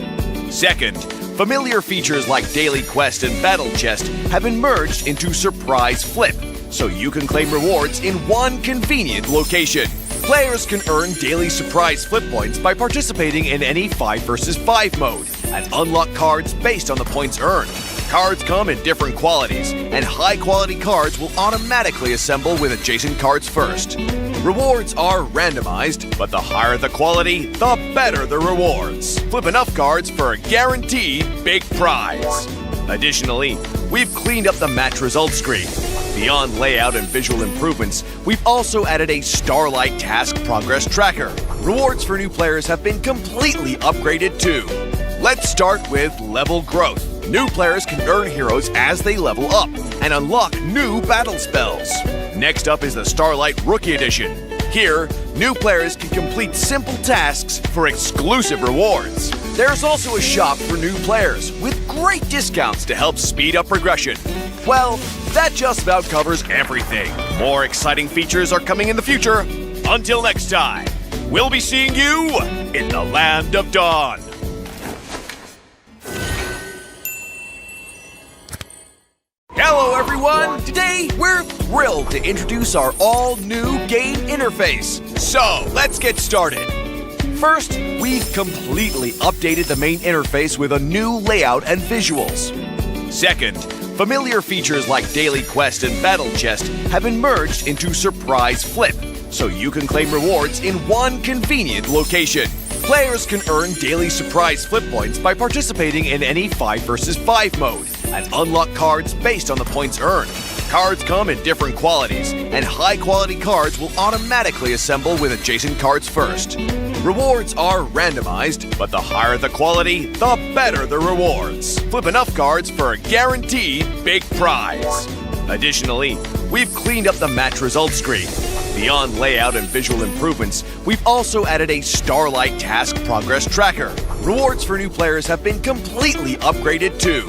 Second, familiar features like Daily Quest and Battle Chest have been merged into Surprise Flip, so you can claim rewards in one convenient location. Players can earn daily surprise flip points by participating in any 5 vs 5 mode and unlock cards based on the points earned. Cards come in different qualities, and high-quality cards will automatically assemble with adjacent cards first. Rewards are randomized, but the higher the quality, the better the rewards. Flip enough cards for a guaranteed big prize. Additionally, we've cleaned up the match results screen. Beyond layout and visual improvements, we've also added a Starlight Task Progress Tracker. Rewards for new players have been completely upgraded too. Let's start with level growth. New players can earn heroes as they level up and unlock new battle spells. Next up is the Starlight Rookie Edition. Here, new players can complete simple tasks for exclusive rewards. There's also a shop for new players with great discounts to help speed up progression. Well, that just about covers everything. More exciting features are coming in the future. Until next time, we'll be seeing you in the Land of Dawn. Hello everyone! Today, we're thrilled to introduce our all-new game interface. So, let's get started. First, we've completely updated the main interface with a new layout and visuals. Second, familiar features like Daily Quest and Battle Chest have been merged into Surprise Flip, so you can claim rewards in one convenient location. Players can earn daily surprise flip points by participating in any 5 vs 5 mode and unlock cards based on the points earned. Cards come in different qualities, and high-quality cards will automatically assemble with adjacent cards first. Rewards are randomized, but the higher the quality, the better the rewards. Flip enough cards for a guaranteed big prize. Additionally, we've cleaned up the match results screen. Beyond layout and visual improvements, we've also added a Starlight Task Progress Tracker. Rewards for new players have been completely upgraded too.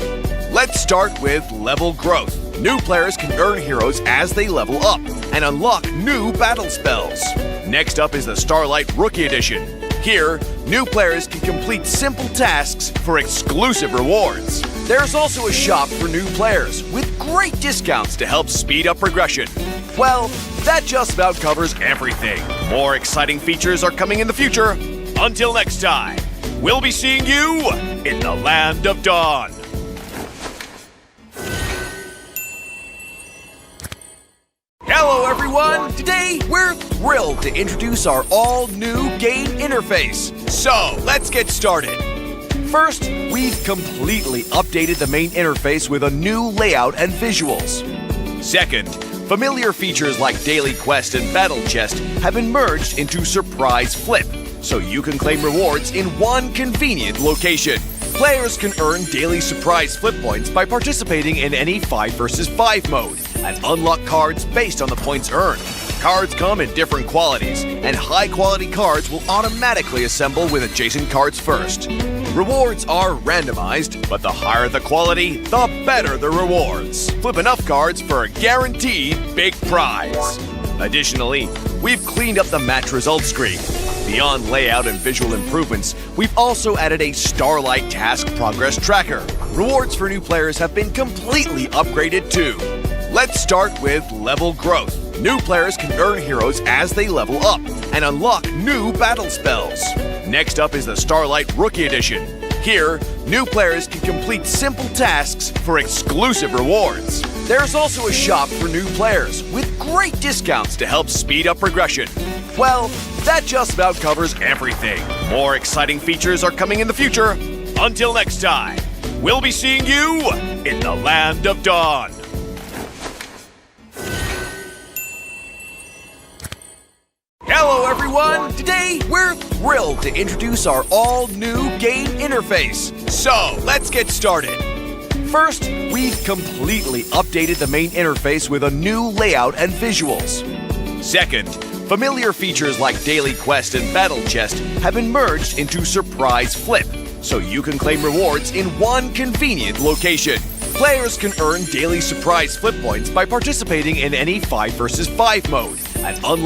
Let's start with level growth. New players can earn heroes as they level up and unlock new battle spells. Next up is the Starlight Rookie Edition. Here, new players can complete simple tasks for exclusive rewards. There's also a shop for new players with great discounts to help speed up progression. Well, that just about covers everything. More exciting features are coming in the future. Until next time, we'll be seeing you in the Land of Dawn. Hello everyone! Today, we're thrilled to introduce our all-new game interface. So, let's get started. First, we've completely updated the main interface with a new layout and visuals. Second, familiar features like Daily Quest and Battle Chest have been merged into Surprise Flip, so you can claim rewards in one convenient location. Players can earn daily surprise flip points by participating in any 5 vs 5 mode and unlock cards based on the points earned. Cards come in different qualities, and high-quality cards will automatically assemble with adjacent cards first. Rewards are randomized, but the higher the quality, the better the rewards. Flip enough cards for a guaranteed big prize. Additionally, we've cleaned up the match results screen. Beyond layout and visual improvements, we've also added a Starlight Task Progress Tracker. Rewards for new players have been completely upgraded too. Let's start with level growth. New players can earn heroes as they level up and unlock new battle spells. Next up is the Starlight Rookie Edition. Here, new players can complete simple tasks for exclusive rewards. There's also a shop for new players with great discounts to help speed up progression. Well, that just about covers everything. More exciting features are coming in the future. Until next time, we'll be seeing you in the Land of Dawn. Hello everyone! Today, we're thrilled to introduce our all-new game interface. So, let's get started. First, we've completely updated the main interface with a new layout and visuals. Second, familiar features like Daily Quest and Battle Chest have been merged into Surprise Flip, so you can claim rewards in one convenient location. Players can earn daily surprise flip points by participating in any 5 vs 5 mode and unlock